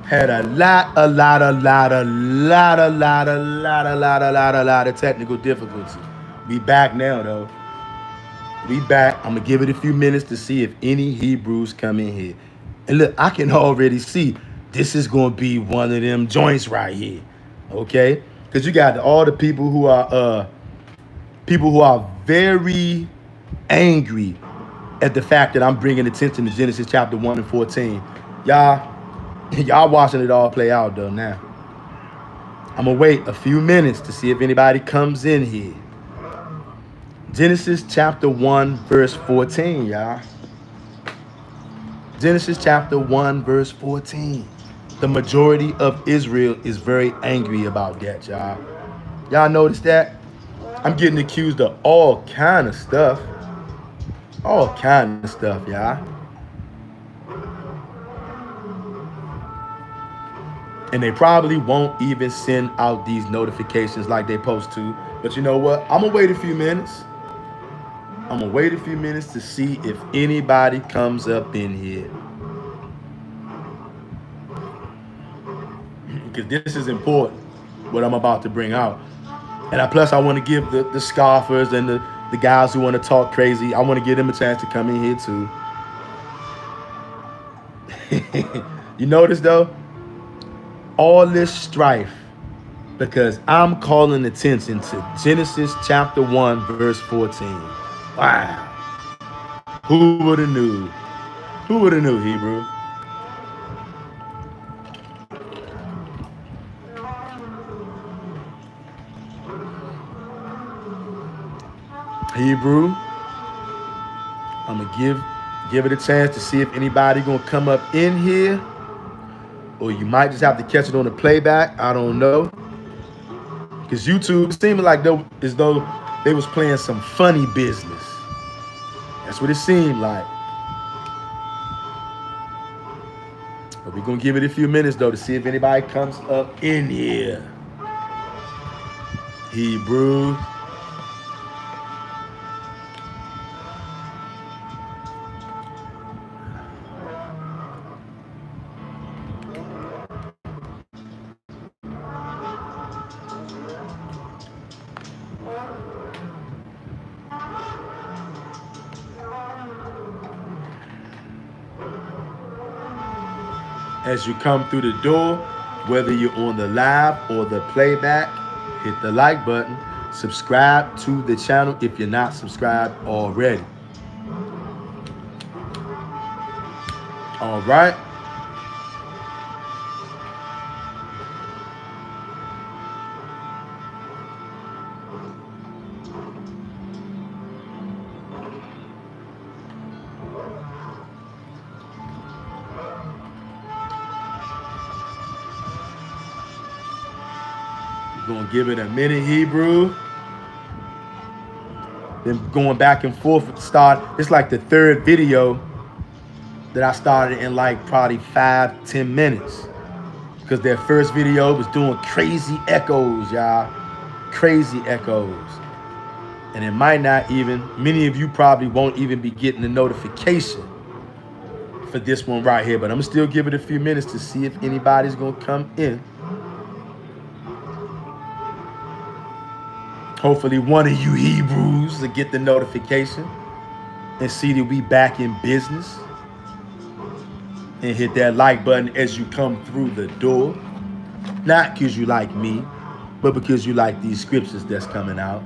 Had a lot of technical difficulty. We back now though. We back. I'm gonna give it a few minutes to see if any Hebrews come in here. And look, I can already see this is gonna be one of them joints right here. Okay? Because you got all the people who are very angry at the fact that I'm bringing attention to Genesis chapter 1 and 14. Y'all, y'all watching it all play out though now. I'm gonna wait a few minutes to see if anybody comes in here. Genesis chapter 1 verse 14, y'all. Genesis chapter 1 verse 14. The majority of Israel is very angry about that, y'all. Y'all notice that? I'm getting accused of all kind of stuff. All kind of stuff, y'all. And they probably won't even send out these notifications like they supposed to. But you know what? I'm gonna wait a few minutes. I'm gonna wait a few minutes to see if anybody comes up in here. Because this is important, what I'm about to bring out. And plus I want to give the scoffers and the guys who want to talk crazy, I want to give them a chance to come in here too. You notice though? All this strife because I'm calling attention to Genesis chapter 1 verse 14. Wow. Who would have knew? Who would have knew, Hebrew? Hebrew, I'm gonna give it a chance to see if anybody gonna come up in here, or you might just have to catch it on the playback. I don't know, because YouTube seemed like as though they was playing some funny business. That's what it seemed like. But we're gonna give it a few minutes though to see if anybody comes up in here. Hebrew. As you come through the door, whether you're on the live or the playback, hit the like button. Subscribe to the channel if you're not subscribed already. All right. Gonna give it a minute, Hebrew. Then going back and forth with start. It's like the third video that I started in like probably 5-10 minutes. Because their first video was doing crazy echoes, y'all. Crazy echoes. And it might not even, many of you probably won't even be getting the notification for this one right here. But I'm gonna still give it a few minutes to see if anybody's gonna come in. Hopefully one of you Hebrews will get the notification and see that we back in business. And hit that like button as you come through the door. Not because you like me, but because you like these scriptures that's coming out.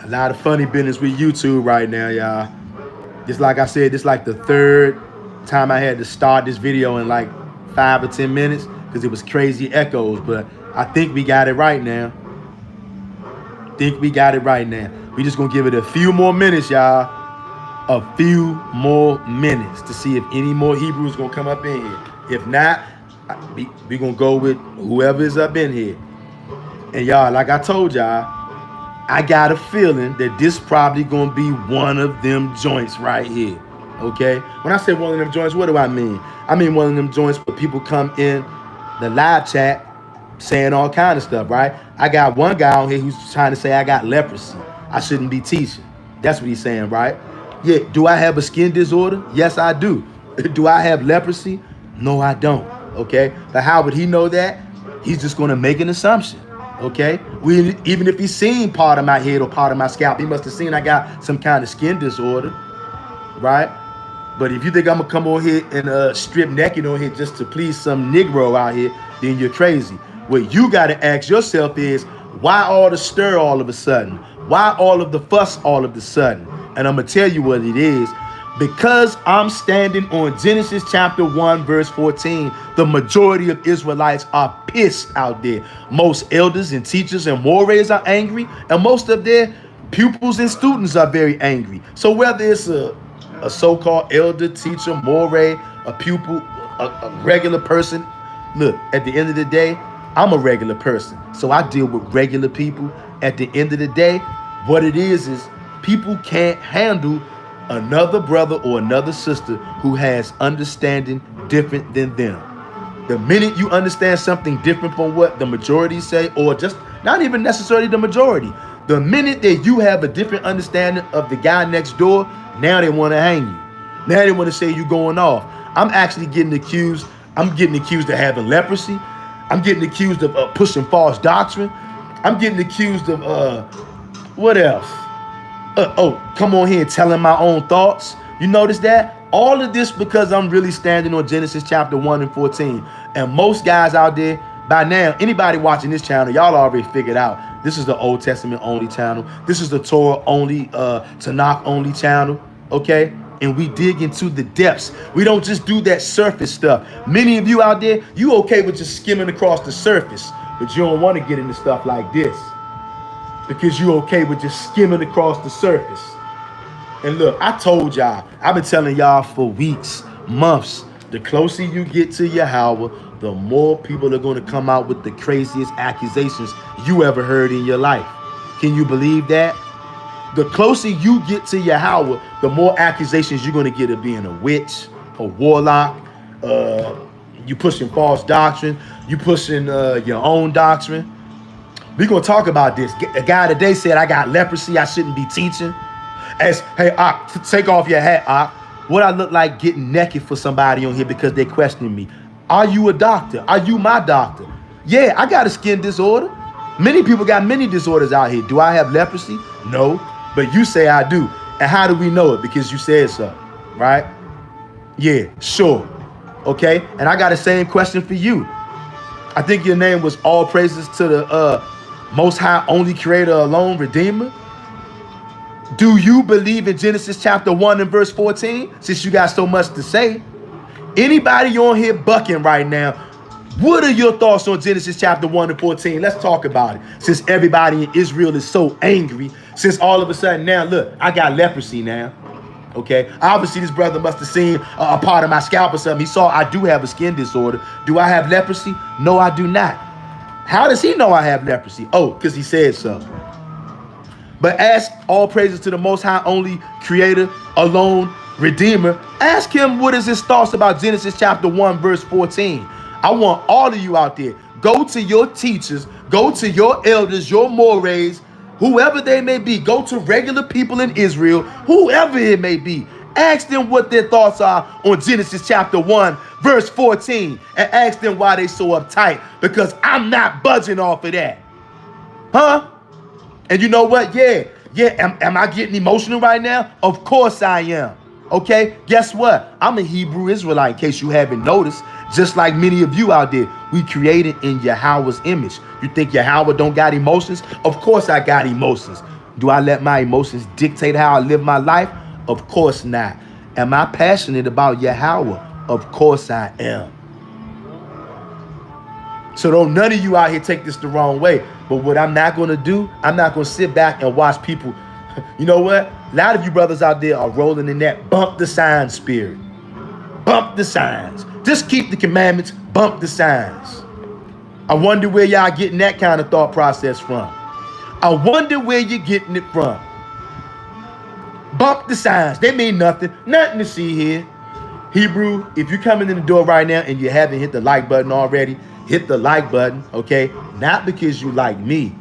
A lot of funny business with YouTube right now, y'all. Just like I said, this is like the third time I had to start this video in like 5 or 10 minutes because it was crazy echoes. But I think we got it right now. We just gonna give it a few more minutes, y'all. A few more minutes to see if any more Hebrews gonna come up in here. If not, we gonna go with whoever is up in here. And y'all, like I told y'all, I got a feeling that this probably gonna be one of them joints right here. Okay? When I say one of them joints, what do I mean? I mean one of them joints where people come in the live chat saying all kind of stuff, right? I got one guy on here who's trying to say I got leprosy. I shouldn't be teaching. That's what he's saying, right? Yeah, do I have a skin disorder? Yes, I do. Do I have leprosy? No, I don't. Okay, but how would he know that? He's just going to make an assumption. Okay, even if he's seen part of my head or part of my scalp, he must have seen I got some kind of skin disorder, right? But if you think I'm gonna come on here and strip naked on here just to please some Negro out here, then you're crazy. What you gotta ask yourself is, why all the stir all of a sudden? Why all of the fuss all of a sudden? And I'm gonna tell you what it is. Because I'm standing on Genesis chapter 1, verse 14, the majority of Israelites are pissed out there. Most elders and teachers and mores are angry, and most of their pupils and students are very angry. So whether it's a so-called elder, teacher, more, a pupil, a regular person, look, at the end of the day, I'm a regular person. So I deal with regular people. At the end of the day, what it is people can't handle another brother or another sister who has understanding different than them. The minute you understand something different from what the majority say, or just not even necessarily the majority, the minute that you have a different understanding of the guy next door, now they want to hang you. Now they want to say you going off. I'm actually getting accused. I'm getting accused of having leprosy. I'm getting accused of pushing false doctrine. I'm getting accused of what else? Come on here and telling my own thoughts. You notice that? All of this because I'm really standing on Genesis chapter 1 and 14. And most guys out there, by now, anybody watching this channel, y'all already figured out this is the Old Testament only channel. This is the Torah only, Tanakh only channel, okay? And we dig into the depths. We don't just do that surface stuff. Many of you out there, you okay with just skimming across the surface, but you don't want to get into stuff like this, because you're okay with just skimming across the surface. And look, I told y'all, I've been telling y'all for weeks, months, the closer you get to Yahweh, the more people are going to come out with the craziest accusations you ever heard in your life. Can you believe that? The closer you get to Yahweh, the more accusations you're going to get of being a witch, a warlock, you pushing false doctrine, you pushing your own doctrine. We're going to talk about this. A guy today said, I got leprosy, I shouldn't be teaching. As, hey, take off your hat, what I look like getting naked for somebody on here because they questioning me. Are you a doctor? Are you my doctor? Yeah, I got a skin disorder. Many people got many disorders out here. Do I have leprosy? No, but you say I do. And how do we know it? Because you said so, right? Yeah, sure. Okay, and I got the same question for you. I think your name was All Praises to the Most High, Only Creator, Alone, Redeemer. Do you believe in Genesis chapter 1 and verse 14? Since you got so much to say. Anybody on here bucking right now, what are your thoughts on Genesis chapter 1 and 14? Let's talk about it. Since everybody in Israel is so angry, since all of a sudden now, look, I got leprosy now. Okay, obviously this brother must have seen a part of my scalp or something. He saw I do have a skin disorder. Do I have leprosy? No, I do not. How does he know I have leprosy? Oh, because he said so. But ask all praises to the Most High, Only Creator, Alone, Redeemer. Ask him what is his thoughts about Genesis chapter 1 verse 14. I want all of you out there, go to your teachers, go to your elders, your mores, whoever they may be. Go to regular people in Israel, whoever it may be. Ask them what their thoughts are on Genesis chapter 1 verse 14, and ask them why they so uptight, because I'm not budging off of that. Huh? And you know what? Yeah. Am I getting emotional right now? Of course I am. Okay, guess what? I'm a Hebrew Israelite, in case you haven't noticed. Just like many of you out there, we created in Yahweh's image. You think Yahweh don't got emotions? Of course I got emotions. Do I let my emotions dictate how I live my life? Of course not. Am I passionate about Yahweh? Of course I am. So don't none of you out here take this the wrong way. But what I'm not going to do, I'm not going to sit back and watch people. You know what? A lot of you brothers out there are rolling in that bump the signs spirit. Bump the signs. Just keep the commandments, bump the signs. I wonder where y'all getting that kind of thought process from. I wonder where you're getting it from. Bump the signs. They mean nothing. Nothing to see here. Hebrew, if you're coming in the door right now and you haven't hit the like button already, hit the like button, okay? Not because you like me,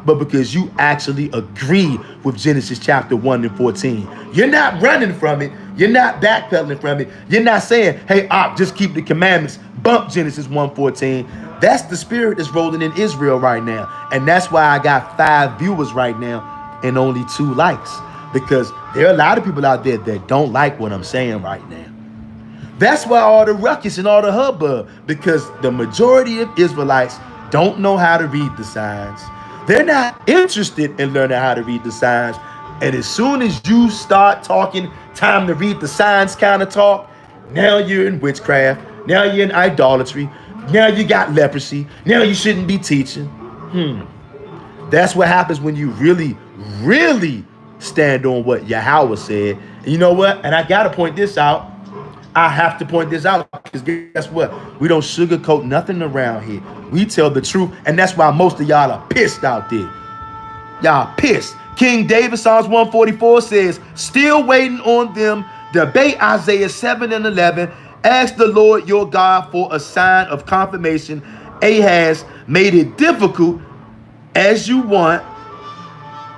but because you actually agree with Genesis chapter 1 and 14. You're not running from it. You're not backpedaling from it. You're not saying, hey, just keep the commandments. Bump Genesis 1:14. That's the spirit that's rolling in Israel right now. And that's why I got 5 viewers right now and only 2 likes. Because there are a lot of people out there that don't like what I'm saying right now. That's why all the ruckus and all the hubbub, because the majority of Israelites don't know how to read the signs. They're not interested in learning how to read the signs. And as soon as you start talking, time to read the signs kind of talk, now you're in witchcraft. Now you're in idolatry. Now you got leprosy. Now you shouldn't be teaching. That's what happens when you really, really stand on what Yahweh said. And you know what? And I got to point this out. I have to point this out because guess what? We don't sugarcoat nothing around here. We tell the truth, and that's why most of y'all are pissed out there. Y'all pissed. King David, Psalms 144 says, still waiting on them. Debate Isaiah 7 and 11. Ask the Lord your God for a sign of confirmation. Ahaz made it difficult as you want,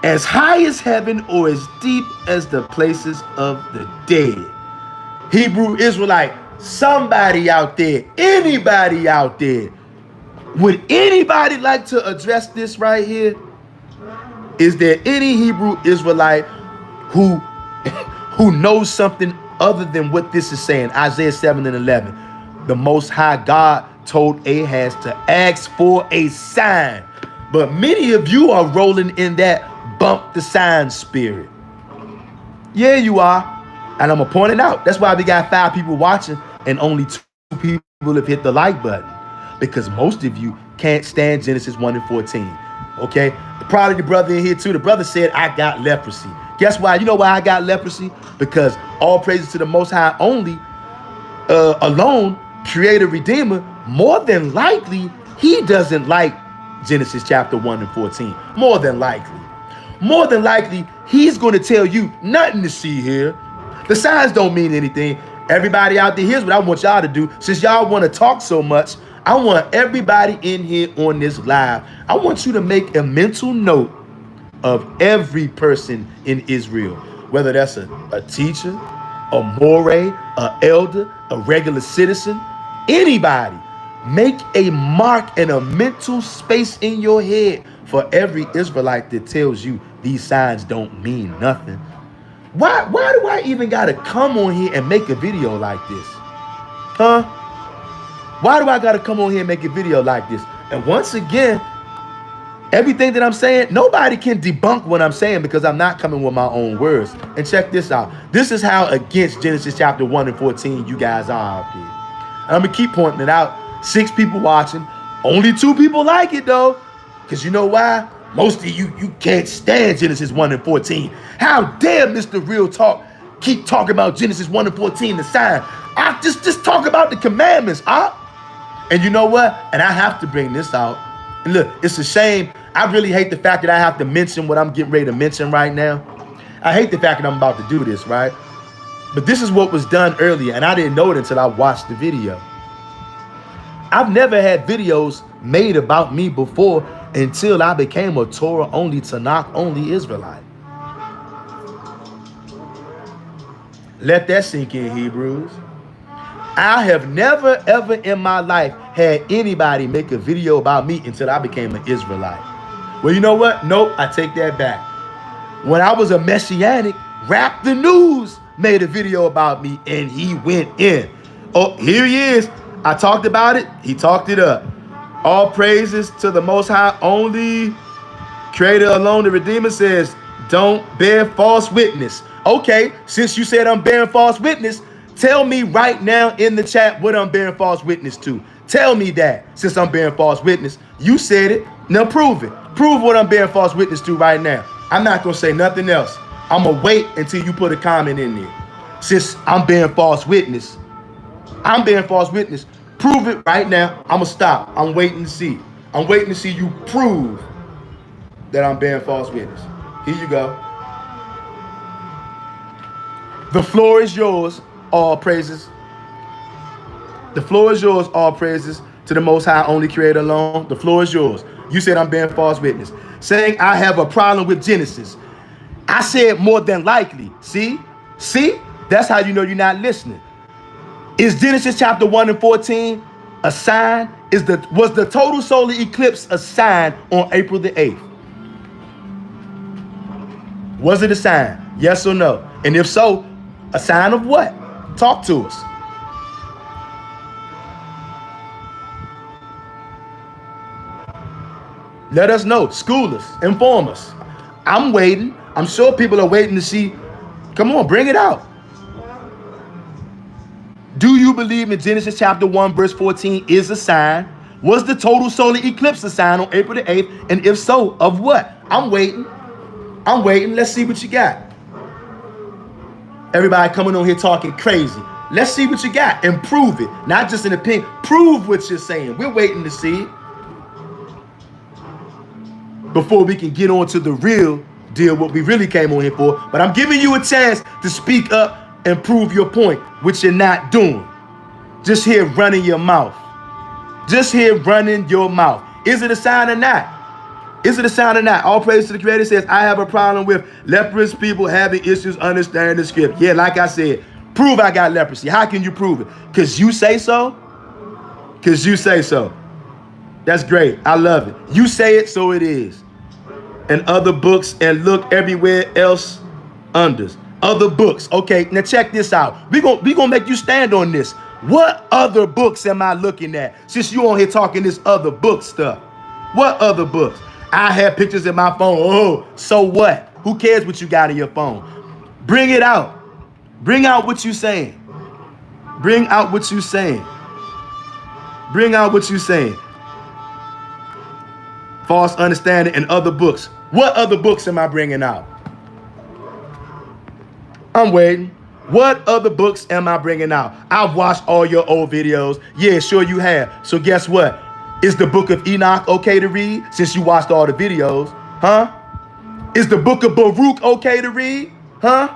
as high as heaven or as deep as the places of the dead. Hebrew Israelite, somebody out there, anybody out there, would anybody like to address this right here? Is there any Hebrew Israelite who knows something other than what this is saying? Isaiah 7 and 11. The Most High God told Ahaz to ask for a sign. But many of you are rolling in that bump the sign spirit. Yeah, you are. And I'm going to point it out. That's why we got 5 people watching and only 2 people have hit the like button. Because most of you can't stand Genesis 1 and 14. Okay? Probably the brother in here too. The brother said, I got leprosy. Guess why? You know why I got leprosy? Because all praises to the Most High only, alone, Creator, Redeemer, more than likely, he doesn't like Genesis chapter 1 and 14. More than likely. More than likely, he's going to tell you nothing to see here. The signs don't mean anything. Everybody out there, here's what I want y'all to do. Since y'all want to talk so much, I want everybody in here on this live, I want you to make a mental note of every person in Israel, whether that's a teacher, a moray, a elder, a regular citizen, anybody. Make a mark and a mental space in your head for every Israelite that tells you these signs don't mean nothing. Why do I even gotta come on here and make a video like this? Huh? Why do I gotta come on here and make a video like this? And once again, everything that I'm saying, nobody can debunk what I'm saying because I'm not coming with my own words. And check this out. This is how against Genesis chapter 1 and 14 you guys are out there. And I'm gonna keep pointing it out. 6 people watching. Only 2 people like it though. Because you know why? Most of you can't stand Genesis 1 and 14. How dare Mr. Real Talk keep talking about Genesis 1 and 14, the sign. I just talk about the commandments. And you know what? And I have to bring this out. And look, it's a shame. I really hate the fact that I have to mention what I'm getting ready to mention right now. I hate the fact that I'm about to do this, right? But this is what was done earlier, and I didn't know it until I watched the video. I've never had videos made about me before until I became a Torah-only, Tanakh-only Israelite. Let that sink in, Hebrews. I have never, ever in my life had anybody make a video about me until I became an Israelite. Well, you know what? Nope, I take that back. When I was a Messianic, Rap the News made a video about me and he went in. Oh, here he is. I talked about it. He talked it up. All praises to the Most High only. Creator alone, the Redeemer says, don't bear false witness. Okay, since you said I'm bearing false witness, tell me right now in the chat what I'm bearing false witness to. Tell me that since I'm bearing false witness. You said it. Now prove it. Prove what I'm bearing false witness to right now. I'm not going to say nothing else. I'm going to wait until you put a comment in there. Since I'm bearing false witness. I'm bearing false witness. Prove it right now. I'm going to stop. I'm waiting to see. I'm waiting to see you prove that I'm bearing false witness. Here you go. The floor is yours. All praises. The floor is yours. All praises to the Most High, only Creator alone. The floor is yours. You said I'm bearing false witness. Saying I have a problem with Genesis. I said more than likely. See? That's how you know you're not listening. Is Genesis chapter 1 and 14 a sign? Was the total solar eclipse a sign on April the 8th? Was it a sign? Yes or no? And if so, a sign of what? Talk to us. Let us know. School us. Inform us. I'm waiting. I'm sure people are waiting to see. Come on, bring it out. Do you believe in Genesis chapter 1 verse 14 is a sign? Was the total solar eclipse a sign on April the 8th? And if so, of what? I'm waiting. Let's see what you got. Everybody coming on here talking crazy. Let's see what you got and prove it. Not just an opinion. Prove what you're saying. We're waiting to see it before we can get on to the real deal, what we really came on here for. But I'm giving you a chance to speak up and prove your point, which you're not doing. Just here running your mouth. Is it a sign or not? All praise to the Creator. Says, I have a problem with leprous people having issues understanding the script. Yeah, like I said, prove I got leprosy. How can you prove it? Because you say so? That's great. I love it. You say it, so it is. And other books, and look everywhere else unders. Other books. Okay, now check this out. We gonna make you stand on this. What other books am I looking at? Since you on here talking this other book stuff. What other books? I have pictures in my phone. Oh, so what? Who cares what you got in your phone? Bring it out. Bring out what you saying. False understanding and other books. What other books am I bringing out? I'm waiting. What other books am I bringing out? I've watched all your old videos. Yeah, sure you have. So guess what? Is the book of Enoch okay to read since you watched all the videos? Huh? Is the book of Baruch okay to read? Huh?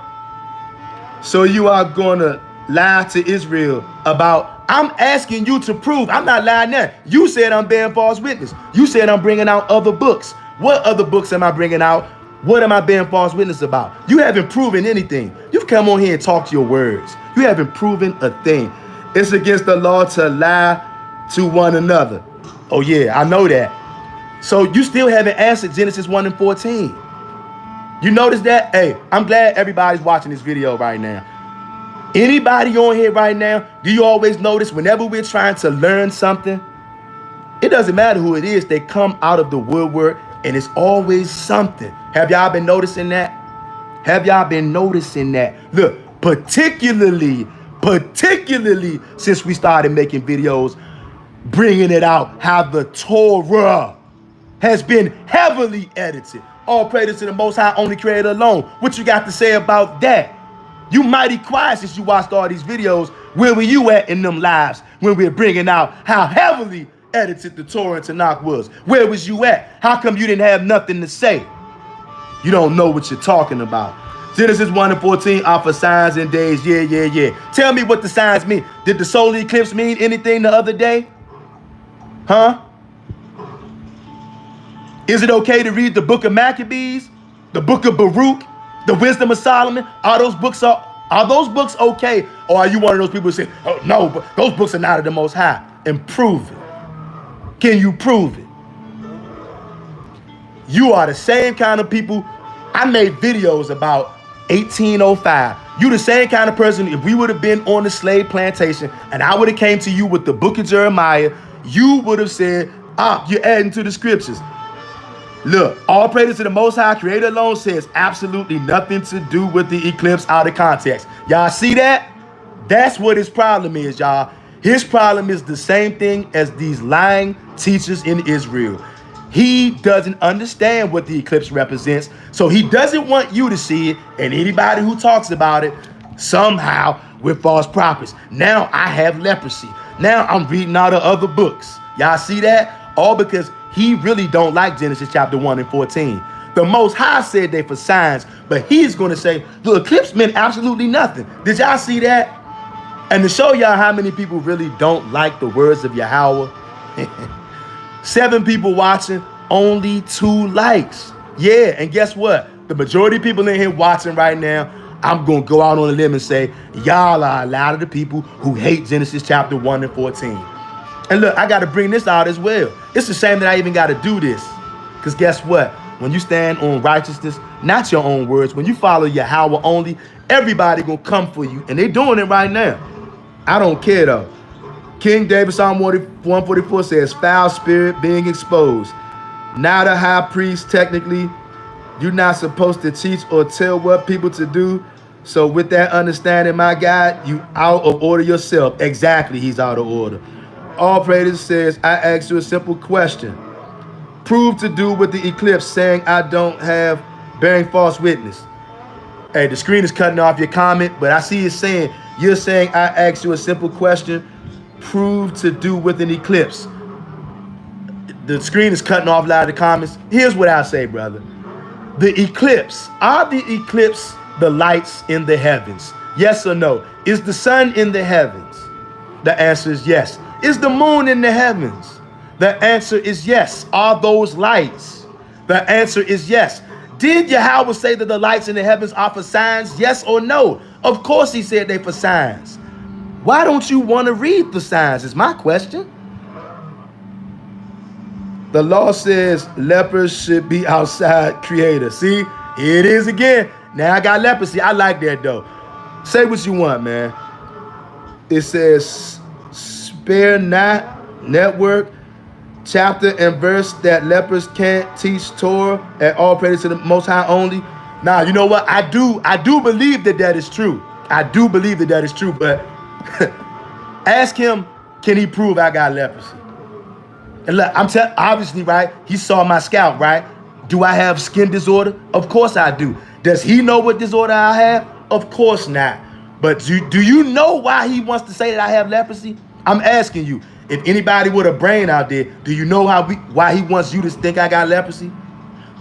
So you are going to lie to Israel about, I'm asking you to prove, I'm not lying there. You said I'm bearing false witness. You said I'm bringing out other books. What other books am I bringing out? What am I bearing false witness about? You haven't proven anything. You've come on here and talked your words. You haven't proven a thing. It's against the law to lie to one another. Oh yeah, I know that. So you still haven't answered Genesis 1 and 14. You notice that? Hey, I'm glad everybody's watching this video right now. Anybody on here right now, do you always notice whenever we're trying to learn something, it doesn't matter who it is, they come out of the woodwork and it's always something. Have y'all been noticing that? Look, particularly since we started making videos, bringing it out, how the Torah has been heavily edited. All praise to the Most High, only Creator alone. What you got to say about that? You mighty quiet since you watched all these videos. Where were you at in them lives when we were bringing out how heavily edited the Torah and Tanakh was? Where was you at? How come you didn't have nothing to say? You don't know what you're talking about. Genesis 1 and 14 are for signs and days. Yeah. Tell me what the signs mean. Did the solar eclipse mean anything the other day? Huh? Is it okay to read the book of Maccabees, the book of Baruch, the wisdom of Solomon? Are those books okay? Or are you one of those people who say, oh no, but those books are not of the Most High? And prove it. Can you prove it? You are the same kind of people. I made videos about 1805. You the same kind of person. If we would have been on the slave plantation and I would have came to you with the book of Jeremiah, you would have said, you're adding to the scriptures. Look, all praise to the Most High, Creator alone, says absolutely nothing to do with the eclipse out of context. Y'all see that? That's what his problem is, y'all. His problem is the same thing as these lying teachers in Israel. He doesn't understand what the eclipse represents, so he doesn't want you to see it, and anybody who talks about it somehow with false prophets. Now I have leprosy. Now I'm reading out of other books. Y'all see that? All because he really don't like Genesis chapter 1 and 14. The Most High said they for signs, but he's going to say the eclipse meant absolutely nothing. Did y'all see that? And to show y'all how many people really don't like the words of Yahweh, 7 people watching, only 2 likes. Yeah, and guess what? The majority of people in here watching right now, I'm going to go out on a limb and say, y'all are a lot of the people who hate Genesis chapter 1 and 14. And look, I got to bring this out as well. It's a shame that I even got to do this. Because guess what? When you stand on righteousness, not your own words, when you follow Yahweh only, everybody going to come for you. And they doing it right now. I don't care though. King David, Psalm 144 says, foul spirit being exposed. Now the high priest, technically, you're not supposed to teach or tell what people to do. So with that understanding, my God, you out of order yourself. Exactly, he's out of order. All praises says, I ask you a simple question. Prove to do with the eclipse, saying I don't have bearing false witness. Hey, the screen is cutting off your comment, but I see it saying, you're saying I asked you a simple question. Prove to do with an eclipse. The screen is cutting off a lot of the comments. Here's what I say, brother. The eclipse, are the eclipse the lights in the heavens? Yes or no? Is the sun in the heavens? The answer is yes. Is the moon in the heavens? The answer is yes. Are those lights? The answer is yes. Did Yahweh say that the lights in the heavens are for signs? Yes or no? Of course he said they for signs. Why don't you want to read the signs is my question. The law says lepers should be outside Creator. See, here it is again. Now I got leprosy. I like that though. Say what you want, man. It says spare not network, chapter and verse that lepers can't teach Torah at all praises to the Most High only. Now, you know what? I do believe that that is true. I do believe that that is true, but ask him, can he prove I got leprosy? And look, I'm telling, obviously, right? He saw my scalp, right? Do I have skin disorder? Of course I do. Does he know what disorder I have? Of course not. But do you know why he wants to say that I have leprosy? I'm asking you. If anybody with a brain out there, do you know why he wants you to think I got leprosy?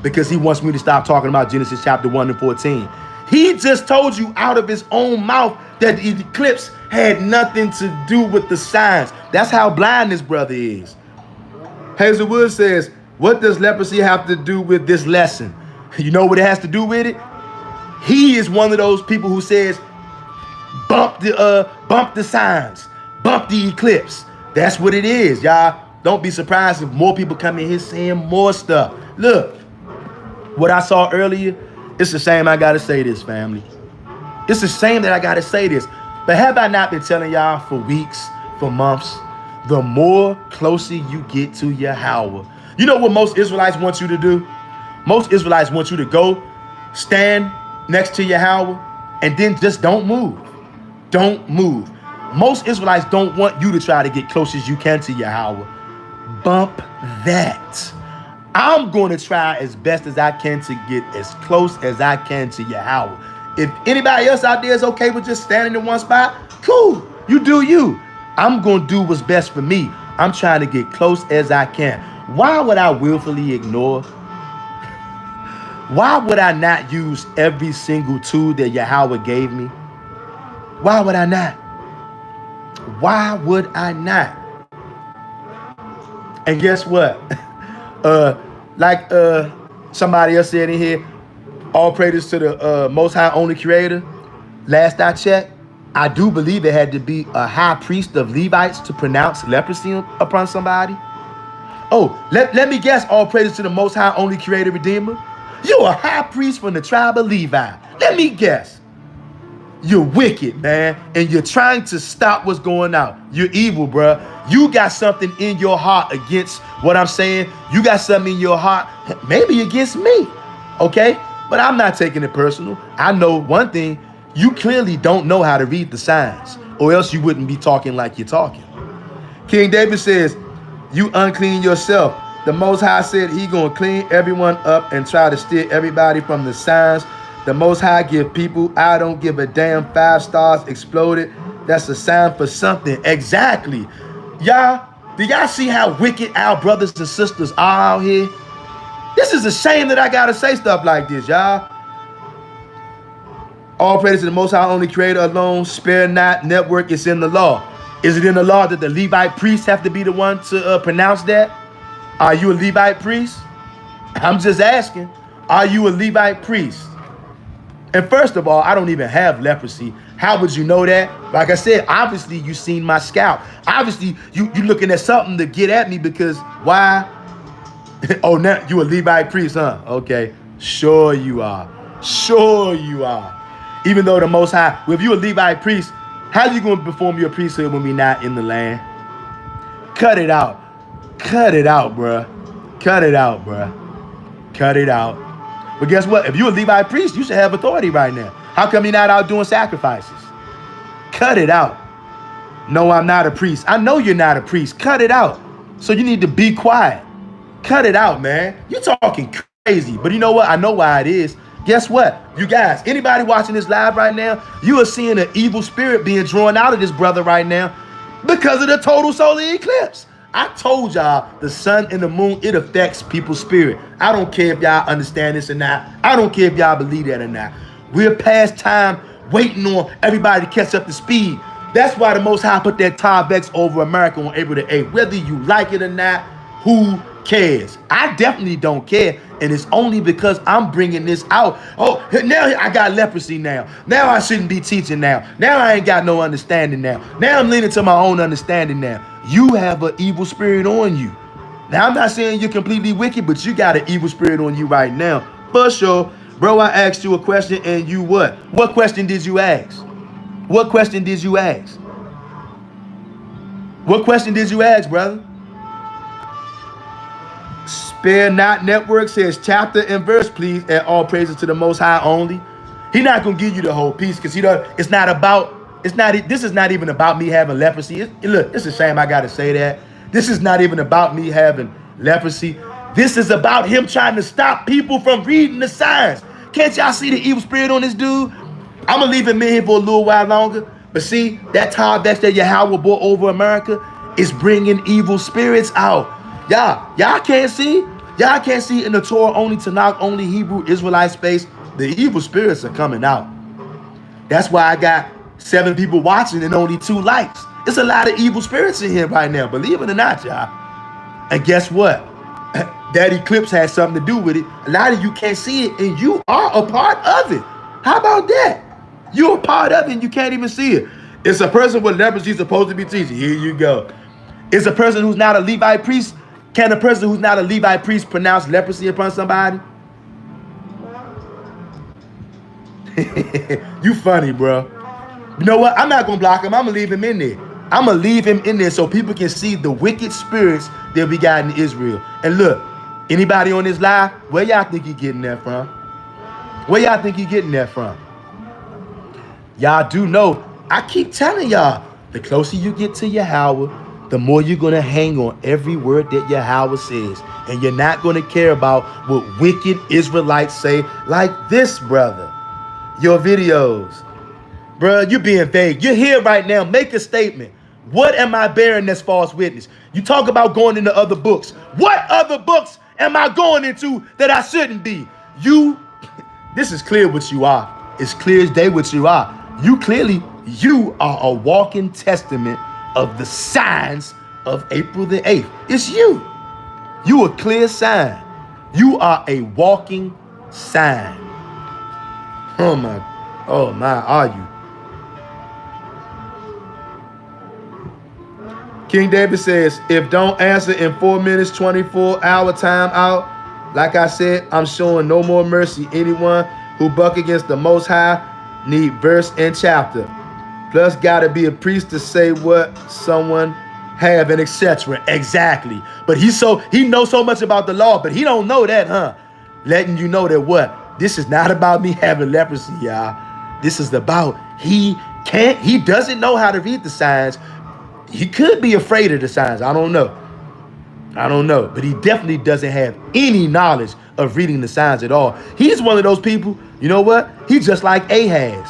Because he wants me to stop talking about Genesis chapter 1 and 14. He just told you out of his own mouth that the eclipse had nothing to do with the signs. That's how blind this brother is. Hazelwood says, what does leprosy have to do with this lesson? You know what it has to do with it? He is one of those people who says, bump the signs, bump the eclipse. That's what it is, y'all. Don't be surprised if more people come in here saying more stuff. Look, what I saw earlier, it's a shame I gotta say this, family. It's a shame that I gotta say this. But have I not been telling y'all for weeks, for months, the more closer you get to Yahweh. You know what most Israelites want you to do? Most Israelites want you to go stand next to Yahweh and then just don't move. Don't move. Most Israelites don't want you to try to get close as you can to Yahweh. Bump that. I'm going to try as best as I can to get as close as I can to Yahweh. If anybody else out there is okay with just standing in one spot, cool. You do you. I'm going to do what's best for me. I'm trying to get close as I can. Why would I willfully ignore? Why would I not use every single tool that Yahweh gave me? Why would I not? Why would I not? And guess what? Like somebody else said in here, all praises to the Most High only Creator. Last I checked, I do believe it had to be a high priest of Levites to pronounce leprosy upon somebody. Oh, let me guess, all praises to the Most High only Creator Redeemer. You're a high priest from the tribe of Levi. Let me guess. You're wicked, man, and you're trying to stop what's going on. You're evil, bruh. You got something in your heart against what I'm saying. You got something in your heart, maybe against me, okay? But I'm not taking it personal. I know one thing. You clearly don't know how to read the signs, or else you wouldn't be talking like you're talking. King David says, you unclean yourself. The Most High said he gonna clean everyone up and try to steer everybody from the signs. The Most High give people, I don't give a damn, 5 stars exploded. That's a sign for something. Exactly. Y'all, do y'all see how wicked our brothers and sisters are out here? This is a shame that I gotta say stuff like this, y'all. All praise to the Most High only Creator alone. Spare not network is in the law. Is it in the law that the Levite priests have to be the one to pronounce that? Are you a Levite priest? I'm just asking. Are you a Levite priest? And first of all, I don't even have leprosy. How would you know that? Like I said, obviously you seen my scalp. Obviously you looking at something to get at me because why? Oh, now you a Levite priest, huh? Okay, sure you are. Sure you are. Even though the Most High, well, if you a Levite priest, how you going to perform your priesthood when we not in the land? Cut it out. Cut it out, bruh. Cut it out, bruh. Cut it out. But guess what? If you're a Levite priest, you should have authority right now. How come you're not out doing sacrifices? Cut it out. No, I'm not a priest. I know you're not a priest. Cut it out. So you need to be quiet. Cut it out, man. You're talking crazy. But you know what? I know why it is. Guess what? You guys, anybody watching this live right now, you are seeing an evil spirit being drawn out of this brother right now because of the total solar eclipse. I told y'all the sun and the moon, it affects people's spirit. I don't care if y'all understand this or not. I don't care if y'all believe that or not. We're past time waiting on everybody to catch up to speed. That's why the Most High put that Tarvex over America on April the 8th. Whether you like it or not, who cares? I definitely don't care. And it's only because I'm bringing this out. Oh, now I got leprosy now. Now I shouldn't be teaching now. Now I ain't got no understanding now. Now I'm leaning to my own understanding now. You have an evil spirit on you. Now, I'm not saying you're completely wicked, but you got an evil spirit on you right now. For sure. Bro, I asked you a question and you what? What question did you ask? What question did you ask? What question did you ask, brother? Spare Not Network says chapter and verse, please, and all praises to the Most High only. He's not going to give you the whole piece because this is not even about me having leprosy. Look, it's a shame I got to say that. This is not even about me having leprosy. This is about him trying to stop people from reading the signs. Can't y'all see the evil spirit on this dude? I'm going to leave him in here for a little while longer. But see, that Tarvex that Yahweh brought over America is bringing evil spirits out. Y'all can't see? Y'all can't see in the Torah only, Tanakh only, Hebrew, Israelite space. The evil spirits are coming out. That's why I got 7 people watching and only 2 likes. It's a lot of evil spirits in here right now, believe it or not, y'all. And guess what? That eclipse has something to do with it. A lot of you can't see it, and you are a part of it. How about that? You're a part of it, and you can't even see it. It's a person with leprosy supposed to be teaching. Here you go. It's a person who's not a Levite priest. Can a person who's not a Levite priest pronounce leprosy upon somebody? You funny, bro. You know what? I'm not going to block him. I'm going to leave him in there. I'm going to leave him in there so people can see the wicked spirits that we got in Israel. And look, anybody on this live, where y'all think you getting that from? Where y'all think you getting that from? Y'all do know, I keep telling y'all, the closer you get to Yahweh, the more you're going to hang on every word that Yahweh says. And you're not going to care about what wicked Israelites say like this, brother. Your videos. Bruh, you're being vague. You're here right now. Make a statement. What am I bearing that's false witness? You talk about going into other books. What other books am I going into that I shouldn't be? This is clear what you are. It's clear as day what you are. You are a walking testament of the signs of April the 8th. It's you. You a clear sign. You are a walking sign. Oh my, are you? King David says, if don't answer in 4 minutes, 24-hour time out, like I said, I'm showing no more mercy. Anyone who buck against the Most High need verse and chapter. Plus, gotta be a priest to say what someone have and etc. Exactly. But he knows so much about the law, but he don't know that, huh? Letting you know that what? This is not about me having leprosy, y'all. This is about he doesn't know how to read the signs. He could be afraid of the signs. I don't know. But he definitely doesn't have any knowledge of reading the signs at all. He's one of those people, you know what? He's just like Ahaz.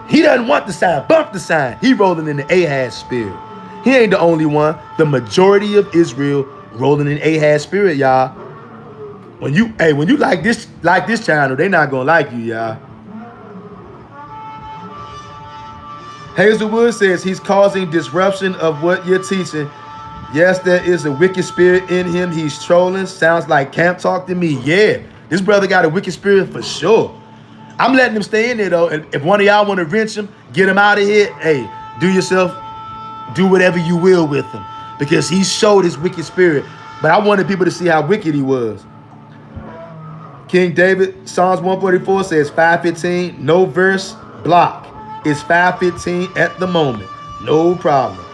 He doesn't want the sign. Bump the sign. He rolling in the Ahaz spirit. He ain't the only one. The majority of Israel rolling in Ahaz spirit, y'all. When you like this channel, they not gonna like you, y'all. Hazelwood says he's causing disruption of what you're teaching. Yes, there is a wicked spirit in him. He's trolling. Sounds like camp talk to me. Yeah, this brother got a wicked spirit for sure. I'm letting him stay in there though. And if one of y'all want to wrench him, get him out of here. Hey, do whatever you will with him, because he showed his wicked spirit. But I wanted people to see how wicked he was. King David, Psalms 144 says 515, no verse block. It's 515 at the moment. No problem.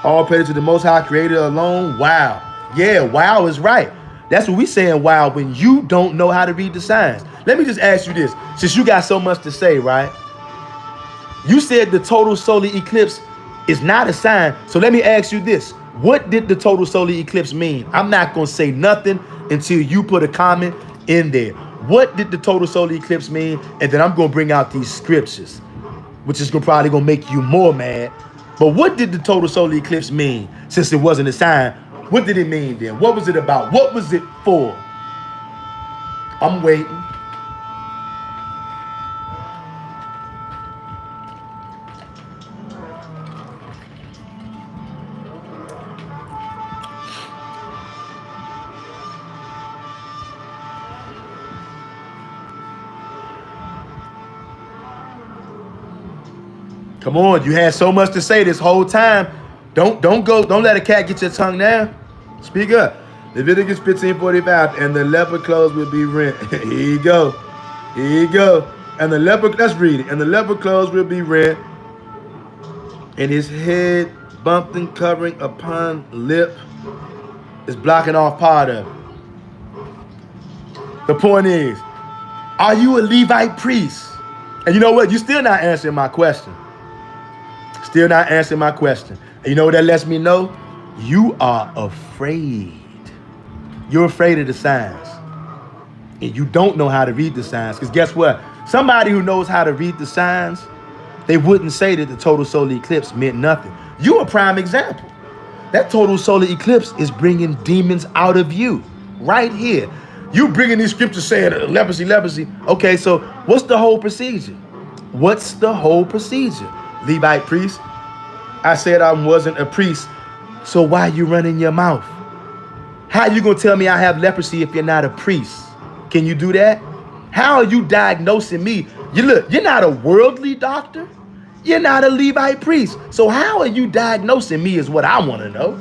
All praise to the Most High, Creator alone. Wow. Yeah, wow is right. That's what we saying wow when you don't know how to read the signs. Let me just ask you this, since you got so much to say, right? You said the total solar eclipse is not a sign. So let me ask you this. What did the total solar eclipse mean? I'm not going to say nothing until you put a comment in there. What did the total solar eclipse mean? And then I'm going to bring out these scriptures, which is probably going to make you more mad. But what did the total solar eclipse mean? Since it wasn't a sign, what did it mean then? What was it about? What was it for? I'm waiting. Come on, you had so much to say this whole time. Don't let a cat get your tongue down. Speak up. Leviticus 15:45, and the leper clothes will be rent. Here you go. Here you go. And the leper, let's read it. And the leper clothes will be rent, and his head bumped and covering upon lip is blocking off part of it. The point is, are you a Levite priest? And you know what? You're still not answering my question. Still not answering my question. And you know what that lets me know? You are afraid. You're afraid of the signs. And you don't know how to read the signs. Because guess what? Somebody who knows how to read the signs, they wouldn't say that the total solar eclipse meant nothing. You a prime example. That total solar eclipse is bringing demons out of you right here. You bringing these scriptures saying leprosy. Okay, so what's the whole procedure? What's the whole procedure? Levite priest, I said I wasn't a priest, so why you running your mouth? How you gonna tell me I have leprosy if you're not a priest? Can you do that? How are you diagnosing me? You're not a worldly doctor. You're not a Levite priest. So how are you diagnosing me is what I want to know.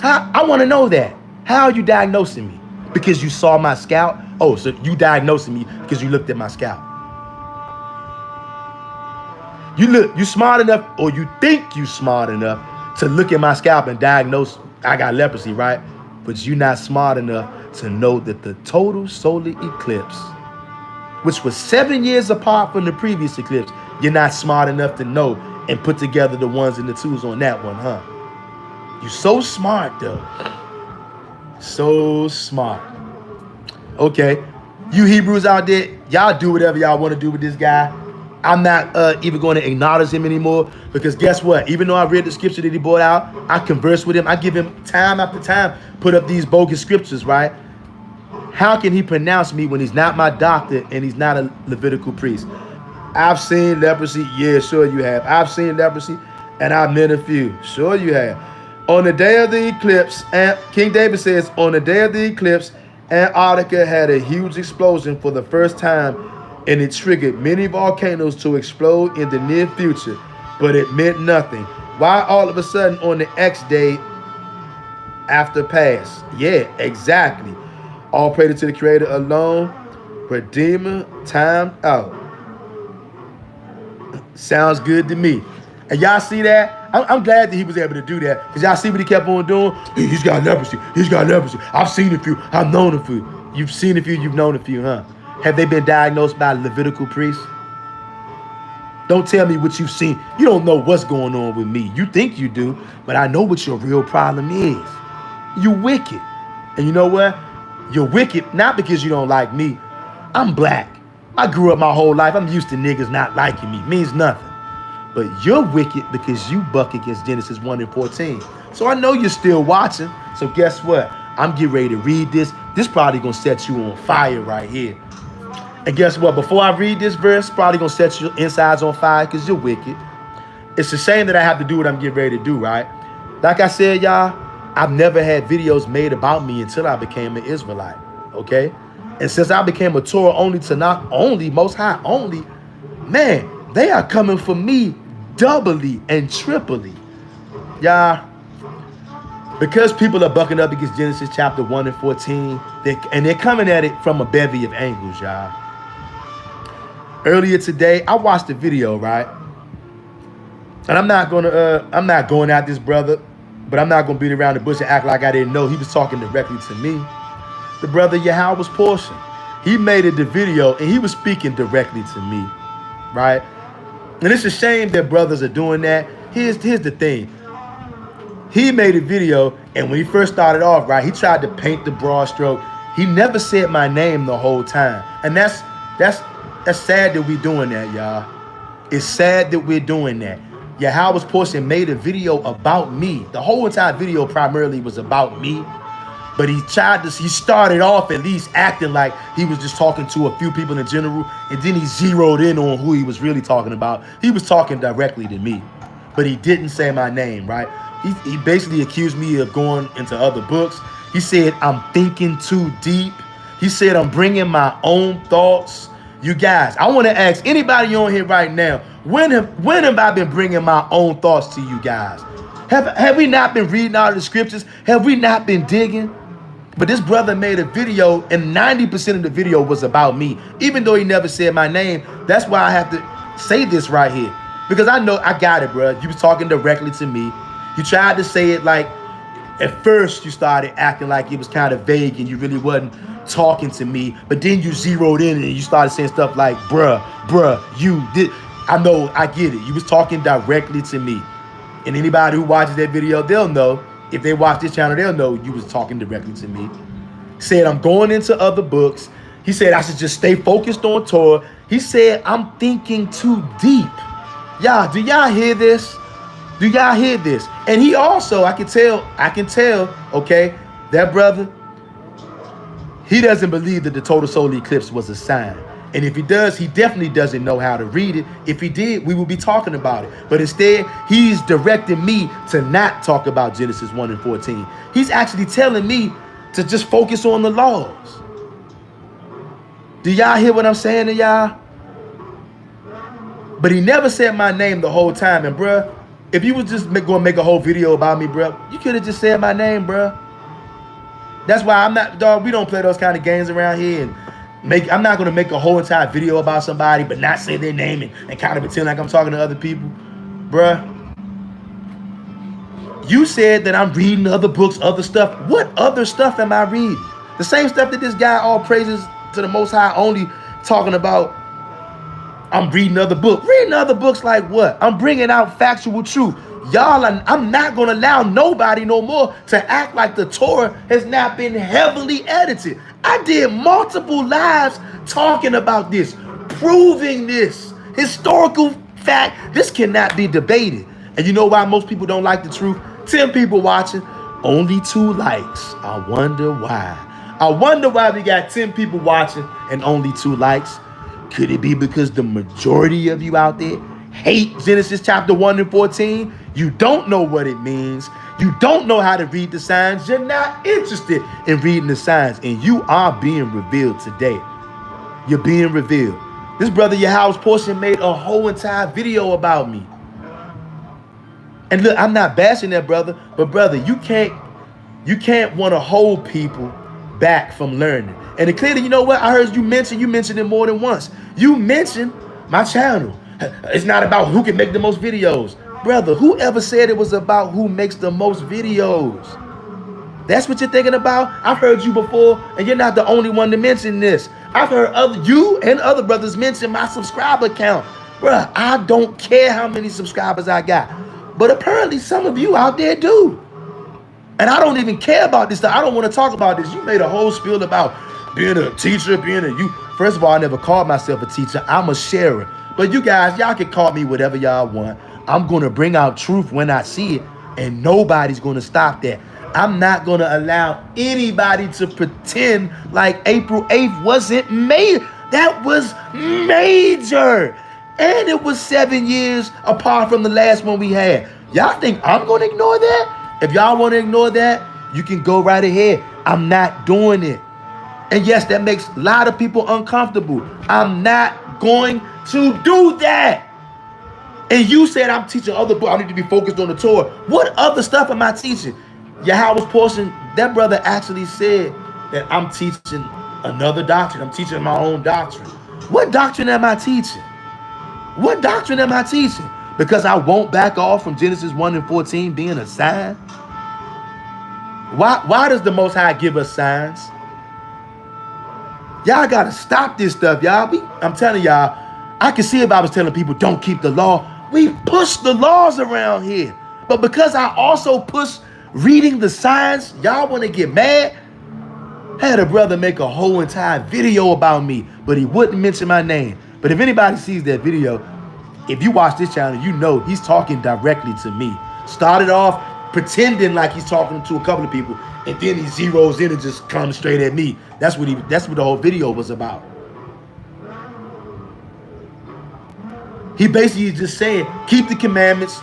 I want to know that. How are you diagnosing me? Because you saw my scalp? Oh, so you diagnosing me because you looked at my scalp. You smart enough, or you think you smart enough to look at my scalp and diagnose I got leprosy, right? But you're not smart enough to know that the total solar eclipse, which was 7 years apart from the previous eclipse, you're not smart enough to know and put together the ones and the twos on that one, huh? You're so smart, though. So smart. Okay, you Hebrews out there, y'all do whatever y'all want to do with this guy. I'm not even going to acknowledge him anymore, because guess what? Even though I read the scripture that he brought out, I converse with him. I give him time after time, put up these bogus scriptures, right? How can he pronounce me when he's not my doctor and he's not a Levitical priest? I've seen leprosy. Yeah, sure you have. I've seen leprosy, and I've met a few. Sure you have. On the day of the eclipse, and King David says, on the day of the eclipse, Antarctica had a huge explosion for the first time, and it triggered many volcanoes to explode in the near future, but it meant nothing. Why all of a sudden on the X day after pass? Yeah, exactly. All praise to the Creator alone, Redeemer, timed out. Sounds good to me. And y'all see that? I'm glad that he was able to do that, because y'all see what he kept on doing? He's got leprosy. He's got leprosy. I've seen a few. I've known a few. You've seen a few. You've known a few, huh? Have they been diagnosed by Levitical priests? Don't tell me what you've seen. You don't know what's going on with me. You think you do, but I know what your real problem is. You wicked. And you know what? You're wicked not because you don't like me. I'm black. I grew up my whole life. I'm used to niggas not liking me. Means nothing. But you're wicked because you buck against Genesis 1:14. So I know you're still watching. So guess what? I'm getting ready to read this. This probably gonna set you on fire right here. And guess what? Before I read this verse, probably gonna set your insides on fire because you're wicked. It's a shame that I have to do what I'm getting ready to do, right? Like I said, y'all, I've never had videos made about me until I became an Israelite, okay? And since I became a Torah only to not only, Most High only, man, they are coming for me doubly and triply. Y'all, because people are bucking up against Genesis chapter 1 and 14, they're coming at it from a bevy of angles, y'all. Earlier today, I watched a video, right? And I'm not going at this brother, but I'm not gonna beat around the bush and act like I didn't know he was talking directly to me. The brother Yahweh's portion. He made the video and he was speaking directly to me, right? And it's a shame that brothers are doing that. Here's the thing. He made a video, and when he first started off, right, he tried to paint the broad stroke. He never said my name the whole time. And that's sad that we're doing that, y'all. It's sad that we're doing that. Yahweh's portion made a video about me. The whole entire video primarily was about me. But he started off at least acting like he was just talking to a few people in general. And then he zeroed in on who he was really talking about. He was talking directly to me. But he didn't say my name, right? He basically accused me of going into other books. He said, I'm thinking too deep. He said, I'm bringing my own thoughts. You guys, I want to ask anybody on here right now, when have I been bringing my own thoughts to you guys? Have we not been reading out of the scriptures? Have we not been digging? But this brother made a video, and 90% of the video was about me. Even though he never said my name, that's why I have to say this right here. Because I know I got it, bro. You was talking directly to me. You tried to say it like, at first you started acting like it was kind of vague and you really wasn't talking to me. But then you zeroed in and you started saying stuff like, bruh, you did. I know, I get it. You was talking directly to me. And anybody who watches that video, they'll know. If they watch this channel, they'll know you was talking directly to me. Said, I'm going into other books. He said, I should just stay focused on Torah. He said, I'm thinking too deep. Y'all, do y'all hear this? Do y'all hear this? And he also, I can tell, okay, that brother, he doesn't believe that the total solar eclipse was a sign. And if he does, he definitely doesn't know how to read it. If he did, we would be talking about it. But instead, he's directing me to not talk about Genesis 1 and 14. He's actually telling me to just focus on the laws. Do y'all hear what I'm saying to y'all? But he never said my name the whole time. And bruh, if you was just going to make a whole video about me, bruh, you could have just said my name, bruh. That's why I'm not, dog, we don't play those kind of games around here. And I'm not going to make a whole entire video about somebody but not say their name and kind of pretend like I'm talking to other people. Bruh, you said that I'm reading other books, other stuff. What other stuff am I reading? The same stuff that this guy, all praises to the Most High, only talking about. I'm reading other books. Reading other books like what? I'm bringing out factual truth. Y'all, I'm not going to allow nobody no more to act like the Torah has not been heavily edited. I did multiple lives talking about this, proving this historical fact. This cannot be debated. And you know why most people don't like the truth? 10 people watching, only 2 likes. I wonder why. I wonder why we got 10 people watching and only 2 likes. Could it be because the majority of you out there hate Genesis chapter 1 and 14? You don't know what it means. You don't know how to read the signs. You're not interested in reading the signs. And you are being revealed today. You're being revealed. This brother Yahweh's portion made a whole entire video about me. And look, I'm not bashing that brother, but brother, you can't want to hold people back from learning. And clearly, you know what? I heard you mentioned it more than once. You mentioned my channel. It's not about who can make the most videos. Brother, whoever said it was about who makes the most videos? That's what you're thinking about? I've heard you before, and you're not the only one to mention this. I've heard you and other brothers mention my subscriber count. Bruh, I don't care how many subscribers I got. But apparently some of you out there do. And I don't even care about this stuff. I don't want to talk about this. You made a whole spiel about being a teacher, First of all, I never called myself a teacher. I'm a sharer. But you guys, y'all can call me whatever y'all want. I'm going to bring out truth when I see it, and nobody's going to stop that. I'm not going to allow anybody to pretend like April 8th wasn't made. That was major. And it was 7 years apart from the last one we had. Y'all think I'm going to ignore that? If y'all want to ignore that, you can go right ahead. I'm not doing it. And yes, that makes a lot of people uncomfortable. I'm not going to do that. And you said I'm teaching other books. I need to be focused on the Torah. What other stuff am I teaching? Yahweh's portion, that brother actually said that I'm teaching another doctrine. I'm teaching my own doctrine. What doctrine am I teaching? What doctrine am I teaching? Because I won't back off from Genesis 1:14 being a sign? Why does the Most High give us signs? Y'all got to stop this stuff, y'all. I'm telling y'all, I can see if I was telling people don't keep the law. We push the laws around here. But because I also push reading the signs, y'all want to get mad? Had a brother make a whole entire video about me, but he wouldn't mention my name. But if anybody sees that video, if you watch this channel, you know he's talking directly to me. Started off pretending like he's talking to a couple of people, and then he zeroes in and just comes straight at me. That's what the whole video was about. He basically is just saying, keep the commandments.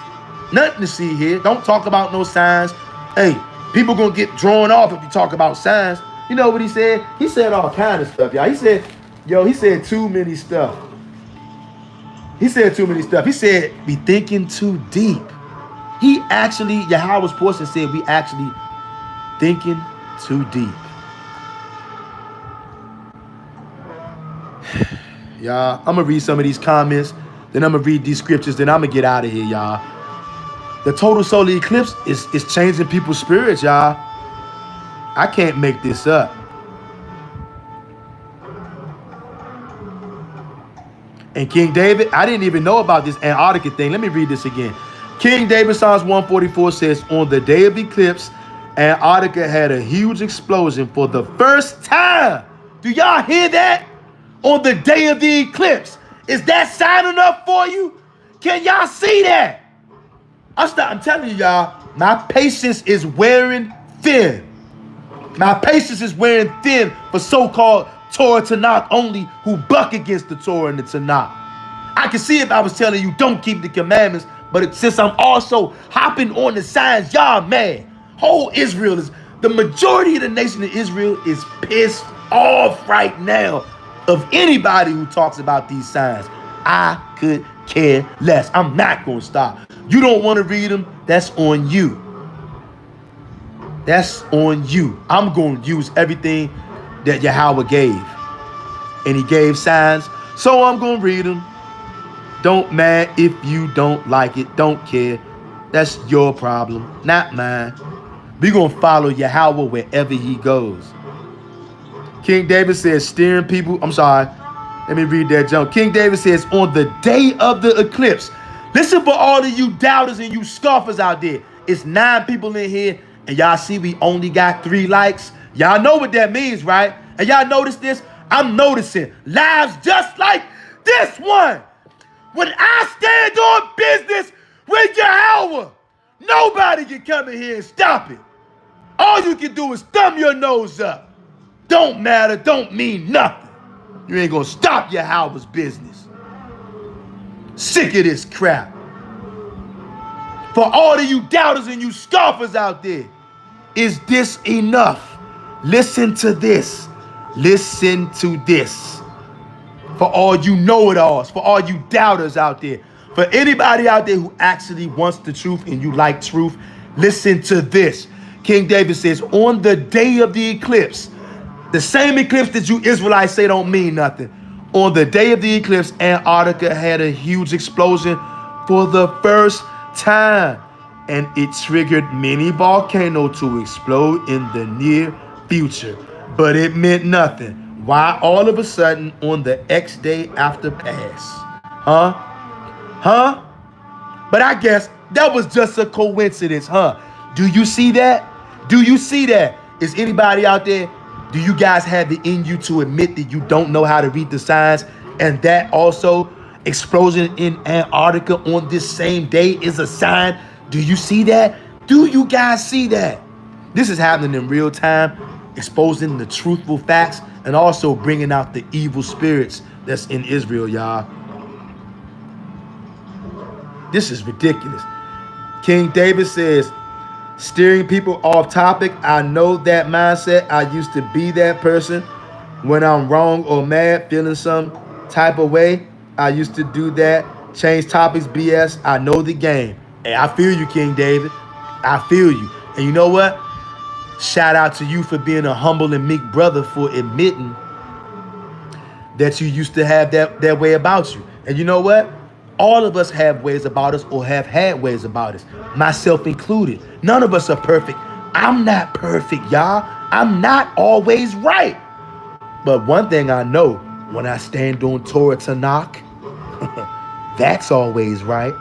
Nothing to see here. Don't talk about no signs. Hey, people gonna get drawn off if you talk about signs. You know what he said? He said all kind of stuff, y'all. He said too many stuff. He said too many stuff. He said, be thinking too deep. He actually, Yahweh's portion said, we actually thinking too deep. Y'all, I'm going to read some of these comments. Then I'm going to read these scriptures. Then I'm going to get out of here, y'all. The total solar eclipse is changing people's spirits, y'all. I can't make this up. And King David, I didn't even know about this Antarctica thing. Let me read this again. King David, Psalms 144 says, on the day of the eclipse, Antarctica had a huge explosion for the first time. Do y'all hear that? On the day of the eclipse. Is that sign enough for you? Can y'all see that? I'm telling you, y'all, my patience is wearing thin. My patience is wearing thin for so-called Torah Tanakh only who buck against the Torah and the Tanakh. I can see if I was telling you don't keep the commandments, but since I'm also hopping on the signs, y'all mad. Whole Israel is, the majority of the nation of Israel is pissed off right now of anybody who talks about these signs. I could care less. I'm not going to stop. You don't want to read them, that's on you. That's on you. I'm going to use everything that Yahweh gave. And he gave signs, so I'm going to read them. Don't mad if you don't like it. Don't care. That's your problem, not mine. We're going to follow Yahweh wherever he goes. King David says, steering people. I'm sorry. Let me read that jump. King David says, on the day of the eclipse. Listen for all of you doubters and you scoffers out there. It's 9 people in here. And y'all see we only got 3 likes. Y'all know what that means, right? And y'all notice this? I'm noticing lives just like this one. When I stand on business with Yahweh, nobody can come in here and stop it. All you can do is thumb your nose up. Don't matter, don't mean nothing. You ain't gonna stop Yahweh's business. Sick of this crap. For all of you doubters and you scoffers out there, is this enough? Listen to this. Listen to this. For all you know-it-alls, for all you doubters out there, for anybody out there who actually wants the truth and you like truth, listen to this. King David says, on the day of the eclipse, the same eclipse that you Israelites say don't mean nothing. On the day of the eclipse, Antarctica had a huge explosion for the first time, and it triggered many volcanoes to explode in the near future. But it meant nothing. Why all of a sudden on the X day after pass? Huh? But I guess that was just a coincidence, huh? Do you see that? Do you see that? Is anybody out there, do you guys have it in you to admit that you don't know how to read the signs, and that also explosion in Antarctica on this same day is a sign? Do you see that? Do you guys see that? This is happening in real time. exposing the truthful facts, and also bringing out the evil spirits that's in Israel, y'all. This is ridiculous. King David says, steering people off topic. I know that mindset. I used to be that person. When I'm wrong or mad, feeling some type of way, I used to do that. Change topics, BS. I know the game. Hey, I feel you, King David. I feel you. And you know what? Shout out to you for being a humble and meek brother, for admitting that you used to have that way about you. And you know what? All of us have ways about us, or have had ways about us, myself included. None of us are perfect. I'm not perfect, y'all. I'm not always right. But one thing I know, when I stand on Torah Tanakh, that's always right.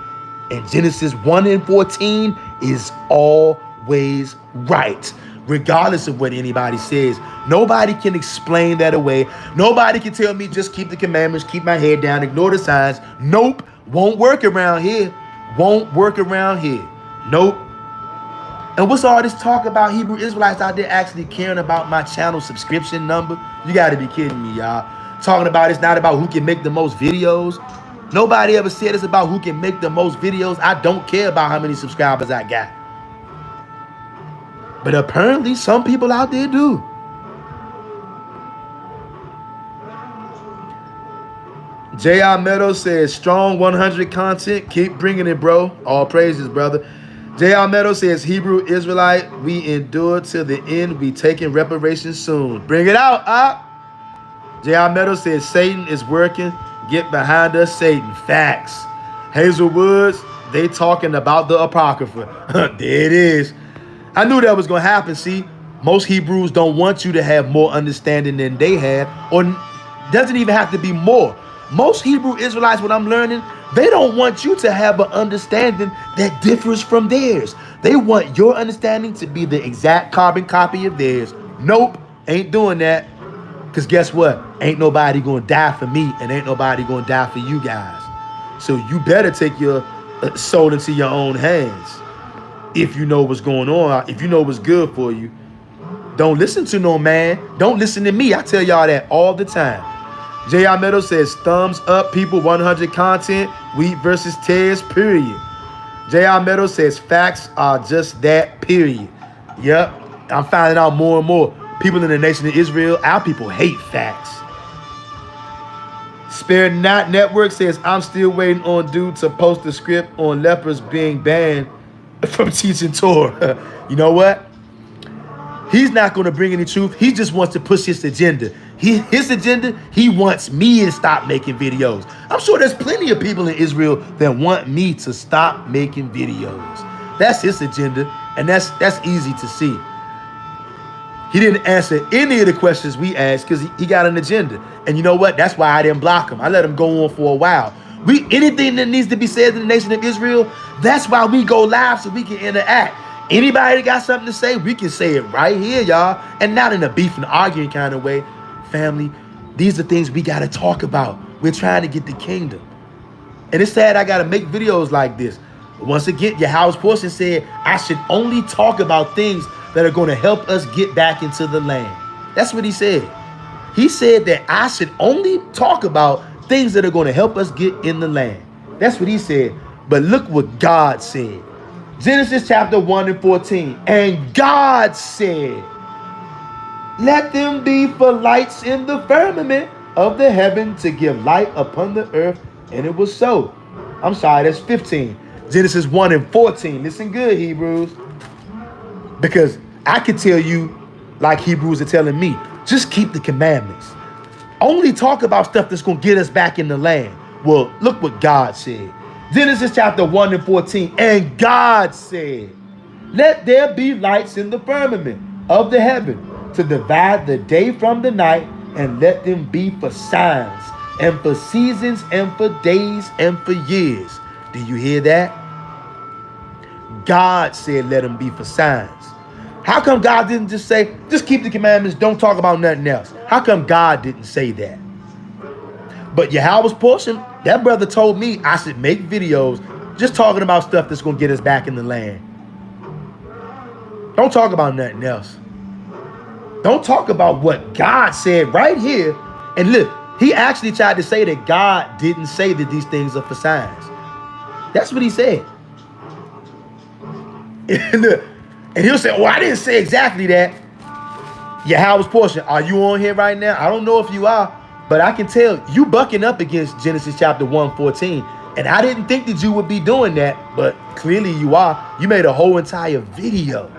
And Genesis 1:14 is always right. Regardless of what anybody says, nobody can explain that away. Nobody can tell me just keep the commandments, keep my head down, ignore the signs. Nope, won't work around here. Won't work around here. Nope. And what's all this talk about Hebrew Israelites out there actually caring about my channel subscription number? You got to be kidding me, y'all. Talking about it's not about who can make the most videos. Nobody ever said it's about who can make the most videos. I don't care about how many subscribers I got. But apparently some people out there do. J.R. Meadows says, strong 100 content. Keep bringing it, bro. All praises, brother. J.R. Meadows says, Hebrew Israelite, we endure till the end. We taking reparations soon. Bring it out, J.R. Meadows says, Satan is working. Get behind us, Satan. Facts. Hazel Woods, they talking about the Apocrypha. There it is. I knew that was going to happen. See, most Hebrews don't want you to have more understanding than they have, or doesn't even have to be more. Most Hebrew Israelites, what I'm learning, they don't want you to have an understanding that differs from theirs. They want your understanding to be the exact carbon copy of theirs. Nope, ain't doing that. Because guess what? Ain't nobody going to die for me, and ain't nobody going to die for you guys. So you better take your soul into your own hands. If you know what's going on, if you know what's good for you, don't listen to no man. Don't listen to me. I tell y'all that all the time. J.R. Meadows says, thumbs up, people, 100 content, wheat versus tares, period. J.R. Meadows says, facts are just that, period. Yep, I'm finding out more and more. People in the nation of Israel, our people hate facts. Spare Not Network says, I'm still waiting on dude to post the script on lepers being banned from teaching Torah. You know what? He's not going to bring any truth. He just wants to push his agenda. His agenda, he wants me to stop making videos. I'm sure there's plenty of people in Israel that want me to stop making videos. That's his agenda, and that's easy to see. He didn't answer any of the questions we asked because he got an agenda. And you know what? That's why I didn't block him. I let him go on for a while. Anything that needs to be said in the nation of Israel, that's why we go live, so we can interact. Anybody that got something to say, we can say it right here, y'all. And not in a beef and arguing kind of way. Family, these are things we got to talk about. We're trying to get the kingdom. And it's sad I got to make videos like this. Once again, your house portion said, I should only talk about things that are going to help us get back into the land. That's what he said. He said that I should only talk about things that are going to help us get in the land. That's what he said. But look what God said. Genesis chapter 1:14. And God said, let them be for lights in the firmament of the heaven to give light upon the earth. And it was so. I'm sorry, that's 15. Genesis 1:14. Listen good, Hebrews. Because I could tell you, like Hebrews are telling me, just keep the commandments. Only talk about stuff that's going to get us back in the land. Well, look what God said. Genesis chapter 1:14. And God said, let there be lights in the firmament of the heaven to divide the day from the night, and let them be for signs and for seasons and for days and for years. Do you hear that? God said let them be for signs. How come God didn't just say, just keep the commandments, don't talk about nothing else? How come God didn't say that? But Yahweh's portion, that brother told me I should make videos just talking about stuff that's going to get us back in the land. Don't talk about nothing else. Don't talk about what God said right here. And look, he actually tried to say that God didn't say that these things are for signs. That's what he said. And he'll say, well, I didn't say exactly that. Yahweh's portion. Are you on here right now? I don't know if you are, but I can tell you bucking up against Genesis chapter 1:14. And I didn't think that you would be doing that, but clearly you are. You made a whole entire video.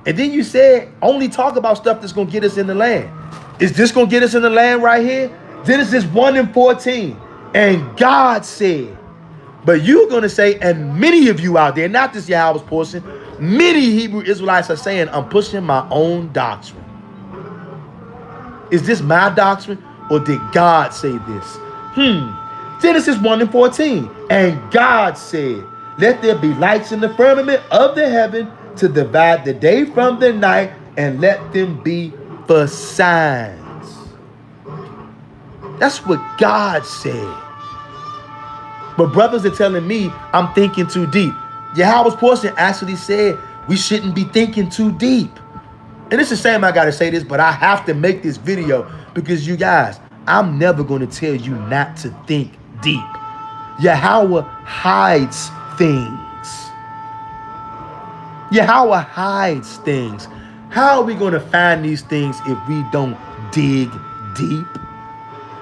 And then you said, only talk about stuff that's going to get us in the land. Is this going to get us in the land right here? Genesis 1:14. And God said, but you're going to say, and many of you out there, not this Yahweh's portion, many Hebrew Israelites are saying, I'm pushing my own doctrine. Is this my doctrine, or did God say this? Genesis 1:14. And God said, let there be lights in the firmament of the heaven to divide the day from the night, and let them be for signs. That's what God said. But brothers are telling me I'm thinking too deep. Yahweh's portion actually said we shouldn't be thinking too deep. And it's a shame I gotta say this, but I have to make this video because you guys, I'm never gonna tell you not to think deep. Yahweh hides things. Yahweh hides things. How are we gonna find these things if we don't dig deep?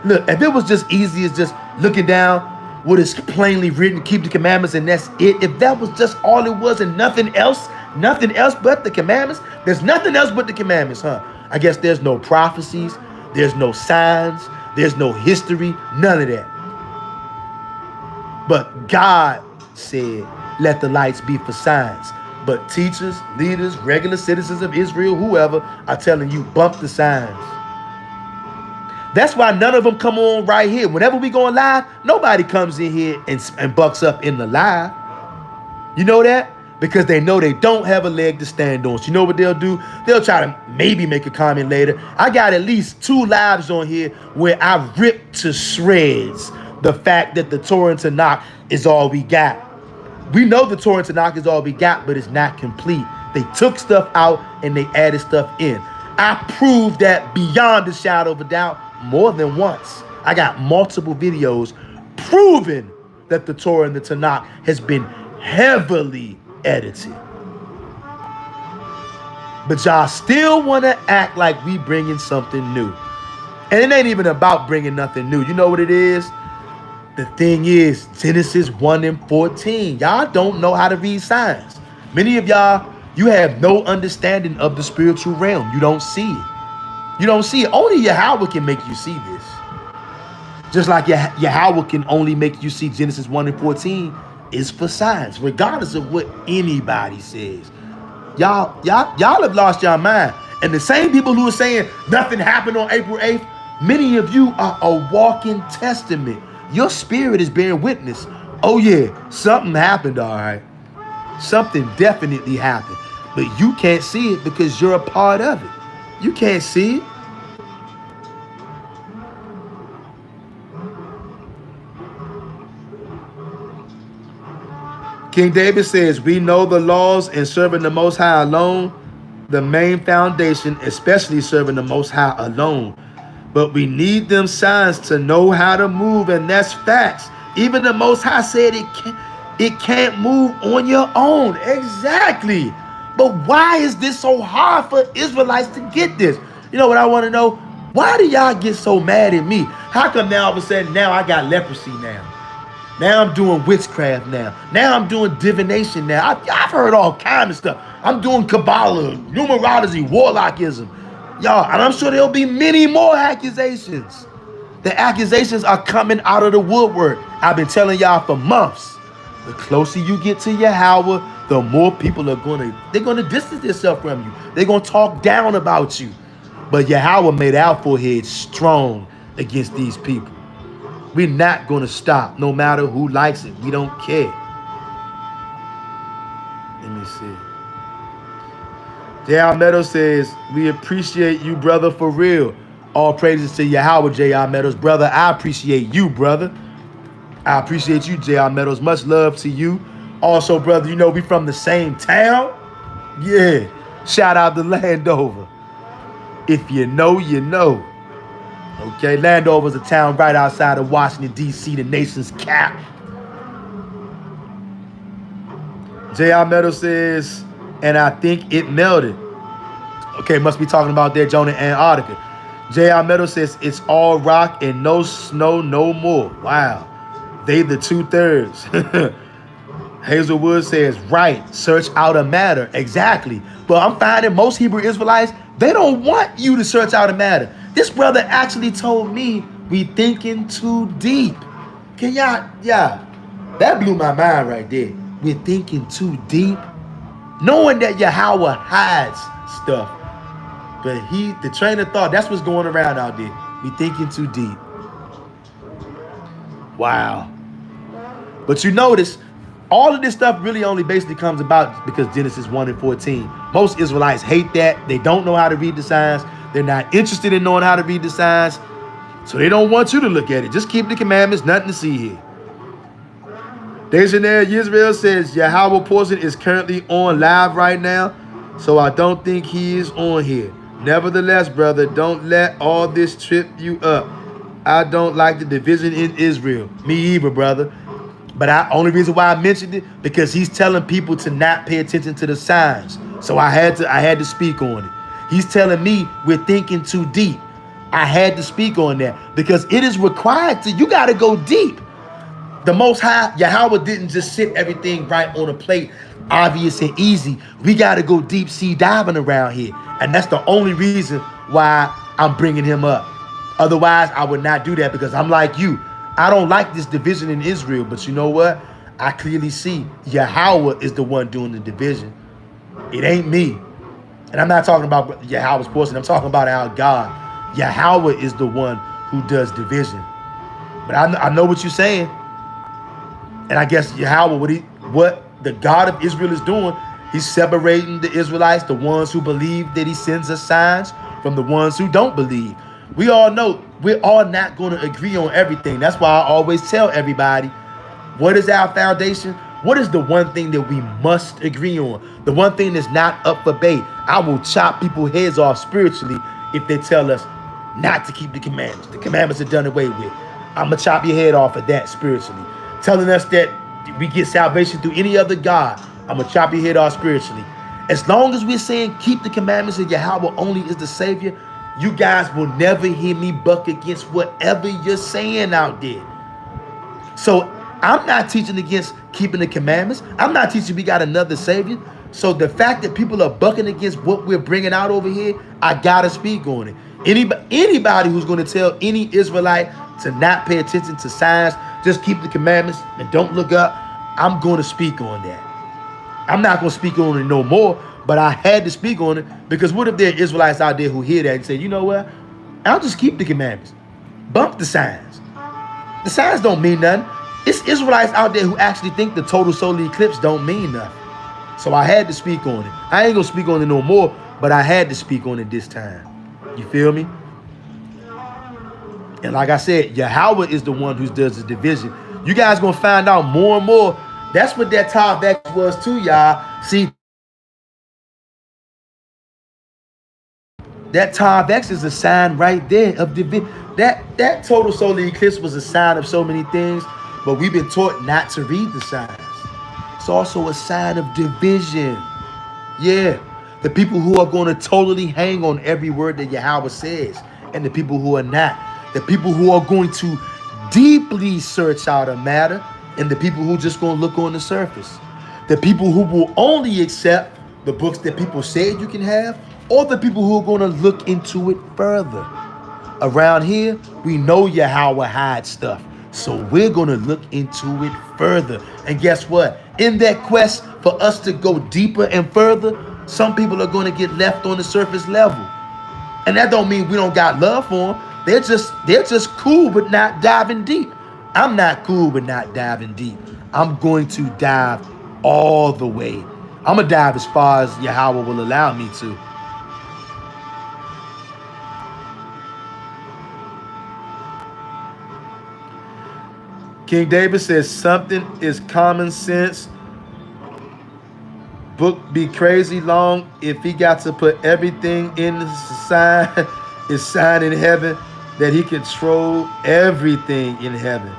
Look, if it was just easy as just looking down what is plainly written, keep the commandments, and that's it. If that was just all it was and nothing else but the commandments, there's nothing else but the commandments, huh? I guess there's no prophecies, there's no signs, there's no history, none of that. But God said, let the lights be for signs. But teachers, leaders, regular citizens of Israel, whoever, are telling you, bump the signs. That's why none of them come on right here. Whenever we going live, nobody comes in here and bucks up in the live. You know that? Because they know they don't have a leg to stand on. So you know what they'll do? They'll try to maybe make a comment later. I got at least 2 lives on here where I ripped to shreds the fact that the Torah and Tanakh is all we got. We know the Torah and Tanakh is all we got, but it's not complete. They took stuff out and they added stuff in. I proved that beyond a shadow of a doubt more than once. I got multiple videos proving that the Torah and the Tanakh has been heavily edited. But y'all still want to act like we bringing something new. And it ain't even about bringing nothing new. You know what it is? The thing is, Genesis 1:14. Y'all don't know how to read signs. Many of y'all, you have no understanding of the spiritual realm. You don't see it. You don't see it. Only Yahweh can make you see this. Just like Yahweh can only make you see Genesis 1:14 is for signs, regardless of what anybody says. Y'all have lost your mind. And the same people who are saying nothing happened on April 8th, many of you are a walking testament. Your spirit is bearing witness. Oh yeah, something happened, all right. Something definitely happened. But you can't see it because you're a part of it. You can't see it. King David says, we know the laws and serving the Most High alone, the main foundation, especially serving the Most High alone. But we need them signs to know how to move, and that's facts. Even the Most High said it can't move on your own. Exactly. But why is this so hard for Israelites to get this? You know what I want to know? Why do y'all get so mad at me? How come now all of a sudden now I got leprosy now? Now I'm doing witchcraft now. Now I'm doing divination now. I've heard all kinds of stuff. I'm doing Kabbalah, numerology, warlockism. Y'all, and I'm sure there'll be many more accusations. The accusations are coming out of the woodwork. I've been telling y'all for months. The closer you get to Yahweh, the more people are they're gonna distance themselves from you. They're gonna talk down about you. But Yahweh made our forehead strong against these people. We're not gonna stop, no matter who likes it. We don't care. Let me see. J.R. Meadows says, we appreciate you, brother, for real. All praises to Yahweh, J.R. Meadows. Brother, I appreciate you, brother. I appreciate you, J.R. Meadows. Much love to you. Also, brother, you know we from the same town. Yeah. Shout out to Landover. If you know, you know. Okay, Landover is a town right outside of Washington, D.C., the nation's cap. J.R. Meadow says, and I think it melted. Okay, must be talking about their Jonah, Antarctica. J.R. Meadow says, it's all rock and no snow no more. Wow. They the 2/3. Hazelwood says, right, search out a matter. Exactly. But I'm finding most Hebrew Israelites, they don't want you to search out a matter. This brother actually told me we thinking too deep. Can y'all, yeah, that blew my mind right there. We're thinking too deep. Knowing that Yahweh hides stuff. But the train of thought, that's what's going around out there. We thinking too deep. Wow. But you notice, all of this stuff really only basically comes about because Genesis 1 and 14. Most Israelites hate that. They don't know how to read the signs. They're not interested in knowing how to read the signs. So they don't want you to look at it. Just keep the commandments, nothing to see here. Dejanare Yisrael says, Yahweh portion is currently on live right now, so I don't think he is on here. Nevertheless, brother, don't let all this trip you up. I don't like the division in Israel. Me either, brother. But only reason why I mentioned it, because he's telling people to not pay attention to the signs. So I had to speak on it. He's telling me we're thinking too deep. I had to speak on that because it is required you got to go deep. The Most High, Yahweh didn't just sit everything right on a plate, obvious and easy. We got to go deep sea diving around here. And that's the only reason why I'm bringing him up. Otherwise, I would not do that because I'm like you. I don't like this division in Israel, but you know what? I clearly see Yahweh is the one doing the division. It ain't me. And I'm not talking about Yahweh's portion. I'm talking about our God. Yahweh is the one who does division. But I know what you're saying. And I guess Yahweh, what the God of Israel is doing, he's separating the Israelites, the ones who believe that he sends us signs, from the ones who don't believe. We all know we're all not going to agree on everything. That's why I always tell everybody, what is our foundation? What is the one thing that we must agree on? The one thing that's not up for debate. I will chop people's heads off spiritually if they tell us not to keep the commandments. The commandments are done away with. I'm going to chop your head off of that spiritually. Telling us that we get salvation through any other God, I'm going to chop your head off spiritually. As long as we're saying keep the commandments and Yahweh only is the Savior, you guys will never hear me buck against whatever you're saying out there. So I'm not teaching against keeping the commandments. I'm not teaching we got another Savior. So the fact that people are bucking against what we're bringing out over here, I got to speak on it. Anybody who's going to tell any Israelite to not pay attention to signs, just keep the commandments and don't look up, I'm going to speak on that. I'm not going to speak on it no more, but I had to speak on it because what if there are Israelites out there who hear that and say, you know what? I'll just keep the commandments. Bump the signs. The signs don't mean nothing. It's Israelites out there who actually think the total solar eclipse don't mean nothing. So I had to speak on it. I ain't going to speak on it no more, but I had to speak on it this time. You feel me? And like I said, Yahweh is the one who does the division. You guys going to find out more and more. That's what that Tav X was too, y'all. See, that Tav X is a sign right there of division. That total solar eclipse was a sign of so many things, but we've been taught not to read the signs. It's also a sign of division. Yeah. The people who are going to totally hang on every word that Yahweh says, and the people who are not. The people who are going to deeply search out a matter, and the people who just going to look on the surface. The people who will only accept the books that people said you can have, or the people who are going to look into it further. Around here, we know Yahweh hides stuff, so we're going to look into it further. And guess what? In that quest for us to go deeper and further, some people are going to get left on the surface level. And that don't mean we don't got love for them. They're just cool but not diving deep. I'm not cool but not diving deep. I'm going to dive all the way. I'm going to dive as far as Yahweh will allow me to. King David says something is common sense, book be crazy long if he got to put everything in the sign, is sign in heaven, that he control everything in heaven.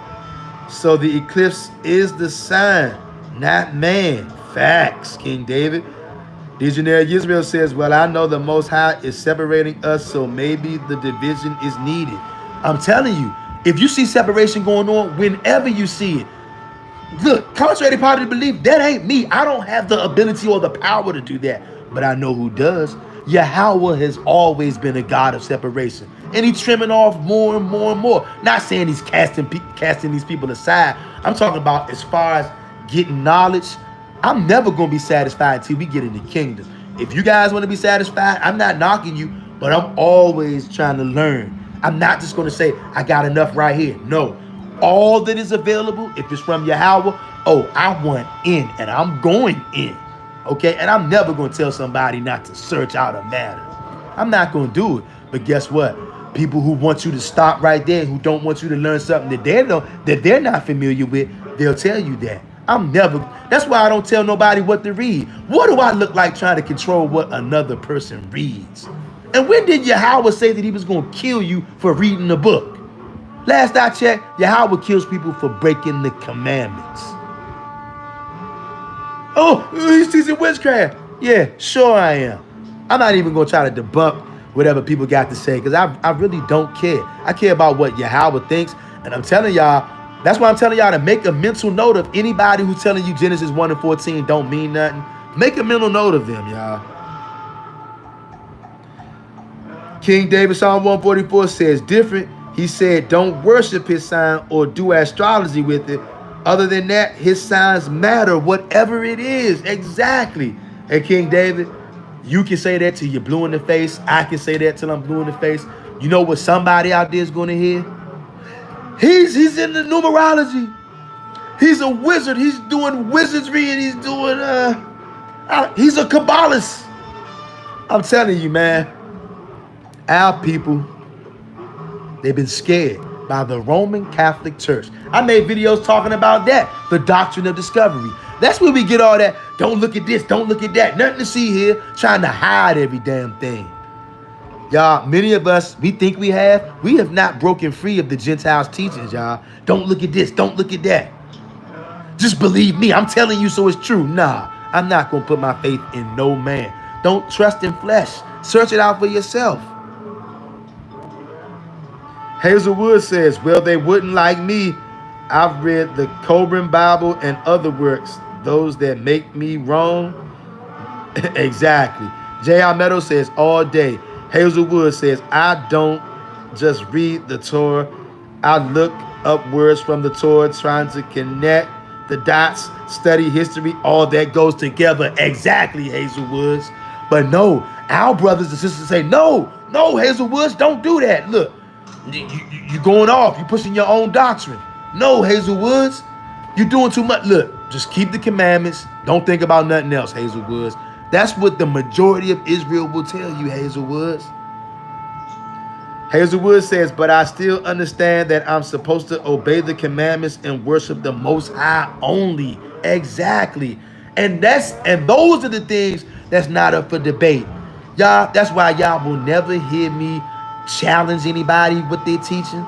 So the eclipse is the sign, not man. Facts, King David. Legionary Israel says, well, I know the Most High is separating us, so maybe the division is needed. I'm telling you, if you see separation going on, whenever you see it, look, contrary to popular belief, that ain't me. I don't have the ability or the power to do that, but I know who does. Yahweh has always been a God of separation, and he's trimming off more and more and more. Not saying he's casting these people aside. I'm talking about as far as getting knowledge. I'm never going to be satisfied until we get in the kingdom. If you guys want to be satisfied, I'm not knocking you, but I'm always trying to learn. I'm not just going to say, I got enough right here. No. All that is available, if it's from Yahweh, oh, I want in, and I'm going in. Okay? And I'm never going to tell somebody not to search out a matter. I'm not going to do it. But guess what? People who want you to stop right there, who don't want you to learn something that they're not familiar with, they'll tell you that. That's why I don't tell nobody what to read. What do I look like trying to control what another person reads? And when did Yahweh say that he was going to kill you for reading the book? Last I checked, Yahweh kills people for breaking the commandments. Oh, he's teaching witchcraft. Yeah, sure I am. I'm not even going to try to debunk whatever people got to say, because I really don't care. I care about what Yahweh thinks, and I'm telling y'all, that's why I'm telling y'all to make a mental note of anybody who's telling you Genesis 1 and 14 don't mean nothing. Make a mental note of them, y'all. King David, Psalm 144 says different. He said, don't worship his sign or do astrology with it. Other than that, his signs matter, whatever it is. Exactly. Hey, King David, you can say that till you're blue in the face. I can say that till I'm blue in the face. You know what somebody out there is going to hear? He's in the numerology. He's a wizard. He's doing wizardry, and he's doing, he's a Kabbalist. I'm telling you, man, our people, they've been scared by the Roman Catholic Church. I made videos talking about that, the doctrine of discovery. That's where we get all that, don't look at this, don't look at that, nothing to see here, trying to hide every damn thing. Y'all, many of us, we think we have not broken free of the Gentiles' teachings, y'all. Don't look at this, don't look at that. Just believe me, I'm telling you so it's true. Nah, I'm not going to put my faith in no man. Don't trust in flesh. Search it out for yourself. Hazelwood says, well, they wouldn't like me. I've read the Koran Bible and other works, those that make me wrong. Exactly. J.R. Meadows says, all day. Hazelwood says, I don't just read the Torah. I look up words from the Torah, trying to connect the dots, study history. All that goes together. Exactly, Hazelwoods. But no, our brothers and sisters say, no, Hazelwoods, don't do that. Look, you're going off. You're pushing your own doctrine. No, Hazelwoods, you're doing too much. Look, just keep the commandments. Don't think about nothing else, Hazelwoods. That's what the majority of Israel will tell you, Hazelwoods. Hazelwood says, but I still understand that I'm supposed to obey the commandments and worship the Most High only. Exactly. And those are the things that's not up for debate. Y'all, that's why y'all will never hear me challenge anybody what they're teaching.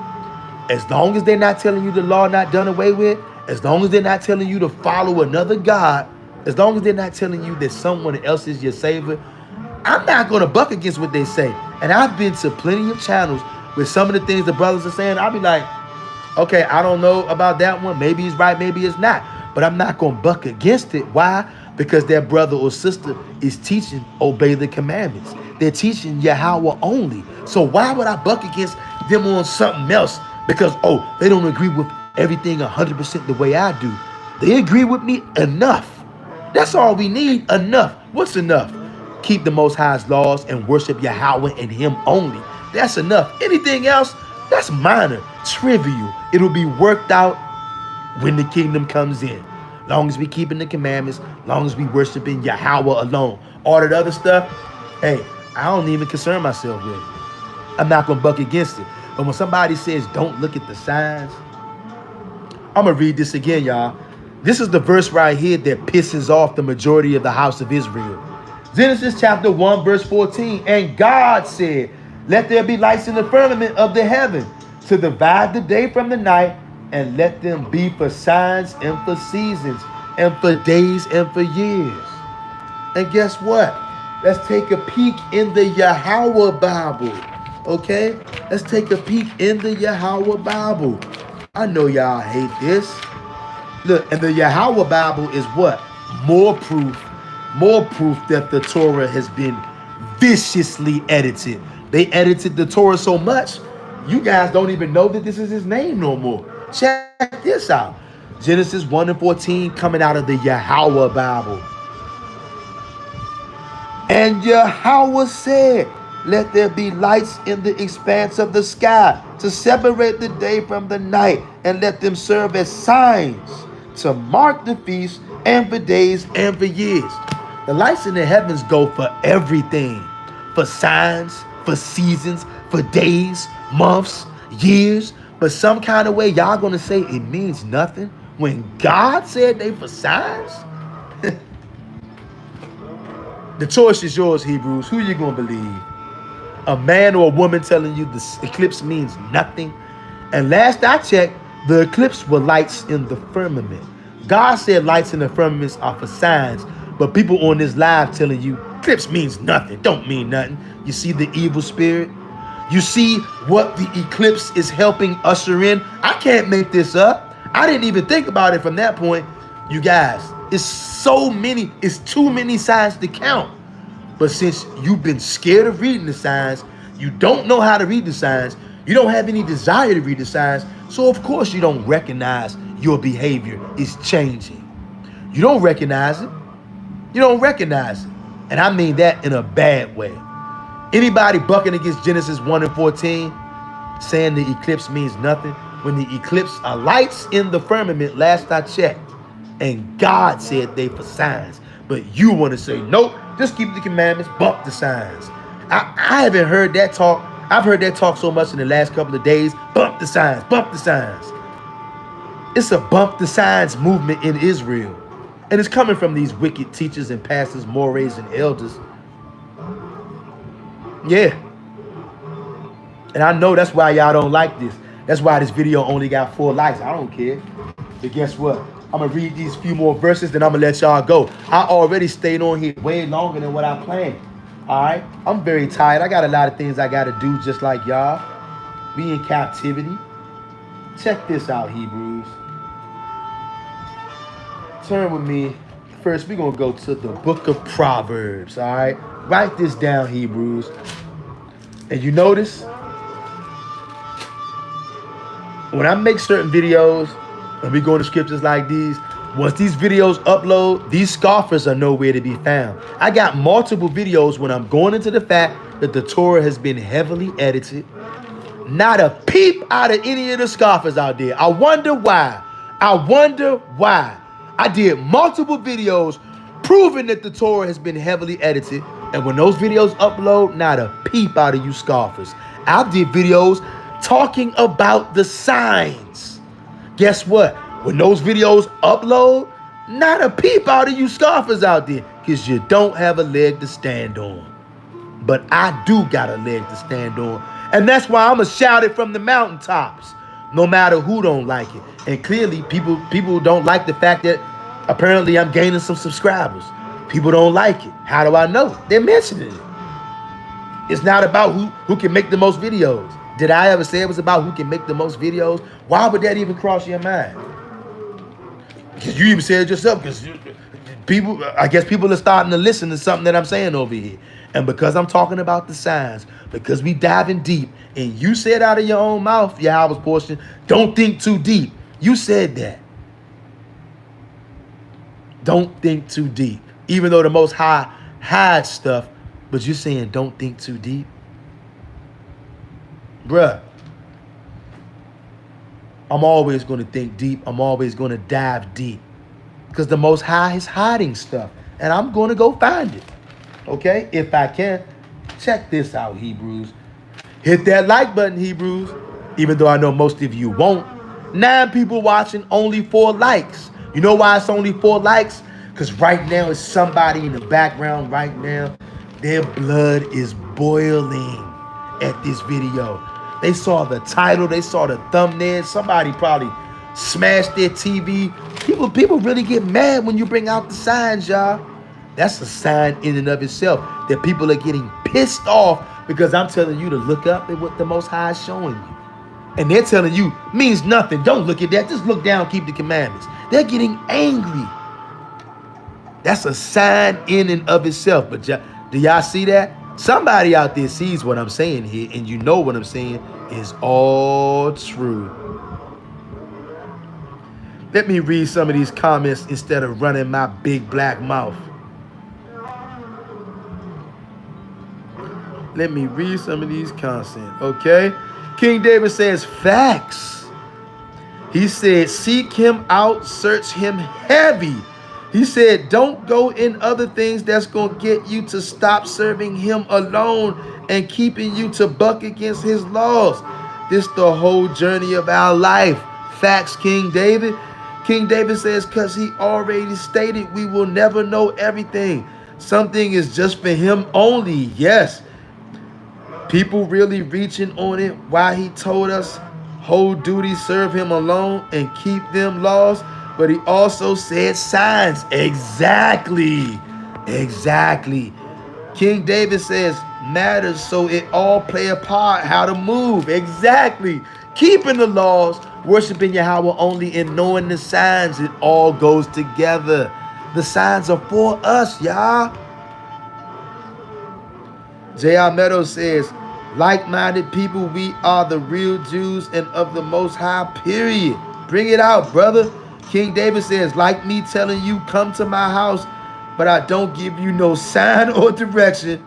As long as they're not telling you the law not done away with, as long as they're not telling you to follow another God, as long as they're not telling you that someone else is your savior, I'm not going to buck against what they say. And I've been to plenty of channels with some of the things the brothers are saying. I'll be like, okay, I don't know about that one. Maybe he's right, maybe it's not. But I'm not going to buck against it. Why? Because their brother or sister is teaching obey the commandments. They're teaching Yahweh only. So why would I buck against them on something else? Because, oh, they don't agree with everything 100% the way I do. They agree with me enough. That's all we need, enough. What's enough? Keep the Most High's laws and worship Yahweh and him only. That's enough. Anything else, that's minor, trivial. It'll be worked out when the kingdom comes in. Long as we keeping the commandments, long as we worshiping Yahweh alone. All that other stuff, hey, I don't even concern myself with it. I'm not going to buck against it. But when somebody says, don't look at the signs, I'm going to read this again, y'all. This is the verse right here that pisses off the majority of the house of Israel. Genesis chapter 1 verse 14. And God said, let there be lights in the firmament of the heaven to divide the day from the night, and let them be for signs and for seasons and for days and for years. And guess what? Let's take a peek in the Yahweh Bible. Okay? Let's take a peek in the Yahweh Bible. I know y'all hate this. Look, and the Yahweh Bible is what? More proof that the Torah has been viciously edited. They edited the Torah so much, you guys don't even know that this is his name no more. Check this out. Genesis 1 and 14 coming out of the Yahweh Bible. And Yahweh said, let there be lights in the expanse of the sky to separate the day from the night, and let them serve as signs to mark the feast and for days and for years. The lights in the heavens go for everything. For signs, for seasons, for days, months, years. But some kind of way y'all gonna say it means nothing when God said they for signs? The choice is yours, Hebrews. Who you gonna believe? A man or a woman telling you the eclipse means nothing? And last I checked, the eclipse were lights in the firmament. God said lights in the firmaments are for signs, but people on this live telling you eclipse means nothing, don't mean nothing. You see the evil spirit? You see what the eclipse is helping usher in? I can't make this up. I didn't even think about it from that point. You guys, it's too many signs to count. But since you've been scared of reading the signs, you don't know how to read the signs, you don't have any desire to read the signs, so of course you don't recognize your behavior is changing. You don't recognize it. You don't recognize it. And I mean that in a bad way. Anybody bucking against Genesis 1 and 14, saying the eclipse means nothing, when the eclipse are lights in the firmament, last I checked, and God said they for signs. But you want to say, nope, just keep the commandments, bump the signs. I haven't heard that talk. I've heard that talk so much in the last couple of days. Bump the signs, bump the signs. It's a bump the signs movement in Israel. And it's coming from these wicked teachers and pastors, mores, and elders. Yeah. And I know that's why y'all don't like this. That's why this video only got 4 likes. I don't care. But guess what? I'm going to read these few more verses, then I'm going to let y'all go. I already stayed on here way longer than what I planned. All right? I'm very tired. I got a lot of things I got to do just like y'all. Be in captivity. Check this out, Hebrews. Turn with me. First, we're going to go to the book of Proverbs. All right? Write this down, Hebrews. And you notice, when I make certain videos, and we go into scriptures like these, once these videos upload, these scoffers are nowhere to be found. I got multiple videos when I'm going into the fact that the Torah has been heavily edited. Not a peep out of any of the scoffers out there. I wonder why. I wonder why. I did multiple videos proving that the Torah has been heavily edited. And when those videos upload, not a peep out of you scoffers. I did videos talking about the signs. Guess what? When those videos upload, not a peep out of you scoffers out there, because you don't have a leg to stand on. But I do got a leg to stand on. And that's why I'm going to shout it from the mountaintops, no matter who don't like it. And clearly, people don't like the fact that apparently I'm gaining some subscribers. People don't like it. How do I know? They're mentioning it. It's not about who can make the most videos. Did I ever say it was about who can make the most videos? Why would that even cross your mind? Because you even said it yourself. Because people, I guess people are starting to listen to something that I'm saying over here. And because I'm talking about the signs, because we diving deep, and you said out of your own mouth, Yahweh's portion, don't think too deep. You said that. Don't think too deep. Even though the Most High hides stuff, but you're saying don't think too deep. Bruh, I'm always going to think deep. I'm always going to dive deep. Because the Most High is hiding stuff. And I'm going to go find it. Okay? If I can. Check this out, Hebrews. Hit that like button, Hebrews. Even though I know most of you won't. 9 people watching, only 4 likes. You know why it's only 4 likes? Because right now it's somebody in the background right now. Their blood is boiling at this video. They saw the title, they saw the thumbnail. Somebody probably smashed their TV. People really get mad when you bring out the signs, y'all. That's a sign in and of itself that people are getting pissed off because I'm telling you to look up at what the Most High is showing you. And they're telling you means nothing. Don't look at that. Just look down, keep the commandments. They're getting angry. That's a sign in and of itself. But do y'all see that? Somebody out there sees what I'm saying here, and you know what I'm saying is all true. Let me read some of these comments instead of running my big black mouth. Let me read some of these content, okay? King David says, facts. He said, seek him out, search him heavy. He said, don't go in other things that's going to get you to stop serving him alone and keeping you to buck against his laws. This the whole journey of our life. Facts, King David. King David says, because he already stated we will never know everything. Something is just for him only. Yes. People really reaching on it while he told us whole duty serve him alone and keep them laws. But he also said signs. Exactly. Exactly. King David says matters so it all play a part how to move. Exactly. Keeping the laws, worshiping Yahweh only, and knowing the signs. It all goes together. The signs are for us, y'all. J.R. Meadows says, like-minded people, we are the real Jews and of the Most High, period. Bring it out, brother. King David says, like me telling you, come to my house, but I don't give you no sign or direction.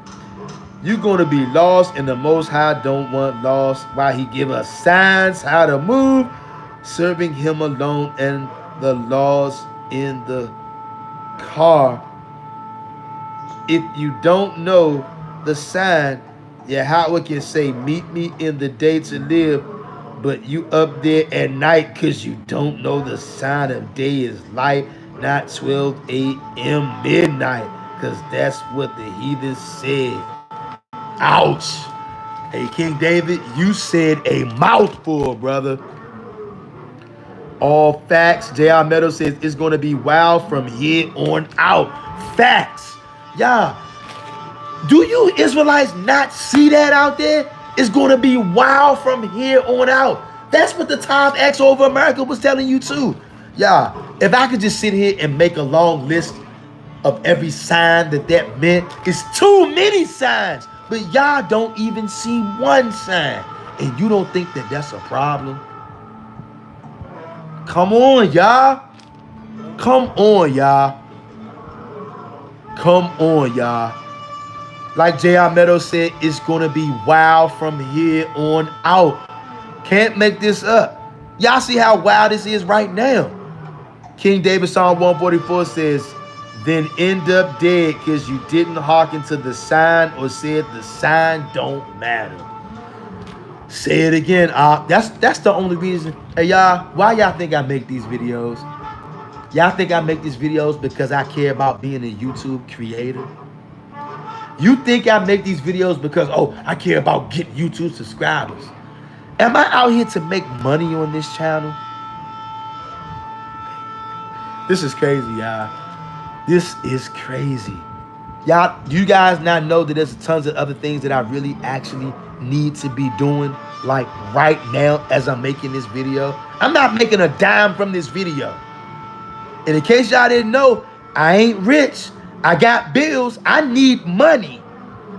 You're going to be lost, and the Most High don't want lost. While he give us signs how to move, serving him alone and the laws in the car. If you don't know the sign, Yahweh can say, meet me in the day to live, but you up there at night because you don't know the sign of day is light, not 12 a.m. midnight, because that's what the heathen said. Ouch. Hey, King David, you said a mouthful, brother. All facts. J.R. Meadows says it's going to be wild from here on out. Facts. Y'all, do you Israelites not see that out there? It's going to be wild from here on out. That's what the Tithe Acts over America was telling you too. Y'all, if I could just sit here and make a long list of every sign that meant, it's too many signs. But y'all don't even see one sign. And you don't think that that's a problem? Come on, y'all. Come on, y'all. Come on, y'all. Like J.R. Meadows said, it's going to be wild from here on out. Can't make this up. Y'all see how wild this is right now. King David Psalm 144 says, then end up dead because you didn't hearken to the sign or said the sign don't matter. Say it again. That's the only reason. Hey, y'all, why y'all think I make these videos? Y'all think I make these videos because I care about being a YouTube creator? You think I make these videos because, oh, I care about getting YouTube subscribers? Am I out here to make money on this channel? This is crazy, y'all. This is crazy. Y'all, you guys not know that there's tons of other things that I really actually need to be doing, like right now as I'm making this video. I'm not making a dime from this video. And in case y'all didn't know, I ain't rich. I got bills. I need money.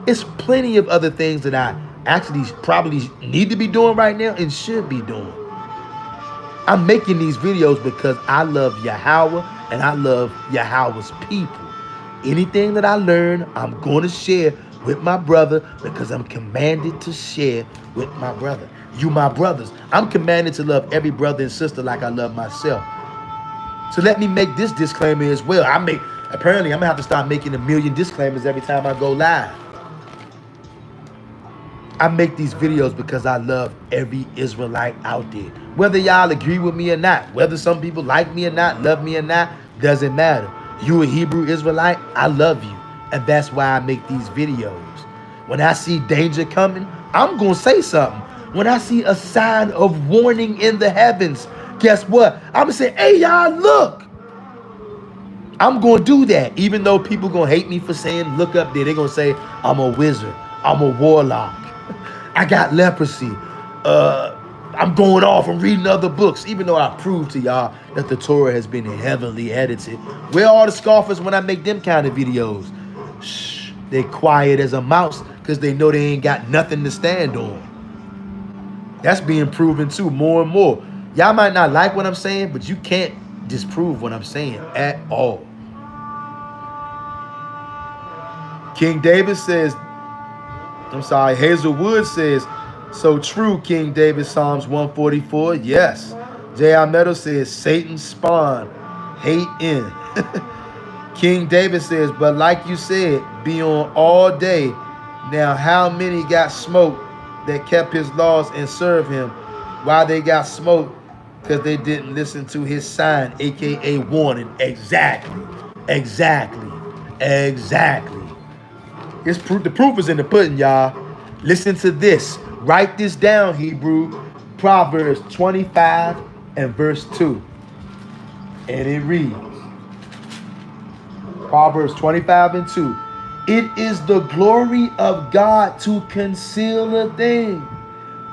It's plenty of other things that I actually probably need to be doing right now and should be doing. I'm making these videos because I love Yahweh and I love Yahweh's people. Anything that I learn, I'm going to share with my brother because I'm commanded to share with my brother. You my brothers. I'm commanded to love every brother and sister like I love myself. So let me make this disclaimer as well. Apparently I'm gonna have to start making 1 million disclaimers every time I go live. I make these videos because I love every Israelite out there. Whether y'all agree with me or not, whether some people like me or not, love me or not, doesn't matter. You a Hebrew Israelite, I love you. And that's why I make these videos. When I see danger coming, I'm going to say something. When I see a sign of warning in the heavens, guess what? I'm going to say, hey, y'all, look. I'm going to do that. Even though people going to hate me for saying, look up there. They're going to say, I'm a wizard. I'm a warlock. I got leprosy. I'm going off and reading other books, even though I proved to y'all that the Torah has been heavily edited. Where are the scoffers when I make them kind of videos? Shh, they quiet as a mouse because they know they ain't got nothing to stand on. That's being proven too, more and more. Y'all might not like what I'm saying, but you can't disprove what I'm saying at all. King David says, Hazelwood says, so true, King David, Psalms 144. Yes. J.I. Meadow says, Satan spawn, hate in. King David says, but like you said, be on all day. Now, how many got smoked that kept his laws and served him? Why they got smoked? Because they didn't listen to his sign, a.k.a. warning. Exactly. The proof is in the pudding, y'all. Listen to this. Write this down, Hebrew. Proverbs 25 and verse 2. And it reads, Proverbs 25 and 2. It is the glory of God to conceal a thing,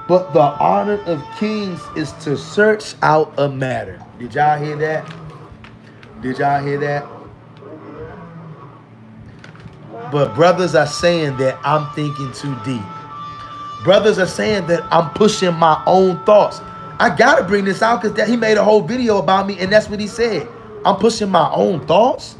but the honor of kings is to search out a matter. Did y'all hear that? But brothers are saying that I'm thinking too deep. Brothers are saying that I'm pushing my own thoughts. I gotta bring this out because he made a whole video about me, and that's what he said. I'm pushing my own thoughts.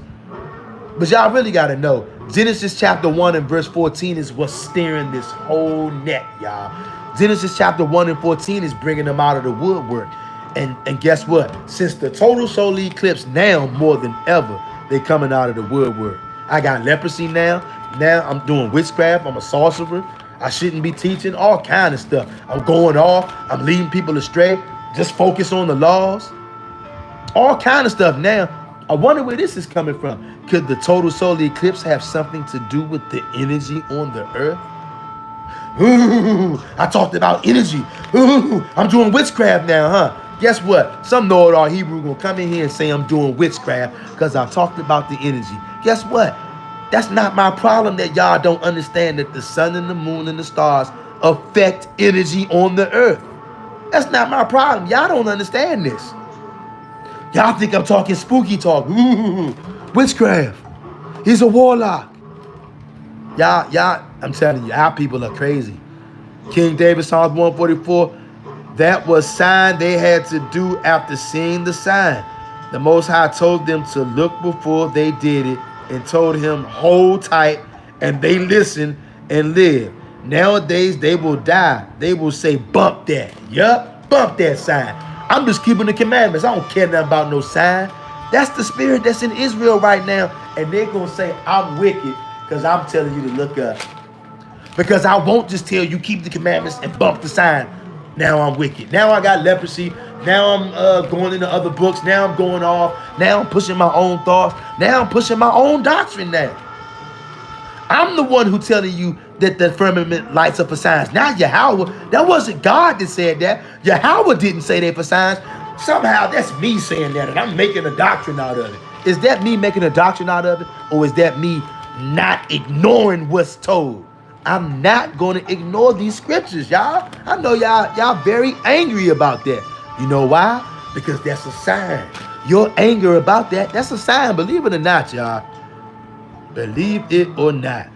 But y'all really gotta know, Genesis chapter 1 and verse 14 is what's steering this whole net, y'all. Genesis chapter 1 and 14 is bringing them out of the woodwork. And guess what? Since the total solar eclipse, now more than ever, they coming out of the woodwork. I got leprosy now. Now I'm doing witchcraft. I'm a sorcerer. I shouldn't be teaching all kind of stuff. I'm going off. I'm leading people astray. Just focus on the laws. All kind of stuff now. I wonder where this is coming from. Could the total solar eclipse have something to do with the energy on the earth? Ooh, I talked about energy. Ooh, I'm doing witchcraft now, huh? Guess what? Some know-it-all Hebrew gonna come in here and say I'm doing witchcraft because I talked about the energy. Guess what? That's not my problem that y'all don't understand that the sun and the moon and the stars affect energy on the earth. That's not my problem. Y'all don't understand this. Y'all think I'm talking spooky talk. Ooh, witchcraft. He's a warlock. Y'all, I'm telling you, our people are crazy. King David, Psalms 144, that was sign they had to do after seeing the sign. The Most High told them to look before they did it and told him, hold tight, and they listened and lived. Nowadays, they will die. They will say, bump that. Yup, bump that sign. I'm just keeping the commandments. I don't care nothing about no sign. That's the spirit that's in Israel right now. And they're going to say, I'm wicked because I'm telling you to look up. Because I won't just tell you keep the commandments and bump the sign. Now I'm wicked. Now I got leprosy. Now I'm going into other books. Now I'm going off. Now I'm pushing my own thoughts. Now I'm pushing my own doctrine now. I'm the one who telling you that the firmament lights up for signs. Not Yahweh. That wasn't God that said that. Yahweh didn't say that for signs. Somehow that's me saying that and I'm making a doctrine out of it. Is that me making a doctrine out of it? Or is that me not ignoring what's told? I'm not going to ignore these scriptures, y'all. I know y'all very angry about that. You know why? Because that's a sign. Your anger about that's a sign. Believe it or not, y'all. Believe it or not.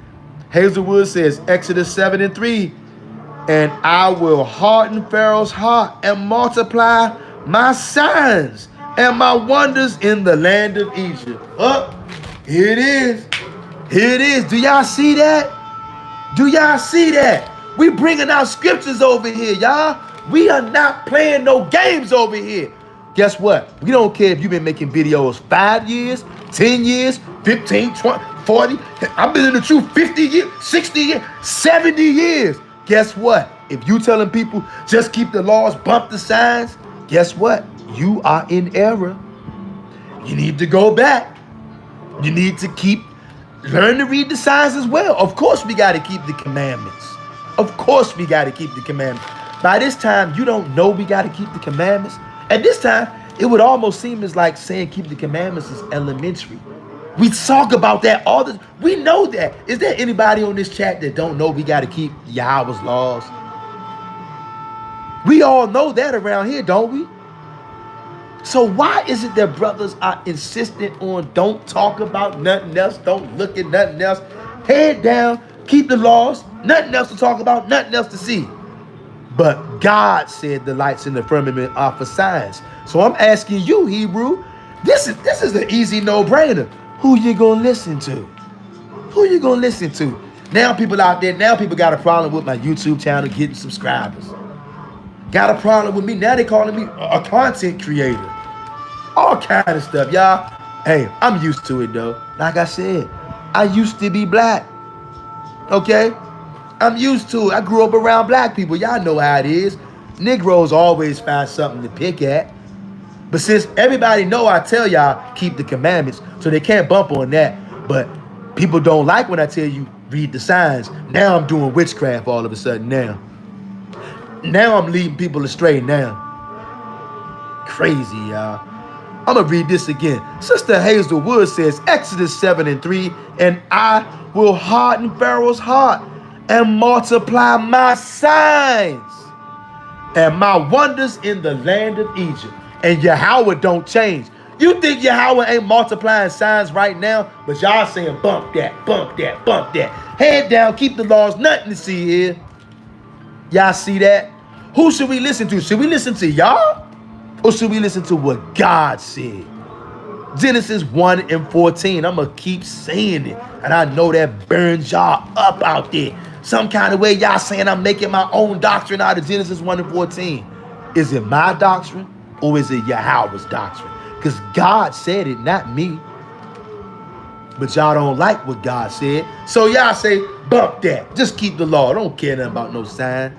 Hazelwood says, Exodus 7 and 3, and I will harden Pharaoh's heart and multiply my signs and my wonders in the land of Egypt. Here it is. Here it is. Do y'all see that? Do y'all see that? We bringing out scriptures over here, y'all. We are not playing no games over here. Guess what? We don't care if you've been making videos 5 years, 10 years, 15, 20, 40. I've been in the truth 50 years, 60 years, 70 years. Guess what? If you telling people just keep the laws, bump the signs, guess what? You are in error. You need to go back. You need to learn to read the signs as well. Of course, we got to keep the commandments. Of course, we got to keep the commandments. By this time, you don't know we got to keep the commandments. At this time, it would almost seem as like saying keep the commandments is elementary. We talk about that all the time. We know that. Is there anybody on this chat that don't know we got to keep Yahweh's laws? We all know that around here, don't we? So why is it that brothers are insistent on don't talk about nothing else, don't look at nothing else, head down, keep the laws, nothing else to talk about, nothing else to see? But God said the lights in the firmament are for signs. So I'm asking you, Hebrew, this is an easy no-brainer. Who you gonna listen to? Who you gonna listen to? Now people out there, now people got a problem with my YouTube channel getting subscribers. Got a problem with me. Now they calling me a content creator. All kind of stuff, y'all. Hey, I'm used to it though. Like I said, I used to be black. Okay? I'm used to it. I grew up around black people. Y'all know how it is. Negroes always find something to pick at. But since everybody know I tell y'all keep the commandments, so they can't bump on that. But people don't like when I tell you read the signs. Now I'm doing witchcraft all of a sudden now. Now I'm leading people astray now. Crazy, y'all. I'm going to read this again. Sister Hazel Wood says, Exodus 7:3, and I will harden Pharaoh's heart and multiply my signs and my wonders in the land of Egypt. And Yahweh don't change. You think Yahweh ain't multiplying signs right now? But y'all saying bump that, bump that, bump that. Head down, keep the laws, nothing to see here. Y'all see that? Who should we listen to? Should we listen to y'all? Or should we listen to what God said? Genesis 1:14. I'm going to keep saying it. And I know that burns y'all up out there. Some kind of way y'all saying I'm making my own doctrine out of Genesis 1:14. Is it my doctrine or is it Yahweh's doctrine? Because God said it, not me. But y'all don't like what God said. So y'all say, bump that. Just keep the law. Don't care nothing about no sign.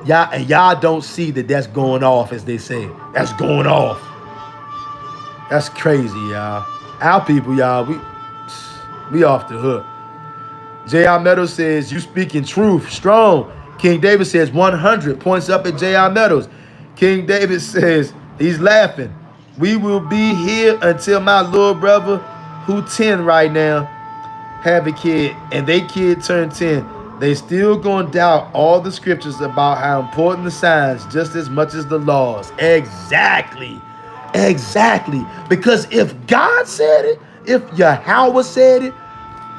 Y'all don't see that that's going off, as they say. That's going off. That's crazy, y'all. Our people, y'all, we off the hook. J.R. Meadows says, you speaking truth, strong. King David says 100, points up at J.R. Meadows. King David says, he's laughing. We will be here until my little brother, who 10 right now, have a kid, and they kid turn 10. They still gonna doubt all the scriptures about how important the signs just as much as the laws. Exactly. Exactly. Because if God said it, if Yahweh said it,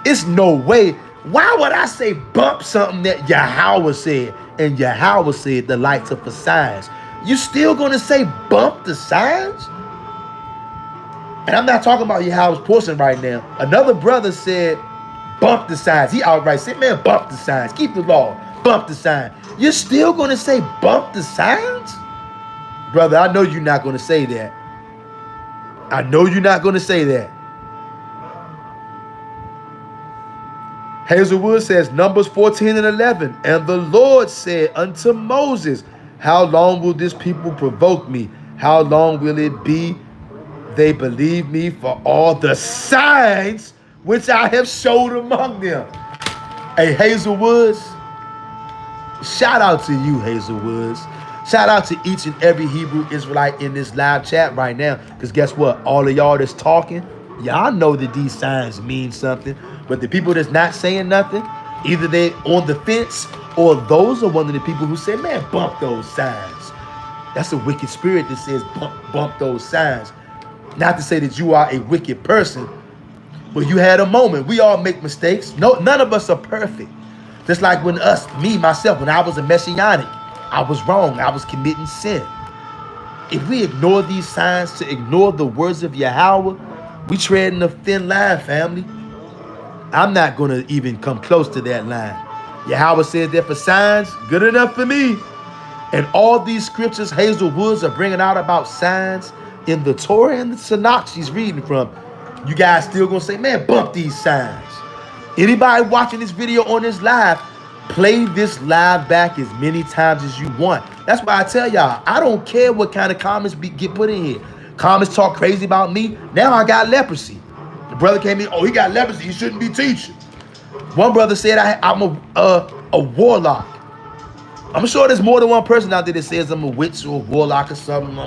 it's no way. Why would I say bump something that Yahweh said? And Yahweh said the lights are for signs. You still gonna say bump the signs? And I'm not talking about Yahweh's portion right now. Another brother said bump the signs. He outright said, man, bump the signs. Keep the law. Bump the sign. You're still going to say bump the signs? Brother, I know you're not going to say that. I know you're not going to say that. Hazelwood says, Numbers 14:11. And the Lord said unto Moses, how long will this people provoke me? How long will it be they believe me for all the signs which I have showed among them? Hey, Hazelwoods, shout out to you, Hazelwoods. Shout out to each and every Hebrew Israelite in this live chat right now. Because guess what? All of y'all that's talking, y'all know that these signs mean something. But the people that's not saying nothing, either they on the fence or those are one of the people who say, man, bump those signs. That's a wicked spirit that says bump those signs. Not to say that you are a wicked person, but you had a moment. We all make mistakes. No, none of us are perfect. Just like when myself, when I was a messianic, I was wrong. I was committing sin. If we ignore these signs to ignore the words of Yahweh, we treading a thin line, family. I'm not going to even come close to that line. Yahweh says that for signs, good enough for me. And all these scriptures Hazel Woods are bringing out about signs in the Torah and the Tanakh she's reading from, you guys still going to say, man, bump these signs. Anybody watching this video on this live, Play this live back as many times as you want. That's why I tell y'all, I don't care what kind of comments get put in here. Comments talk crazy about me. Now I got leprosy. The brother came in, oh, he got leprosy. He shouldn't be teaching. One brother said I'm a warlock. I'm sure there's more than one person out there that says I'm a witch or a warlock or something.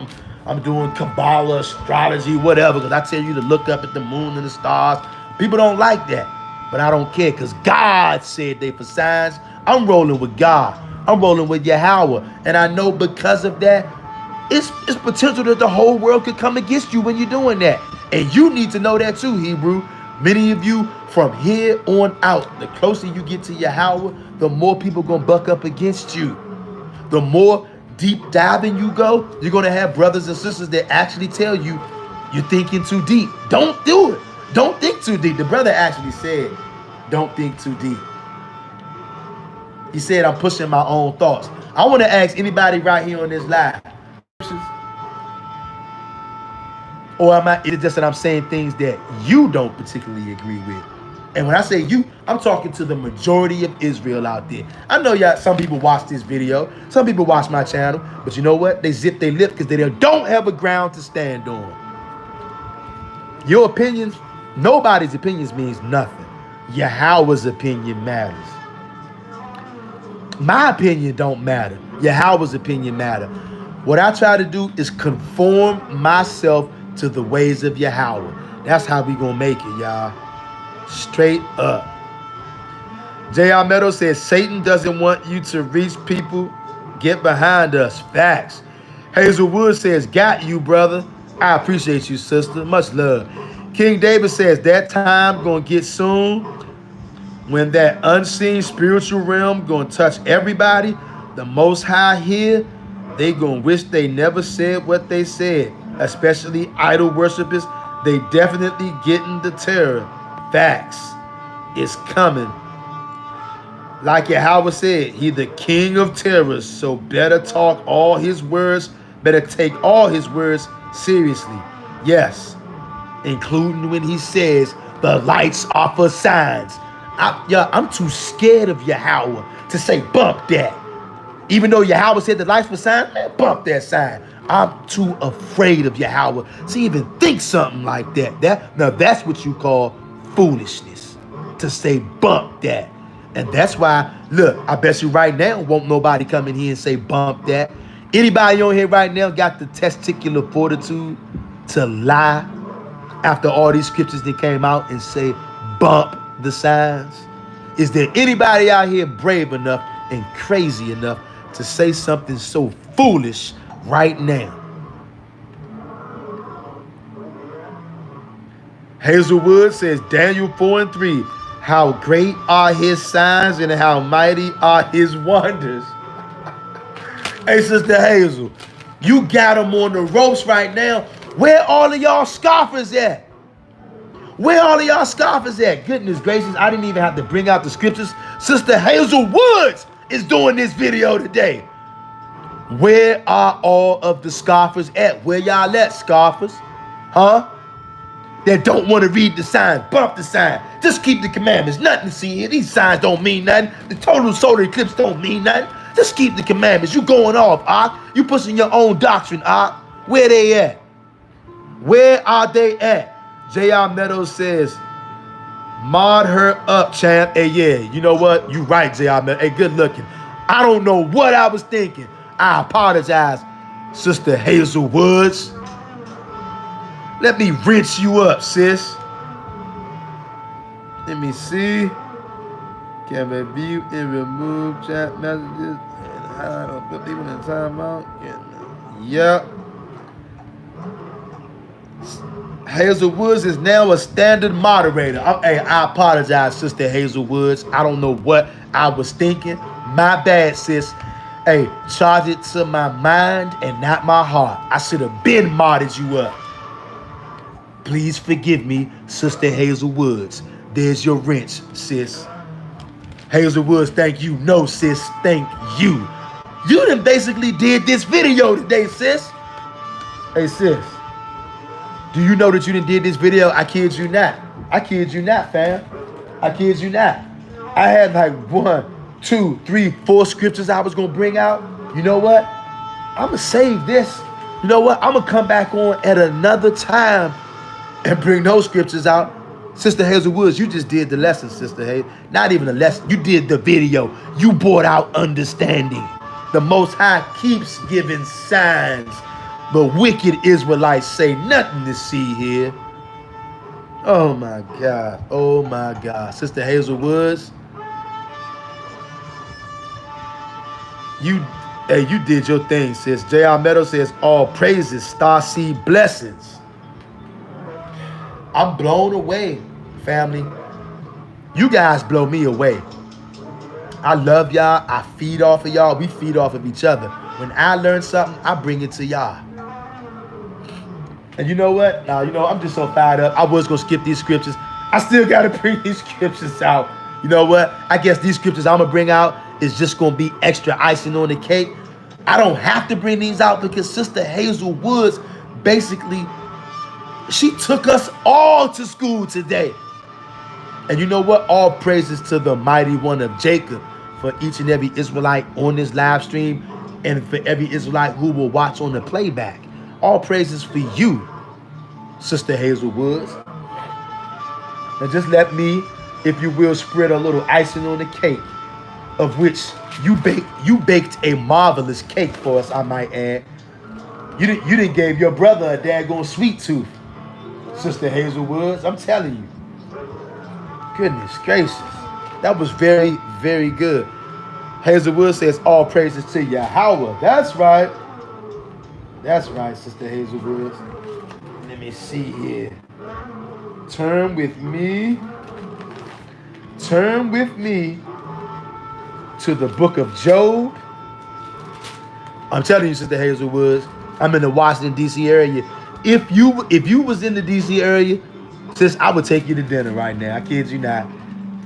I'm doing Kabbalah, astrology, whatever, because I tell you to look up at the moon and the stars. People don't like that, but I don't care because God said they for signs. I'm rolling with God. I'm rolling with Yahweh. And I know because of that, it's potential that the whole world could come against you when you're doing that. And you need to know that too, Hebrew. Many of you, from here on out, the closer you get to Yahweh, the more people going to buck up against you. The more deep diving you go, you're going to have brothers and sisters that actually tell you, you're thinking too deep. Don't do it. Don't think too deep. The brother actually said, don't think too deep. He said, I'm pushing my own thoughts. I want to ask anybody right here on this live, or is it just that I'm saying things that you don't particularly agree with? And when I say you, I'm talking to the majority of Israel out there. I know y'all, some people watch this video. Some people watch my channel. But you know what? They zip their lip because they don't have a ground to stand on. Your opinions, nobody's opinions means nothing. Yahweh's opinion matters. My opinion don't matter. Yahweh's opinion matter. What I try to do is conform myself to the ways of Yahweh. That's how we gonna make it, y'all. Straight up. J.R. Meadows says, Satan doesn't want you to reach people. Get behind us. Facts. Hazelwood says, got you, brother. I appreciate you, sister. Much love. King David says, that time gonna get soon when that unseen spiritual realm gonna touch everybody. The Most High here, they gonna wish they never said what they said. Especially idol worshipers, they definitely getting the terror. Facts. It's coming. Like Yahweh said, he the king of terrors, so better talk all his words, better take all his words seriously. Yes, including when he says the lights are for signs. I'm too scared of Yahweh to say bump that. Even though Yahweh said the lights for signs, man, bump that sign. I'm too afraid of Yahweh to even think something like that. Now that's what you call foolishness, to say bump that. And that's why, look, I bet you right now won't nobody come in here and say bump that. Anybody on here right now got the testicular fortitude to lie after all these scriptures that came out and say bump the signs? Is there anybody out here brave enough and crazy enough to say something so foolish right now? Hazelwood says, Daniel 4:3, how great are his signs and how mighty are his wonders. Hey, Sister Hazel, you got them on the ropes right now. Where all of y'all scoffers at? Where all of y'all scoffers at? Goodness gracious, I didn't even have to bring out the scriptures. Sister Hazel Woods is doing this video today. Where are all of the scoffers at? Where y'all at, scoffers? Huh? That don't want to read the signs. Bump the sign. Just keep the commandments. Nothing to see here. These signs don't mean nothing. The total solar eclipse don't mean nothing. Just keep the commandments. You going off, Ak. You pushing your own doctrine, Ak. Where they at? Where are they at? J.R. Meadows says, mod her up, champ. Hey, yeah, you know what? You right, J.R. Meadows. Hey, good looking. I don't know what I was thinking. I apologize, Sister Hazel Woods. Let me rinse you up, sis. Let me see. Can review and remove chat messages and hide or put people in timeout. Yep. Hazel Woods is now a standard moderator. Hey, I apologize, Sister Hazel Woods. I don't know what I was thinking. My bad, sis. Hey, charge it to my mind and not my heart. I should have been modded you up. Please forgive me, Sister Hazel Woods. There's your wrench, sis. Hazel Woods, thank you. No, sis, thank you. You done basically did this video today, sis. Hey, sis. Do you know that you done did this video? I kid you not. I kid you not, fam. I kid you not. I had like 1, 2, 3, 4 scriptures I was going to bring out. You know what? I'm going to save this. You know what? I'm going to come back on at another time and bring those scriptures out. Sister Hazel Woods, you just did the lesson, Sister Hazel. Not even a lesson. You did the video. You brought out understanding. The Most High keeps giving signs, but wicked Israelites say nothing to see here. Oh my God. Oh my God. Sister Hazel Woods, you did your thing, sis. J.R. Meadow says, all praises, star seed blessings. I'm blown away, family. You guys blow me away. I love y'all. I feed off of y'all. We feed off of each other. When I learn something, I bring it to y'all. And you know what? Now, I'm just so fired up. I was going to skip these scriptures. I still got to bring these scriptures out. You know what? I guess these scriptures I'm going to bring out is just going to be extra icing on the cake. I don't have to bring these out because Sister Hazel Woods, basically, she took us all to school today. And you know what? All praises to the mighty one of Jacob for each and every Israelite on this live stream and for every Israelite who will watch on the playback. All praises for you, Sister Hazel Woods. Now just let me, if you will, spread a little icing on the cake, of which you baked a marvelous cake for us, I might add. You didn't gave your brother a daggone sweet tooth, Sister Hazel Woods. I'm telling you. Goodness gracious. That was very, very good. Hazel Woods says, all praises to Yahweh. That's right. That's right, Sister Hazel Woods. Let me see here. Turn with me to the book of Job. I'm telling you, Sister Hazel Woods, I'm in the Washington, D.C. area. If you was in the D.C. area, sis, I would take you to dinner right now. I kid you not.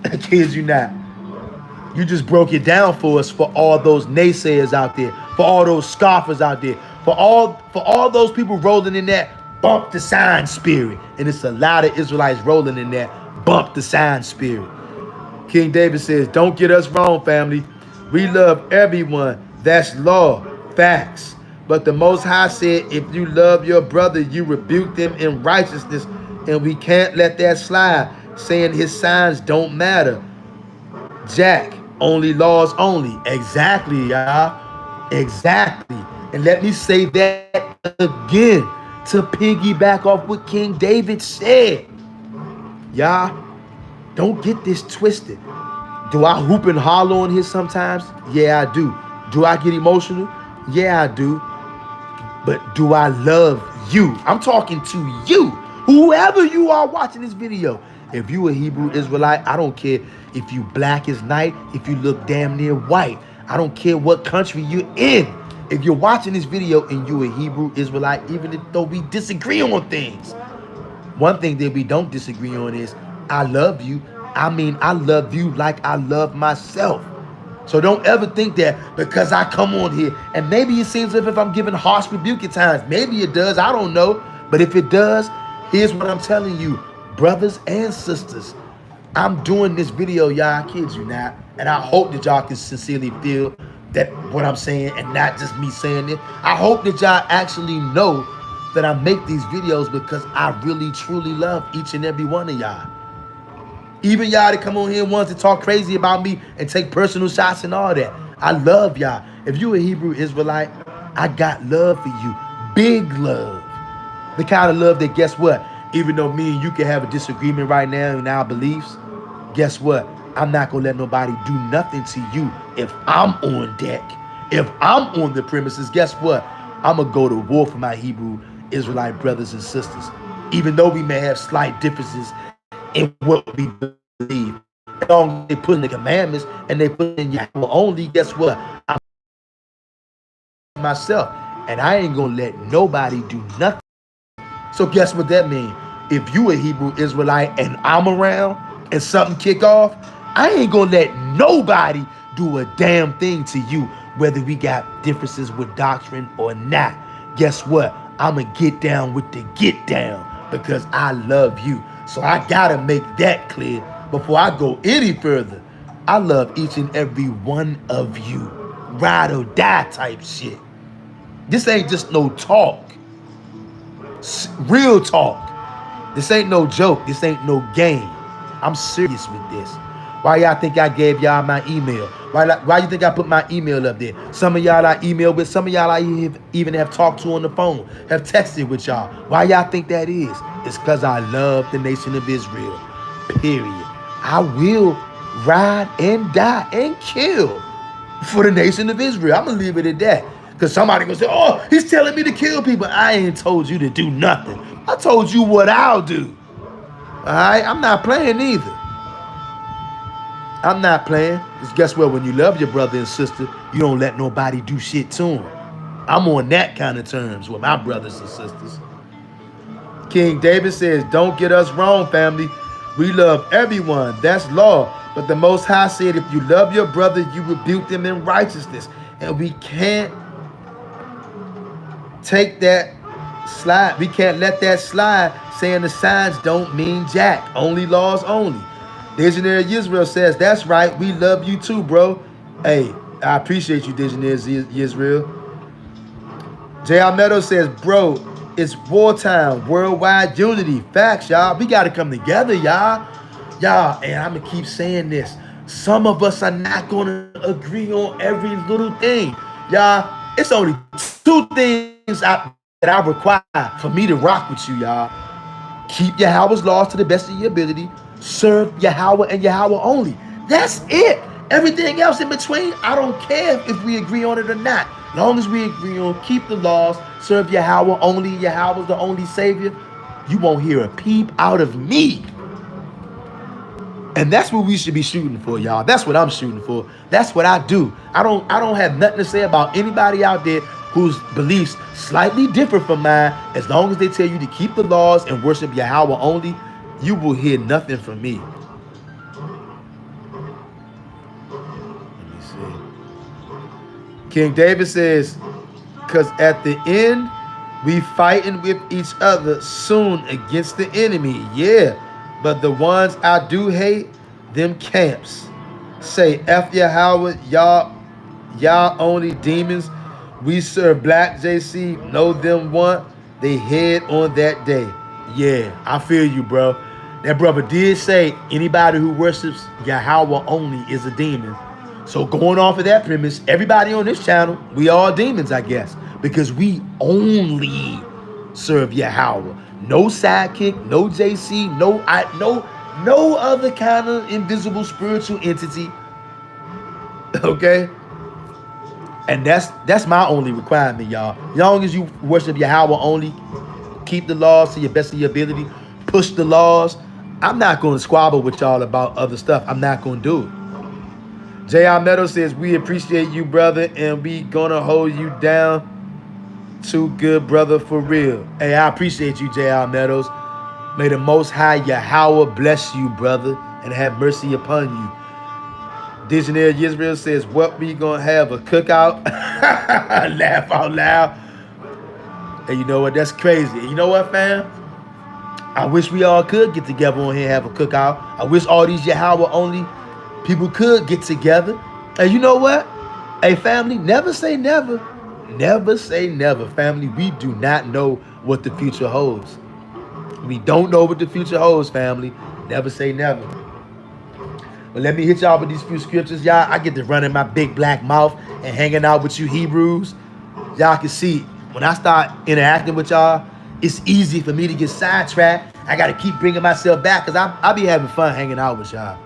I kid you not. You just broke it down for us, for all those naysayers out there, for all those scoffers out there, for all those people rolling in that bump the sign spirit. And it's a lot of Israelites rolling in that bump the sign spirit. King David says, don't get us wrong, family. We love everyone. That's law. Facts. But the Most High said, if you love your brother, you rebuke them in righteousness. And we can't let that slide, saying his signs don't matter. Jack, only laws only. Exactly, y'all. Exactly. And let me say that again to piggyback off what King David said. Y'all, don't get this twisted. Do I hoop and holler on here sometimes? Yeah, I do. Do I get emotional? Yeah, I do. But do I love you? I'm talking to you. Whoever you are watching this video. If you a Hebrew Israelite, I don't care if you black as night, if you look damn near white. I don't care what country you're in. If you're watching this video and you a Hebrew Israelite, even though we disagree on things, one thing that we don't disagree on is I love you. I mean, I love you like I love myself. So don't ever think that because I come on here, and maybe it seems as if I'm giving harsh rebuke at times. Maybe it does. I don't know. But if it does, here's what I'm telling you, brothers and sisters. I'm doing this video, y'all, I kid you not. And I hope that y'all can sincerely feel that what I'm saying and not just me saying it. I hope that y'all actually know that I make these videos because I really, truly love each and every one of y'all. Even y'all that come on here once to talk crazy about me and take personal shots and all that. I love y'all. If you a Hebrew Israelite, I got love for you. Big love. The kind of love that, guess what? Even though me and you can have a disagreement right now in our beliefs, guess what? I'm not going to let nobody do nothing to you if I'm on deck. If I'm on the premises, guess what? I'm going to go to war for my Hebrew Israelite brothers and sisters. Even though we may have slight differences in what we believe. As long as they put in the commandments and they put in Yahweh only, guess what? I'm myself. And I ain't going to let nobody do nothing. So guess what that means? If you a Hebrew Israelite and I'm around and something kick off, I ain't going to let nobody do a damn thing to you, whether we got differences with doctrine or not. Guess what? I'm going to get down with the get down because I love you. So I got to make that clear before I go any further. I love each and every one of you. Ride or die type shit. This ain't just no talk. Real talk. This ain't no joke. This ain't no game. I'm serious with this. Why y'all think I gave y'all my email? Why you think I put my email up there? Some of y'all I email with. Some of y'all I even have talked to on the phone. Have texted with y'all. Why y'all think that is? It's because I love the nation of Israel. Period. I will ride and die and kill for the nation of Israel. I'm going to leave it at that. Because somebody going to say, oh, he's telling me to kill people. I ain't told you to do nothing. I told you what I'll do. All right? I'm not playing either. I'm not playing. Because guess what? When you love your brother and sister, you don't let nobody do shit to them. I'm on that kind of terms with my brothers and sisters. King David says, don't get us wrong, family. We love everyone. That's law. But the Most High said, if you love your brother, you rebuke them in righteousness. And we can't take that slide. We can't let that slide, saying the signs don't mean jack. Only laws only. Visionary Israel says, that's right. We love you too, bro. Hey, I appreciate you, Visionary Israel. J.R. Meadows says, bro, it's wartime, worldwide unity. Facts, y'all. We got to come together, y'all. Y'all, and I'm going to keep saying this. Some of us are not going to agree on every little thing. Y'all, it's only two things that I require for me to rock with you, y'all. Keep Yahweh's laws to the best of your ability. Serve Yahweh and Yahweh only. That's it. Everything else in between, I don't care if we agree on it or not. As long as we agree on keep the laws, serve Yahweh only, Yahweh's the only Savior, you won't hear a peep out of me. And that's what we should be shooting for, y'all. That's what I'm shooting for. That's what I do. I don't have nothing to say about anybody out there whose beliefs slightly different from mine. As long as they tell you to keep the laws and worship Yahweh only, you will hear nothing from me. Let me see. King David says, because at the end, we fighting with each other soon against the enemy. Yeah. But the ones I do hate, them camps. Say, F Yahweh, y'all only demons. We serve black JC, know them want they head on that day. Yeah, I feel you, bro. That brother did say anybody who worships Yahweh only is a demon. So going off of that premise, everybody on this channel, we all demons, I guess. Because we only serve Yahweh. No sidekick, no JC, no other kind of invisible spiritual entity. Okay? And that's my only requirement, y'all. As long as you worship Yahweh only, keep the laws to your best of your ability, push the laws. I'm not going to squabble with y'all about other stuff. I'm not going to do it. J.R. Meadows says, we appreciate you, brother, and we going to hold you down. Too good, brother, for real. Hey, I appreciate you, J.R. Meadows. May the Most High Yahweh bless you, brother, and have mercy upon you. Visionary Israel says, what we gonna have, a cookout? Laugh out loud. And you know what? That's crazy. And you know what, fam? I wish we all could get together on here and have a cookout. I wish all these Yahweh only people could get together. And you know what? Hey, family, never say never. Never say never, family. We do not know what the future holds. We don't know what the future holds, family. Never say never. But let me hit y'all with these few scriptures, y'all. I get to run in my big black mouth and hanging out with you Hebrews. Y'all can see, when I start interacting with y'all, it's easy for me to get sidetracked. I got to keep bringing myself back because I be having fun hanging out with y'all.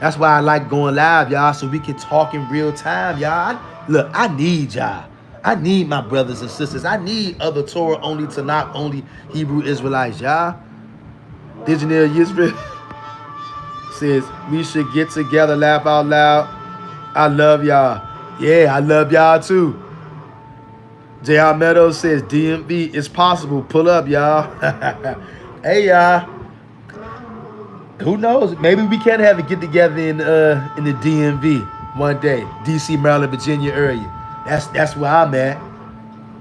That's why I like going live, y'all, so we can talk in real time, y'all. Look, I need y'all. I need my brothers and sisters. I need other Torah only, Tanakh only Hebrew Israelites, y'all. Visionary Israel says, we should get together, laugh out loud. I love y'all. Yeah, I love y'all too. J.R. Meadows says, DMV, it's possible. Pull up, y'all. Hey, y'all. Who knows? Maybe we can have a get together in the DMV one day. DC, Maryland, Virginia area. That's where I'm at.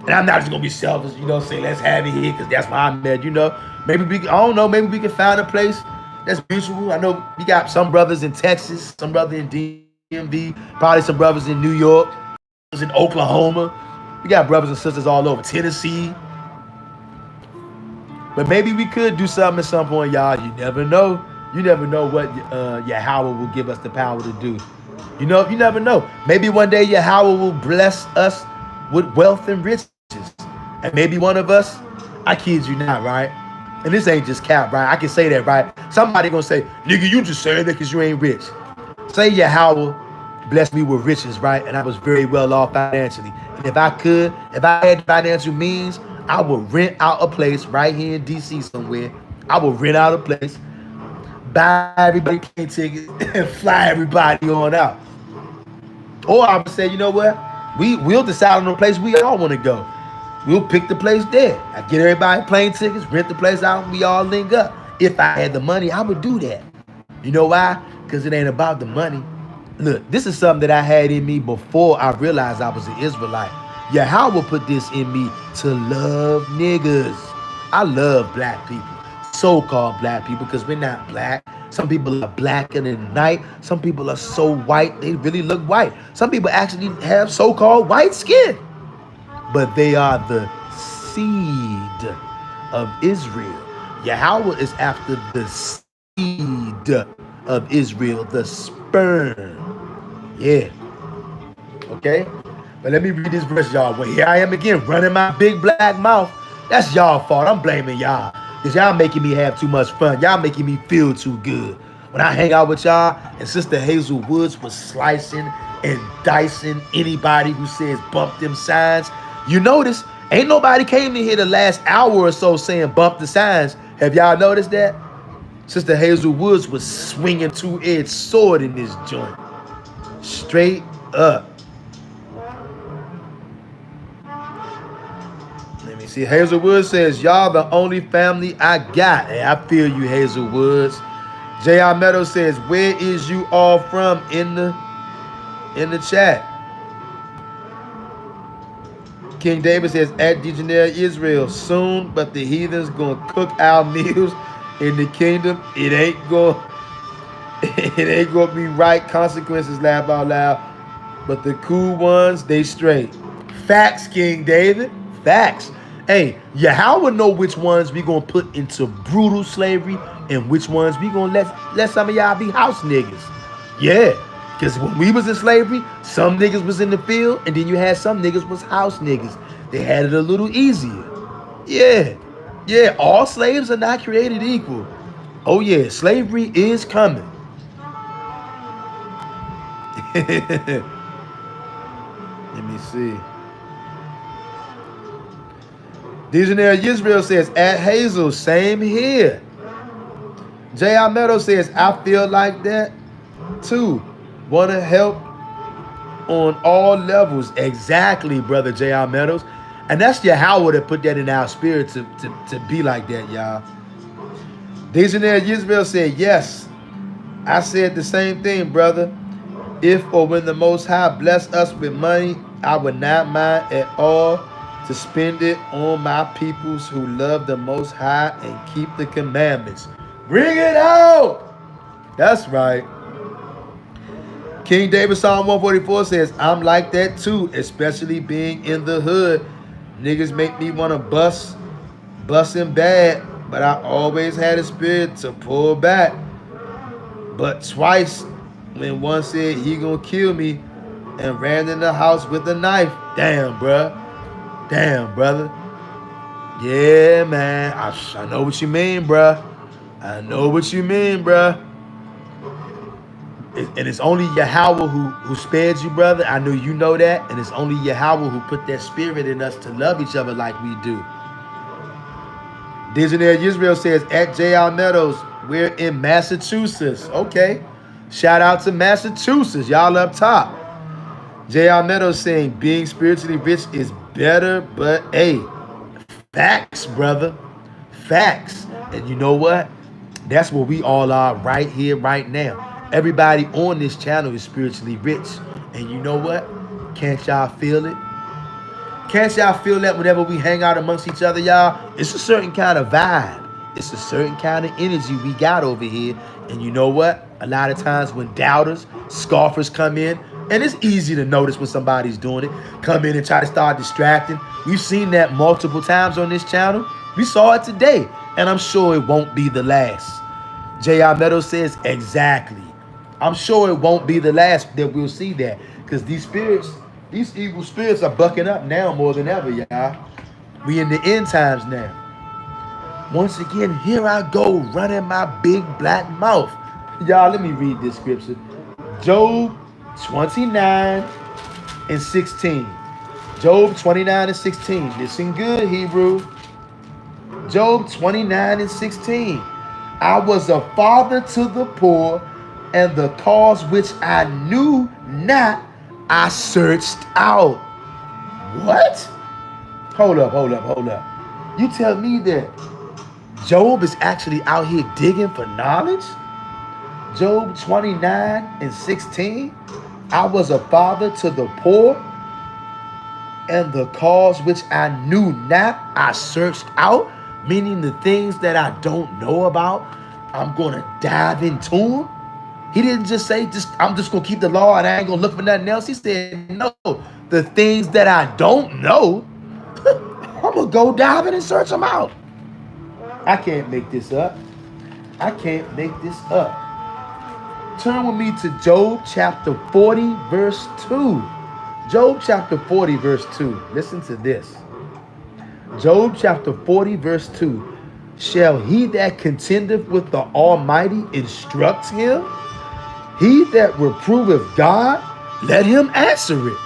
And I'm not just gonna be selfish, you know, say let's have it here because that's where I'm at, you know. Maybe we can, I don't know, maybe we can find a place That's mutual. I know we got some brothers in Texas, some brother in DMV, probably some brothers in New York, in Oklahoma. We got brothers and sisters all over Tennessee. But maybe we could do something at some point, y'all. You never know. You never know what Yahweh will give us the power to do. You never know. Maybe one day Yahweh will bless us with wealth and riches. And maybe one of us, I kid you not, right? And this ain't just cap, right? I can say that, right? Somebody gonna say, nigga, you just saying that because you ain't rich. Say Yahweh blessed me with riches, right? And I was very well off financially. And if I had financial means, I would rent out a place right here in DC somewhere. I would rent out a place, buy everybody plane tickets, and fly everybody on out. Or I would say, you know what? We'll decide on the place we all want to go. We'll pick the place there. I get everybody plane tickets, rent the place out, and we all link up. If I had the money, I would do that. You know why? Because it ain't about the money. Look, this is something that I had in me before I realized I was an Israelite. Yahweh put this in me to love niggas. I love black people, so-called black people, because we're not black. Some people are blacker than night. Some people are so white, they really look white. Some people actually have so-called white skin. But they are the seed of Israel. Yahweh is after the seed of Israel, the sperm. Yeah. Okay? But let me read this verse, y'all. Well, here I am again, running my big black mouth. That's y'all fault. I'm blaming y'all. Because y'all making me have too much fun. Y'all making me feel too good. When I hang out with y'all, and Sister Hazel Woods was slicing and dicing anybody who says bump them signs. You notice, ain't nobody came in here the last hour or so saying bump the signs. Have y'all noticed that? Sister Hazel Woods was swinging two-edged sword in this joint. Straight up. Let me see. Hazel Woods says, y'all the only family I got. Hey, I feel you, Hazel Woods. J.R. Meadows says, where is you all from in the chat? King David says, at Degenerate Israel soon, but the heathens gonna cook our meals in the kingdom. It ain't gonna be right. Consequences, laugh out loud. But the cool ones, they straight. Facts, King David. Facts. Hey, Yahweh know which ones we gonna put into brutal slavery and which ones we gonna let some of y'all be house niggas. Yeah. Because when we was in slavery, some niggas was in the field, and then you had some niggas was house niggas. They had it a little easier. Yeah. Yeah, all slaves are not created equal. Oh yeah, slavery is coming. Let me see. Degenerate Israel says, at Hazel, same here. J.R. Meadows says, I feel like that too. Want to help on all levels. Exactly, brother J.R. Meadows. And that's Yahweh that put that in our spirit to be like that, y'all. Degenerate Israel said, yes. I said the same thing, brother. If or when the Most High bless us with money, I would not mind at all to spend it on my peoples who love the Most High and keep the commandments. Bring it out! That's right. King David Psalm 144 says, I'm like that too, especially being in the hood. Niggas make me want to busting bad, but I always had a spirit to pull back. But twice, when one said he gonna kill me and ran in the house with a knife. Damn, bruh. Damn, brother. Yeah, man. I know what you mean, bruh. I know what you mean, bruh. And it's only Yahweh who spared you, brother. I know you know that. And it's only Yahweh who put that spirit in us to love each other like we do. Degenerate Israel says, at J.R. Meadows, we're in Massachusetts. Okay. Shout out to Massachusetts. Y'all up top. J.R. Meadows saying, being spiritually rich is better, but hey, facts, brother. Facts. And you know what? That's where we all are right here, right now. Everybody on this channel is spiritually rich. And you know what? Can't y'all feel it? Can't y'all feel that whenever we hang out amongst each other, y'all? It's a certain kind of vibe. It's a certain kind of energy we got over here. And you know what? A lot of times when doubters, scoffers come in, and it's easy to notice when somebody's doing it, come in and try to start distracting. We've seen that multiple times on this channel. We saw it today, and I'm sure it won't be the last. J.R. Meadows says, exactly. I'm sure it won't be the last that we'll see that. Because these spirits, these evil spirits are bucking up now more than ever, y'all. We in the end times now. Once again, here I go running my big black mouth. Y'all, let me read this scripture. Job 29 and 16. Job 29 and 16. Listen good, Hebrew. Job 29 and 16. I was a father to the poor, and the cause which I knew not, I searched out. What? Hold up. You tell me that Job is actually out here digging for knowledge? Job 29 and 16. I was a father to the poor, and the cause which I knew not, I searched out. Meaning the things that I don't know about, I'm going to dive into them. He didn't just say, I'm just going to keep the law and I ain't going to look for nothing else. He said, no, the things that I don't know, I'm going to go dive in and search them out. I can't make this up. Turn with me to Job chapter 40, verse 2. Job chapter 40, verse 2. Listen to this. Job chapter 40, verse 2. Shall he that contendeth with the Almighty instruct him? He that reproveth God, let him answer it.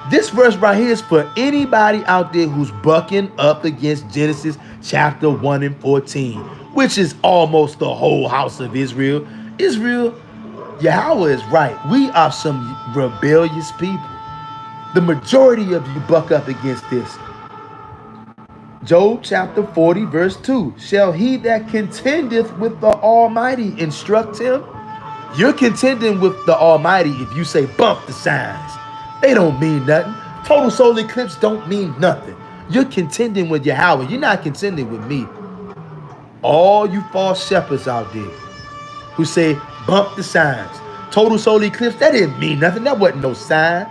This verse right here is for anybody out there who's bucking up against Genesis chapter 1 and 14, which is almost the whole house of Israel. Yahweh is right. We are some rebellious people. The majority of you buck up against this. Job chapter 40, verse 2. Shall he that contendeth with the Almighty instruct him? You're contending with the Almighty if you say bump the signs. They don't mean nothing. Total solar eclipse don't mean nothing. You're contending with Yahweh. You're not contending with me. All you false shepherds out there who say bump the signs. Total solar eclipse, that didn't mean nothing. That wasn't no sign.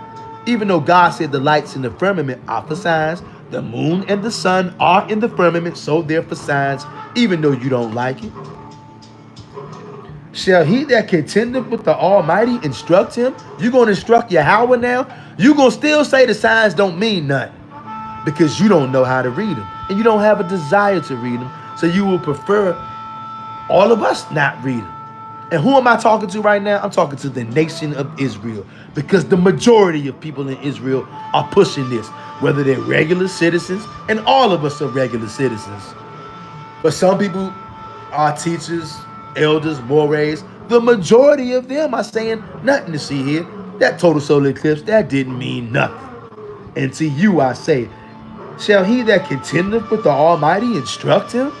Even though God said the lights in the firmament are for signs, the moon and the sun are in the firmament, so they're for signs, even though you don't like it. Shall he that contendeth with the Almighty instruct him? You're going to instruct Yahweh now? You're going to still say the signs don't mean nothing because you don't know how to read them and you don't have a desire to read them. So you will prefer all of us not read them. And who am I talking to right now? I'm talking to the nation of Israel, because the majority of people in Israel are pushing this, whether they're regular citizens, and all of us are regular citizens. But some people are teachers, elders, mores. The majority of them are saying nothing to see here. That total solar eclipse, that didn't mean nothing. And to you I say, shall he that contendeth with the Almighty instruct him?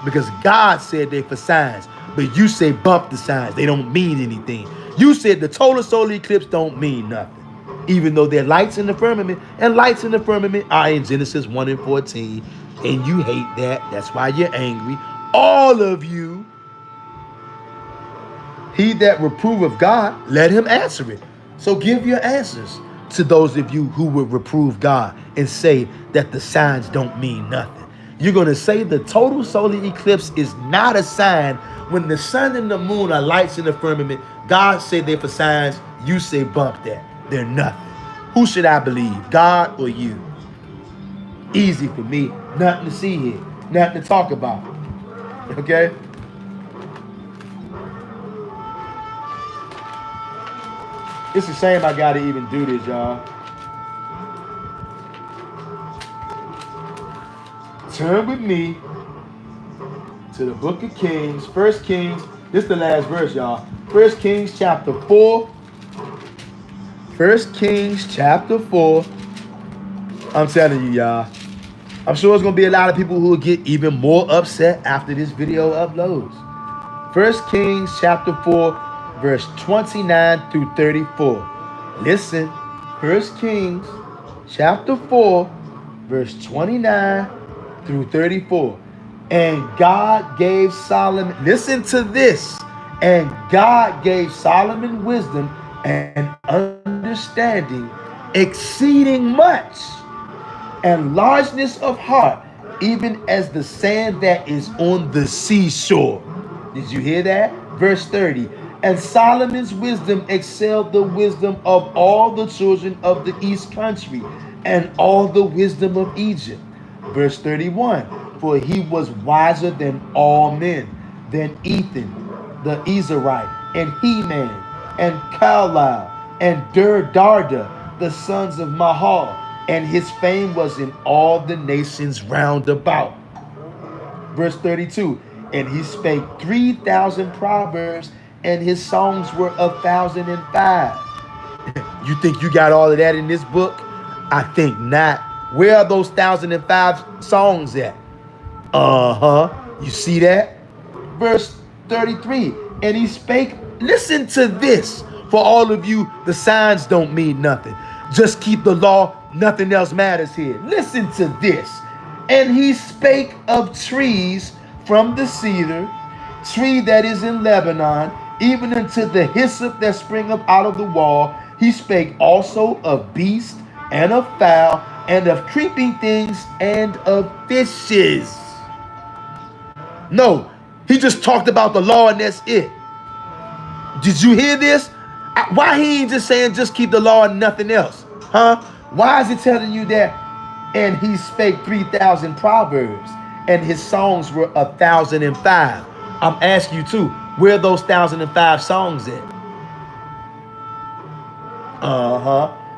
Because God said they for signs, but you say bump the signs. They don't mean anything. You said the total solar eclipse don't mean nothing, even though they're lights in the firmament, and lights in the firmament are in Genesis 1 and 14, and you hate that. That's why you're angry. All of you. He that reproveth God, let him answer it. So give your answers to those of you who would reprove God and say that the signs don't mean nothing. You're going to say the total solar eclipse is not a sign when the sun and the moon are lights in the firmament. God said they're for signs. You say bump that. They're nothing. Who should I believe, God or you? Easy for me. Nothing to see here. Nothing to talk about. Okay? It's a shame I got to even do this, y'all. Turn with me to the book of Kings, 1 Kings. This is the last verse, y'all. 1 Kings chapter 4. 1 Kings chapter 4. I'm telling you, y'all. I'm sure there's going to be a lot of people who will get even more upset after this video uploads. 1 Kings chapter 4, verse 29 through 34. Listen. 1 Kings chapter 4, verse 29 through 34. And God gave Solomon, listen to this, and God gave Solomon wisdom and understanding exceeding much, and largeness of heart, even as the sand that is on the seashore. Did you hear that? Verse 30. And Solomon's wisdom excelled the wisdom of all the children of the east country and all the wisdom of Egypt. Verse 31. For he was wiser than all men, than Ethan, the Ezrahite, and Heman, and Carlisle, and Darda, the sons of Mahal, and his fame was in all the nations round about. Verse 32, and he spake 3,000 proverbs, and his songs were 1,005. You think you got all of that in this book? I think not. Where are those 1,005 songs at? You see that? Verse 33, and he spake, listen to this. For all of you, the signs don't mean nothing. Just keep the law, nothing else matters here. Listen to this. And he spake of trees from the cedar, tree that is in Lebanon, even unto the hyssop that spring up out of the wall. He spake also of beasts and of fowl and of creeping things and of fishes. No, he just talked about the law and that's it. Did you hear this? Why he ain't just saying just keep the law and nothing else? Huh? Why is it telling you that? And he spake 3,000 proverbs, and his songs were 1,005. I'm asking you too, where are those 1,005 songs at?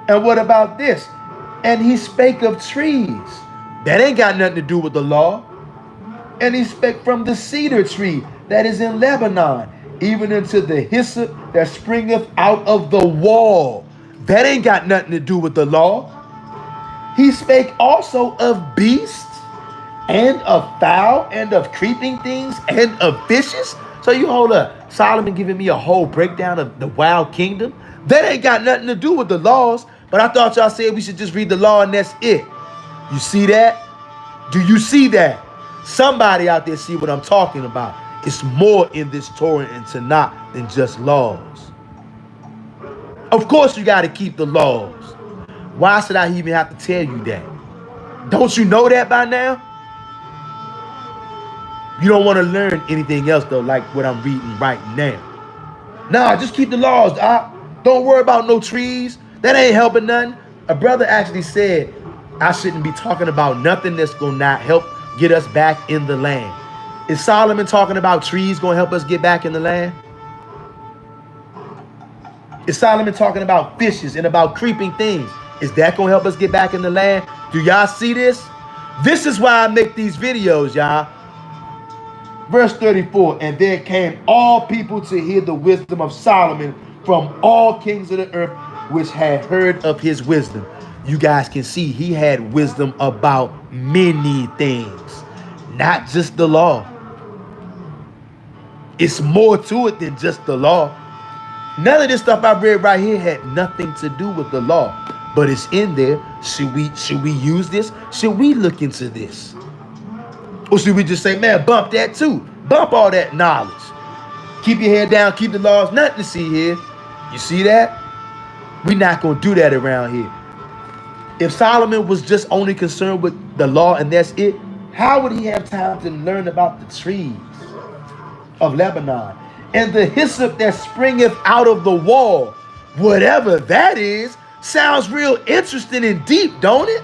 And what about this? And he spake of trees. That ain't got nothing to do with the law. And he spake from the cedar tree that is in Lebanon, even unto the hyssop that springeth out of the wall. That ain't got nothing to do with the law. He spake also of beasts and of fowl and of creeping things and of fishes. So you hold up, Solomon giving me a whole breakdown of the wild kingdom. That ain't got nothing to do with the laws. But I thought y'all said we should just read the law and that's it. You see that? Do you see that? Somebody out there see what I'm talking about. It's more in this Torah and Tanakh than just laws. Of course you got to keep the laws. Why should I even have to tell you that? Don't you know that by now? You don't want to learn anything else though, like what I'm reading right now. Nah, just keep the laws. Don't worry about no trees. That ain't helping nothing. A brother actually said I shouldn't be talking about nothing that's going to not help get us back in the land. Is Solomon talking about trees going to help us get back in the land? Is Solomon talking about fishes and about creeping things? Is that going to help us get back in the land? Do y'all see this? This is why I make these videos, y'all. Verse 34, and there came all people to hear the wisdom of Solomon from all kings of the earth, which had heard of his wisdom. You guys can see he had wisdom about many things, not just the law. It's more to it than just the law. None of this stuff I read right here had nothing to do with the law, but it's in there. Should we use this? Should we look into this? Or should we just say, man, bump that too? Bump all that knowledge. Keep your head down, keep the laws, nothing to see here. You see that? We're not going to do that around here. If Solomon was just only concerned with the law and that's it, how would he have time to learn about the trees of Lebanon and the hyssop that springeth out of the wall? Whatever that is, sounds real interesting and deep, don't it?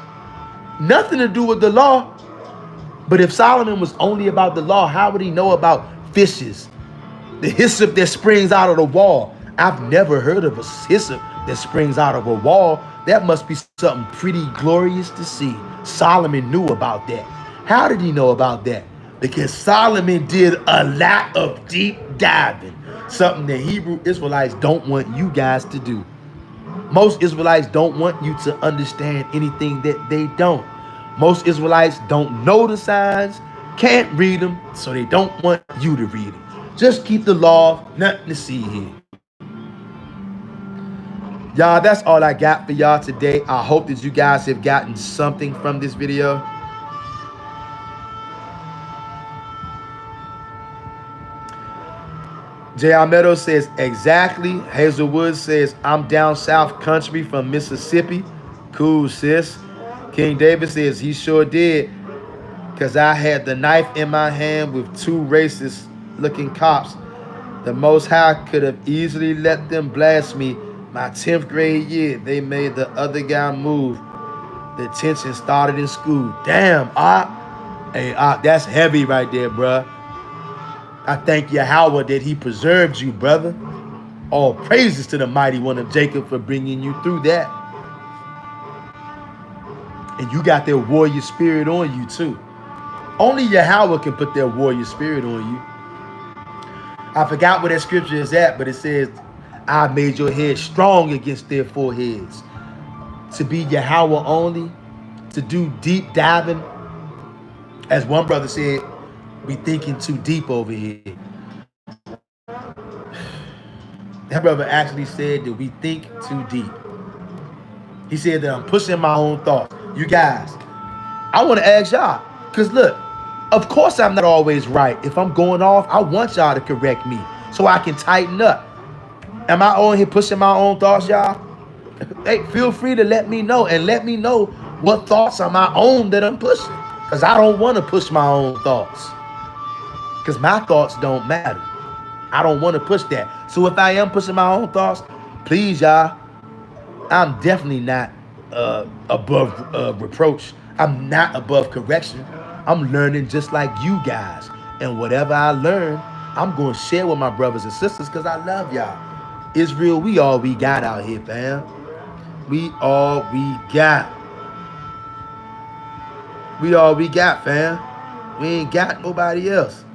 Nothing to do with the law. But if Solomon was only about the law, how would he know about fishes? The hyssop that springs out of the wall. I've never heard of a hyssop that springs out of a wall. That must be something pretty glorious to see. Solomon knew about that. How did he know about that? Because Solomon did a lot of deep diving. Something that Hebrew Israelites don't want you guys to do. Most Israelites don't want you to understand anything that they don't. Most Israelites don't know the signs, can't read them, so they don't want you to read them. Just keep the law, nothing to see here. Y'all, that's all I got for y'all today. I hope that you guys have gotten something from this video. J.R. Meadows says, exactly. Hazelwood says, I'm down south country from Mississippi. Cool, sis. King David says, he sure did. Because I had the knife in my hand with two racist looking cops. The Most High could have easily let them blast me. My 10th grade year, they made the other guy move. The tension started in school. Damn, Hey, that's heavy right there, bruh. I thank Yahweh that he preserved you, brother. All praises to the mighty one of Jacob for bringing you through that. And you got their warrior spirit on you too. Only Yahweh can put their warrior spirit on you. I forgot where that scripture is at, but it says, I made your head strong against their foreheads. To be Yahweh only, to do deep diving. As one brother said, we thinking too deep over here. That brother actually said that we think too deep. He said that I'm pushing my own thoughts. You guys, I want to ask y'all, because look, of course I'm not always right. If I'm going off, I want y'all to correct me so I can tighten up. Am I on here pushing my own thoughts, y'all? Hey, feel free to let me know, and let me know what thoughts are my own that I'm pushing. Because I don't want to push my own thoughts. Because my thoughts don't matter. I don't want to push that. So if I am pushing my own thoughts, please, y'all, I'm definitely not above reproach. I'm not above correction. I'm learning just like you guys. And whatever I learn, I'm going to share with my brothers and sisters because I love y'all. Israel, we all we got out here, fam. We all we got. We all we got, fam. We ain't got nobody else.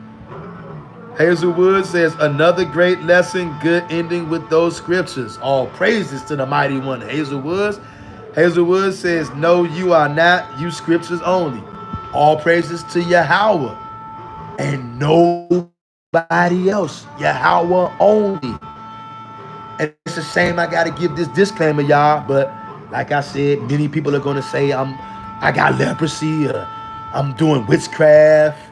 Hazelwood says, another great lesson, good ending with those scriptures. All praises to the mighty one. Hazelwood says, no, you are not. You scriptures only. All praises to Yahweh. And nobody else. Yahweh only. And it's a shame I got to give this disclaimer, y'all. But like I said, many people are going to say I got leprosy. I'm doing witchcraft.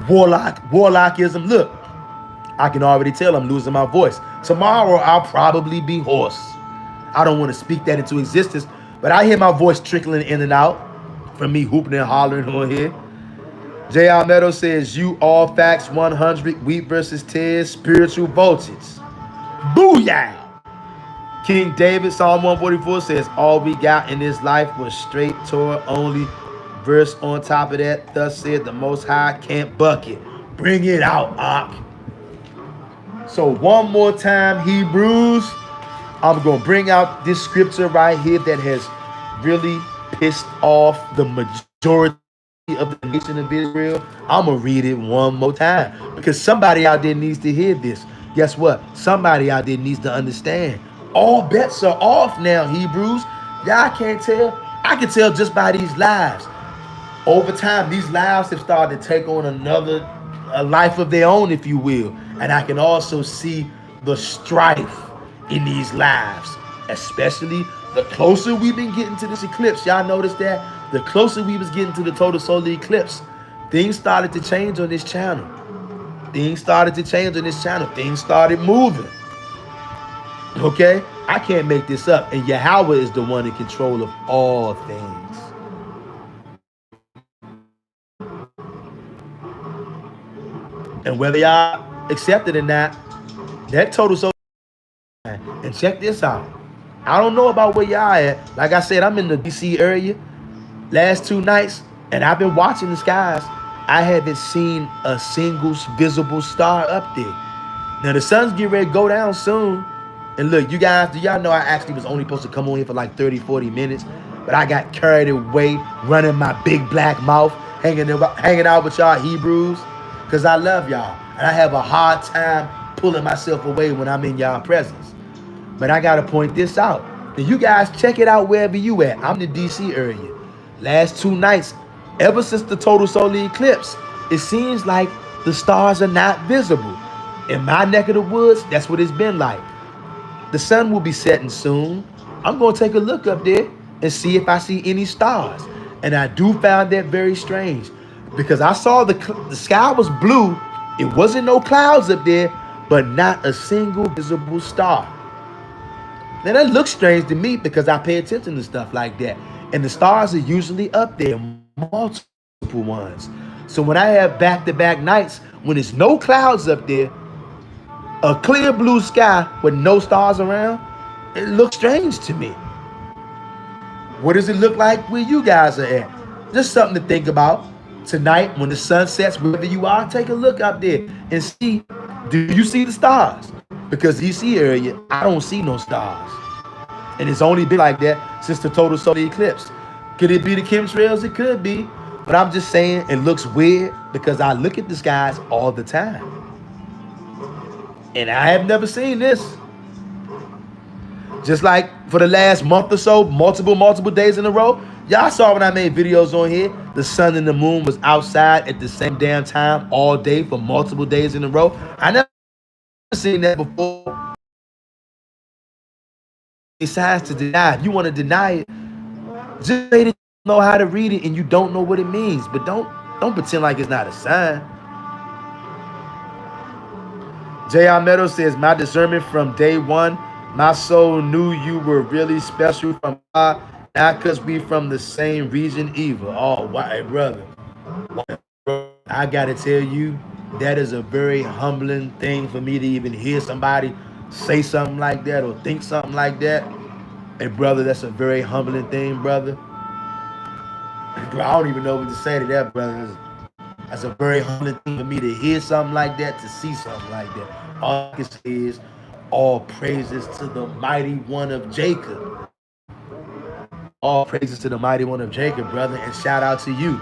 Warlockism. Look, I can already tell I'm losing my voice. Tomorrow I'll probably be hoarse. I don't want to speak that into existence, but I hear my voice trickling in and out from me hooping and hollering on here. J.R. Meadows says, you all facts 100, wheat versus tears, spiritual voltage. Booyah! King David, Psalm 144 says, all we got in this life was straight Torah only. Verse on top of that, thus said the Most High, can't bucket. Bring it out, Ak. So one more time, Hebrews. I'm going to bring out this scripture right here that has really pissed off the majority of the nation of Israel. I'm going to read it one more time because somebody out there needs to hear this. Guess what? Somebody out there needs to understand. All bets are off now, Hebrews. Y'all can't tell. I can tell just by these lives. Over time, these lives have started to take on a life of their own, if you will. And I can also see the strife in these lives, especially the closer we've been getting to this eclipse. Y'all notice that? The closer we was getting to the total solar eclipse, things started to change on this channel. Things started to change on this channel. Things started moving. Okay? I can't make this up. And Yahweh is the one in control of all things. And whether y'all accept it or not, that total soul. And check this out. I don't know about where y'all at. Like I said, I'm in the DC area last 2 nights, and I've been watching the skies. I haven't seen a single visible star up there. Now, the sun's getting ready to go down soon. And look, you guys, do y'all know I actually was only supposed to come on here for like 30, 40 minutes, but I got carried away running my big black mouth, hanging out with y'all Hebrews. Because I love y'all. And I have a hard time pulling myself away when I'm in y'all presence. But I got to point this out. Now you guys check it out wherever you at. I'm in the DC area. Last 2 nights, ever since the total solar eclipse, it seems like the stars are not visible. In my neck of the woods, that's what it's been like. The sun will be setting soon. I'm going to take a look up there and see if I see any stars. And I do find that very strange. Because I saw the sky was blue. It wasn't no clouds up there, but not a single visible star. Now that looks strange to me because I pay attention to stuff like that. And the stars are usually up there, multiple ones. So when I have back-to-back nights, when there's no clouds up there, a clear blue sky with no stars around, it looks strange to me. What does it look like where you guys are at? Just something to think about. Tonight, when the sun sets, wherever you are, take a look up there and see, do you see the stars? Because DC area, I don't see no stars. And it's only been like that since the total solar eclipse. Could it be the chemtrails? It could be. But I'm just saying it looks weird because I look at the skies all the time. And I have never seen this. Just like for the last month or so, multiple days in a row, y'all saw when I made videos on here, the sun and the moon was outside at the same damn time all day for multiple days in a row. I never seen that before. Besides to deny, if you want to deny it, just say that you know how to read it and you don't know what it means. But don't pretend like it's not a sign. J.R. Meadows says, my discernment from day one, my soul knew you were really special from God, not because we from the same region either. Oh, why, brother? I gotta tell you, that is a very humbling thing for me to even hear somebody say something like that or think something like that. Hey, brother, that's a very humbling thing, brother. I don't even know what to say to that, brother. That's a very humbling thing for me to hear something like that, to see something like that. All I can say is, all praises to the mighty one of Jacob. All praises to the mighty one of Jacob, brother, and shout out to you.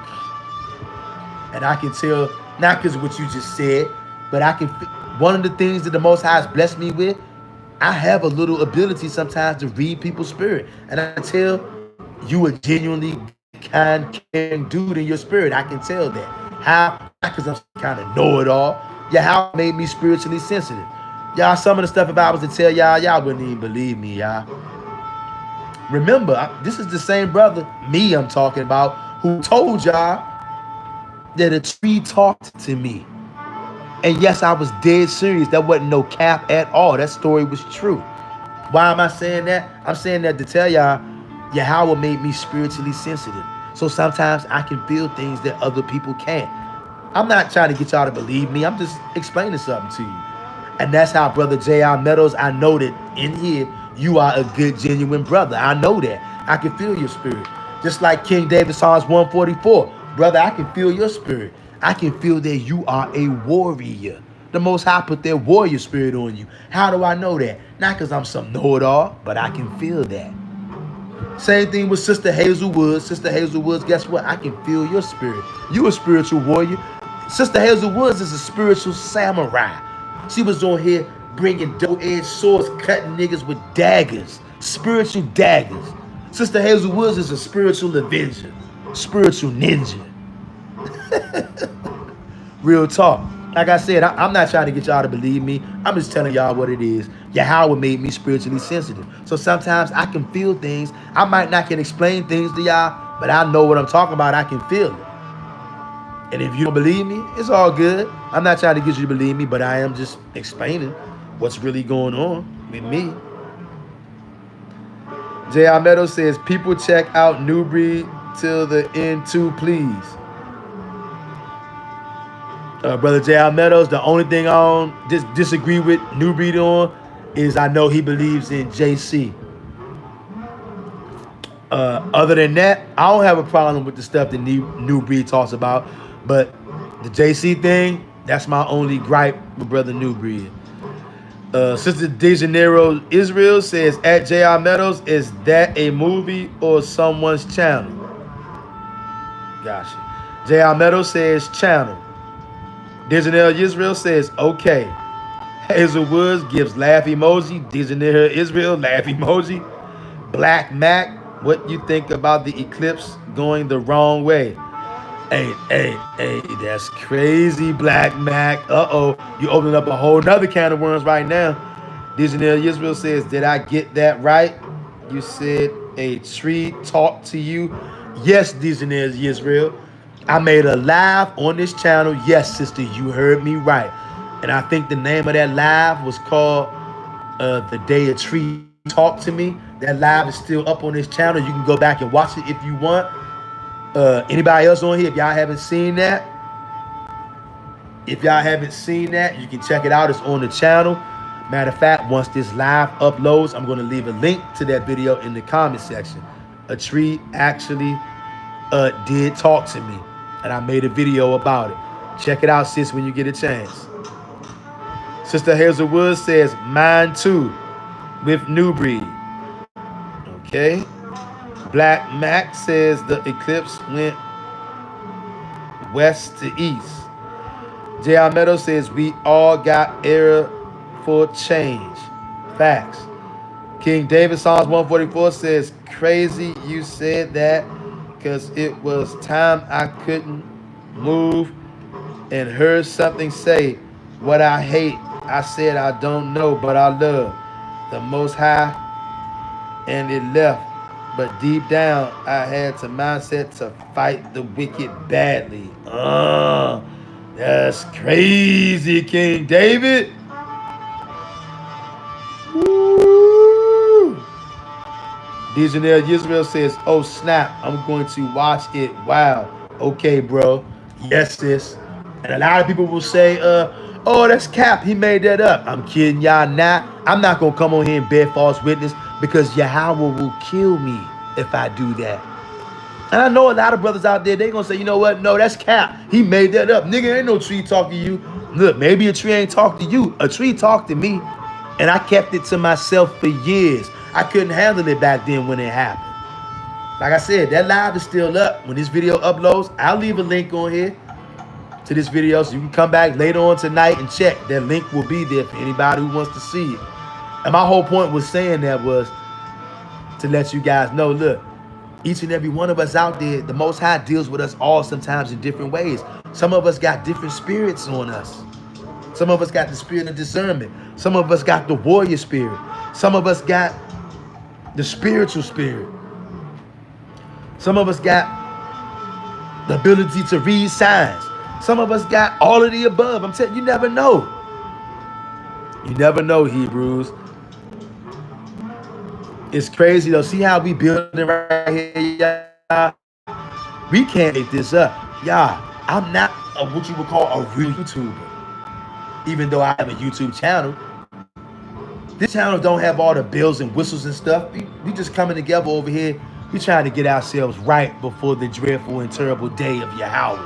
And I can tell, not because of what you just said, but I can, one of the things that the Most High has blessed me with, I have a little ability sometimes to read people's spirit. And I can tell you a genuinely kind, caring dude in your spirit. I can tell that. How? Because I'm kind of know-it-all. Yeah, how it made me spiritually sensitive. Y'all, some of the stuff if I was to tell y'all wouldn't even believe me, y'all. Remember, this is the same brother, me I'm talking about, who told y'all that a tree talked to me. And yes, I was dead serious. That wasn't no cap at all. That story was true. Why am I saying that? I'm saying that to tell y'all, Yahweh made me spiritually sensitive. So sometimes I can feel things that other people can't. I'm not trying to get y'all to believe me. I'm just explaining something to you. And that's how Brother J.R. Meadows, I know that in here, you are a good, genuine brother. I know that. I can feel your spirit. Just like King David, Psalms 144. Brother, I can feel your spirit. I can feel that you are a warrior. The Most High put their warrior spirit on you. How do I know that? Not because I'm some know-it-all, but I can feel that. Same thing with Sister Hazel Woods. Sister Hazel Woods, guess what? I can feel your spirit. You a spiritual warrior. Sister Hazel Woods is a spiritual samurai. She was on here bringing double-edged swords, cutting niggas with daggers, spiritual daggers. Sister Hazel Woods is a spiritual avenger, spiritual ninja. Real talk. Like I said, I'm not trying to get y'all to believe me. I'm just telling y'all what it is. Yahweh made me spiritually sensitive. So sometimes I can feel things. I might not can explain things to y'all, but I know what I'm talking about. I can feel it. And if you don't believe me, it's all good. I'm not trying to get you to believe me, but I am just explaining what's really going on with me. J.R. Meadows says, people check out New Breed till the end too, please. Brother J.R. Meadows, the only thing I don't disagree with New Breed on is I know he believes in JC. Other than that, I don't have a problem with the stuff that New Breed talks about. But the JC thing, that's my only gripe with Brother New Breed. Sister De Janeiro Israel says, at J.R. Meadows, is that a movie or someone's channel? Gotcha. J.R. Meadows says channel. De Janeiro Israel says, okay. Hazel Woods gives laugh emoji. De Janeiro Israel, laugh emoji. Black Mac, what you think about the eclipse going the wrong way? Hey, that's crazy, Black Mac. Uh-oh, you opening up a whole nother can of worms right now. De Janeiro Israel says, did I get that right? You said a tree talked to you. Yes, De Janeiro Israel. I made a live on this channel. Yes, sister, you heard me right. And I think the name of that live was called The Day a Tree Talked to Me. That live is still up on this channel. You can go back and watch it if you want. Anybody else on here, if y'all haven't seen that, you can check it out. It's on the channel. Matter of fact, once this live uploads, I'm going to leave a link to that video in the comment section. A tree actually did talk to me, and I made a video about it. Check it out, sis, when you get a chance. Sister Hazelwood says, mine too, with New Breed. Okay. Black Mac says the eclipse went west to east. J.R. Meadow says we all got era for change. Facts. King David Psalms 144 says, crazy you said that because it was time I couldn't move and heard something say what I hate. I said I don't know, but I love the Most High, and it left. But deep down, I had the mindset to fight the wicked badly. That's crazy, King David. Woo. Dejanelle Israel says, oh snap, I'm going to watch it. Wow. Okay, bro. Yes, sis. And a lot of people will say, oh, that's cap. He made that up. I'm kidding y'all not. I'm not going to come on here and bear false witness because Yahweh will kill me if I do that. And I know a lot of brothers out there, they going to say, you know what? No, that's cap. He made that up. Nigga, ain't no tree talk to you. Look, maybe a tree ain't talk to you. A tree talked to me. And I kept it to myself for years. I couldn't handle it back then when it happened. Like I said, that live is still up. When this video uploads, I'll leave a link on here to this video so you can come back later on tonight and check. That link will be there for anybody who wants to see it. And my whole point was saying that was to let you guys know, look, each and every one of us out there, the Most High deals with us all sometimes in different ways. Some of us got different spirits on us. Some of us got the spirit of discernment. Some of us got the warrior spirit. Some of us got the spiritual spirit. Some of us got the ability to read signs. Some of us got all of the above. I'm telling you, you never know. You never know, Hebrews. It's crazy though. See how we building right here, y'all? We can't make this up. Y'all, I'm not what you would call a real YouTuber. Even though I have a YouTube channel. This channel don't have all the bells and whistles and stuff. We just coming together over here. We trying to get ourselves right before the dreadful and terrible day of Yahweh.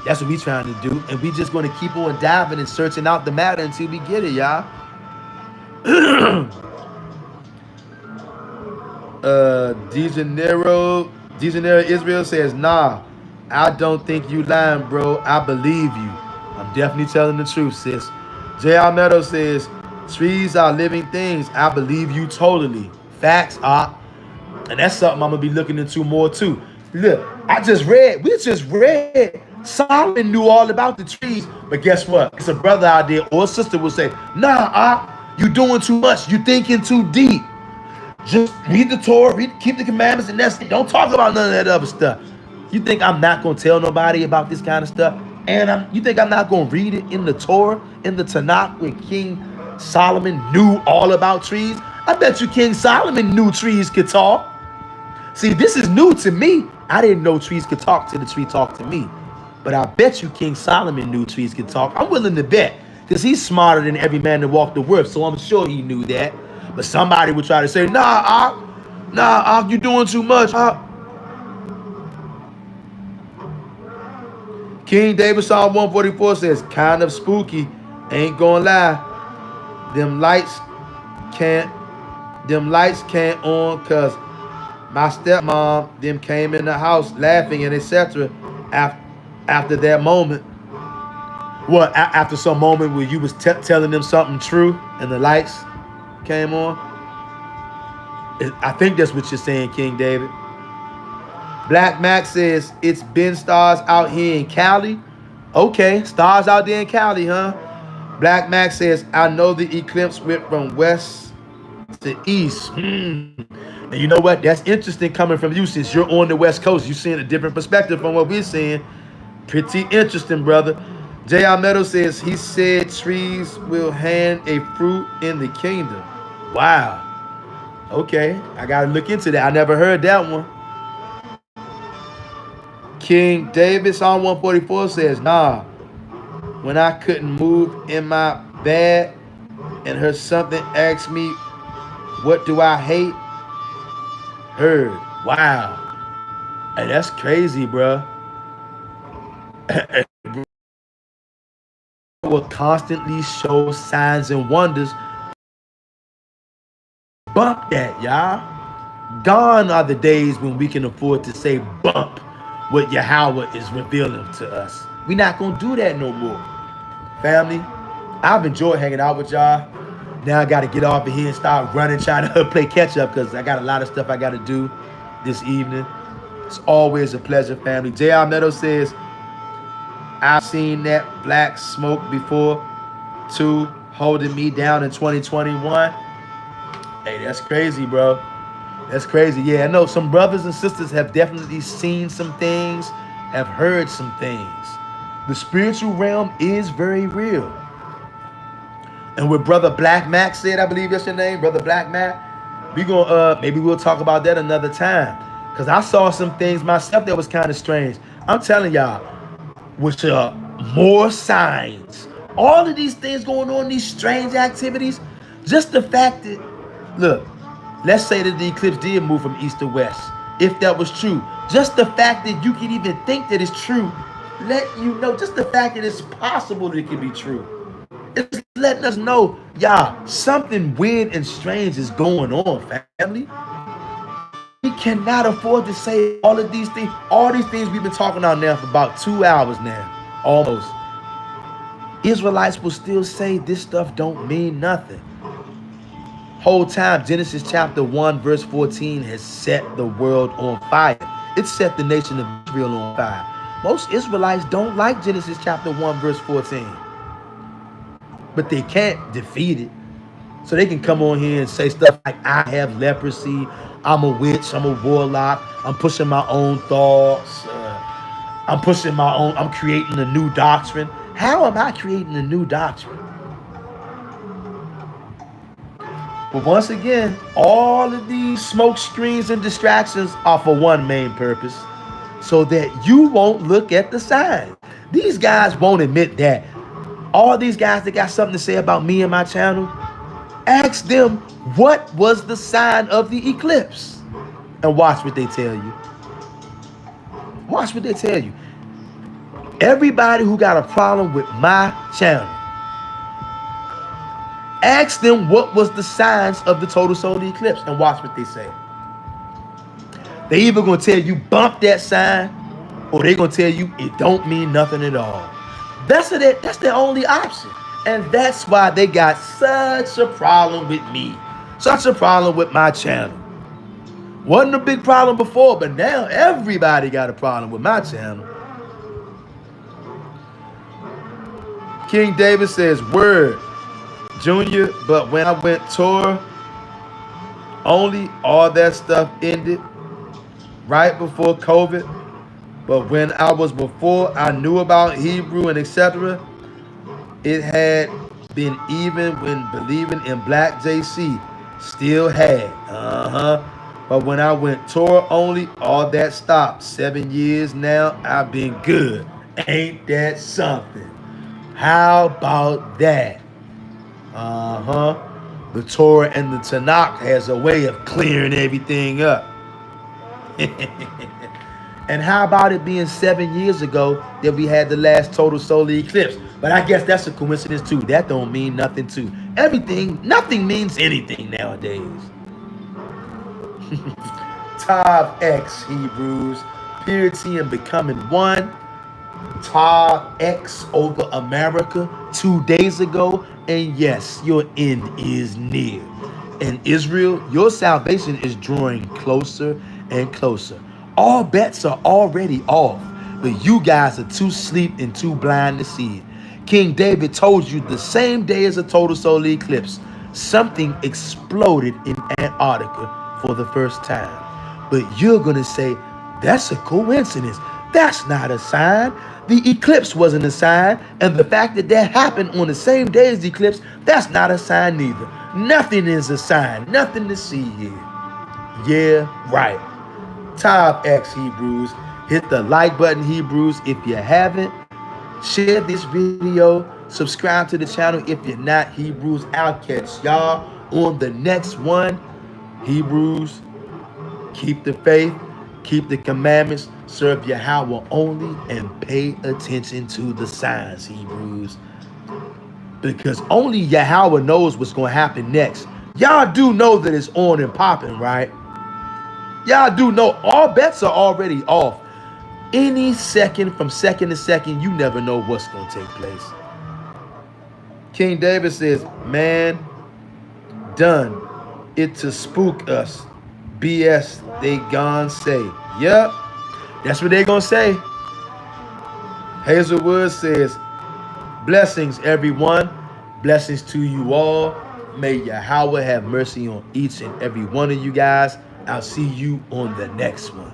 That's what we trying to do. And we just going to keep on diving and searching out the matter until we get it, y'all. DeJaneiro Israel says, nah, I don't think you lying, bro. I believe you. I'm definitely telling the truth, sis. J.R. Meadow says, trees are living things. I believe you totally. Facts are. And that's something I'm going to be looking into more too. Look, we just read, Solomon knew all about the trees. But guess what? It's a brother out there or a sister will say, nah, you doing too much. You thinking too deep. Just read the Torah, keep the commandments, and that's it. Don't talk about none of that other stuff. You think I'm not going to tell nobody about this kind of stuff? And you think I'm not going to read it in the Torah, in the Tanakh, where King Solomon knew all about trees? I bet you King Solomon knew trees could talk. See, this is new to me. I didn't know trees could talk till the tree talked to me. But I bet you King Solomon knew trees could talk. I'm willing to bet, because he's smarter than every man that walked the earth, so I'm sure he knew that. But somebody would try to say, nah, you doing too much. King David Psalm 144 says, kind of spooky, ain't gonna lie. Them lights can't on cause my stepmom them came in the house laughing and etc. After that moment. What, after some moment where you was telling them something true and the lights came on? I think that's what you're saying, King David. Black Max says, it's been stars out here in Cali. Okay, stars out there in Cali, huh? Black Max says, I know the eclipse went from west to east. And you know what? That's interesting coming from you since you're on the West Coast. You're seeing a different perspective from what we're seeing. Pretty interesting, brother. J.R. Meadows says, he said trees will hand a fruit in the kingdom. Wow. Okay, I got to look into that. I never heard that one. King David, Psalm 144 says, nah, when I couldn't move in my bed and heard something ask me, what do I hate? Heard. Wow. Hey, that's crazy, bro. Will constantly show signs and wonders. Bump that, y'all. Gone are the days when we can afford to say bump what Yahweh is revealing to us. We're not going to do that no more. Family, I've enjoyed hanging out with y'all. Now I got to get off of here and start running, trying to play catch up because I got a lot of stuff I got to do this evening. It's always a pleasure, family. J.R. Meadows says, I've seen that black smoke before, too, holding me down in 2021. Hey, that's crazy, bro. That's crazy. Yeah, I know some brothers and sisters have definitely seen some things, have heard some things. The spiritual realm is very real. And what Brother Black Mac said, I believe that's your name, Brother Black Mac, we gonna maybe we'll talk about that another time. Cause I saw some things myself that was kind of strange. I'm telling y'all, which are more signs. All of these things going on, these strange activities, just the fact that, look, let's say that the eclipse did move from east to west. If that was true, just the fact that you can even think that it's true, let you know, just the fact that it's possible that it can be true. It's letting us know, y'all, something weird and strange is going on, family. We cannot afford to say all of these things. All these things we've been talking about now for about 2 hours now, almost. Israelites will still say this stuff don't mean nothing. Whole time, Genesis chapter 1, verse 14 has set the world on fire. It set the nation of Israel on fire. Most Israelites don't like Genesis chapter 1, verse 14. But they can't defeat it. So they can come on here and say stuff like, I have leprosy, I'm a witch, I'm a warlock, I'm pushing my own thoughts, I'm creating a new doctrine. How am I creating a new doctrine? But once again, all of these smoke screens and distractions are for one main purpose, so that you won't look at the signs. These guys won't admit that. All these guys that got something to say about me and my channel, ask them what was the sign of the eclipse and watch what they tell you. Watch what they tell you. Everybody who got a problem with my channel, ask them what was the signs of the total solar eclipse and watch what they say. They either gonna tell you bump that sign, or they gonna tell you it don't mean nothing at all. That's their only option. And that's why they got such a problem with me. Such a problem with my channel. Wasn't a big problem before, but now everybody got a problem with my channel. King David says, word, Junior, but when I went tour, only all that stuff ended right before COVID. But when I was before I knew about Hebrew and etc., it had been even when believing in Black JC. Still had. But when I went tour only, all that stopped. 7 years now, I've been good. Ain't that something? How about that? The Torah and the Tanakh has a way of clearing everything up. And how about it being 7 years ago that we had the last total solar eclipse? But I guess that's a coincidence too. That don't mean nothing too. Nothing means anything nowadays. Tav X Hebrews, purity and becoming one. Tav X over America 2 days ago. And yes, your end is near. In Israel, your salvation is drawing closer and closer. All bets are already off, but you guys are too asleep and too blind to see it. King David told you the same day as a total solar eclipse, something exploded in Antarctica for the first time. But you're going to say, that's a coincidence. That's not a sign. The eclipse wasn't a sign, and the fact that that happened on the same day as the eclipse, that's not a sign neither. Nothing is a sign. Nothing to see here. Yeah, right. Top X Hebrews. Hit the like button, Hebrews, if you haven't. Share this video. Subscribe to the channel if you're not Hebrews. I'll catch y'all on the next one. Hebrews, keep the faith, keep the commandments, serve Yahweh only, and pay attention to the signs, Hebrews. Because only Yahweh knows what's going to happen next. Y'all do know that it's on and popping, right? Y'all do know all bets are already off. Any second, from second to second, you never know what's going to take place. King David says, man, done it to spook us. BS, they gone say. Yep, that's what they gonna say. Hazelwood says, blessings, everyone. Blessings to you all. May Yahweh have mercy on each and every one of you guys. I'll see you on the next one.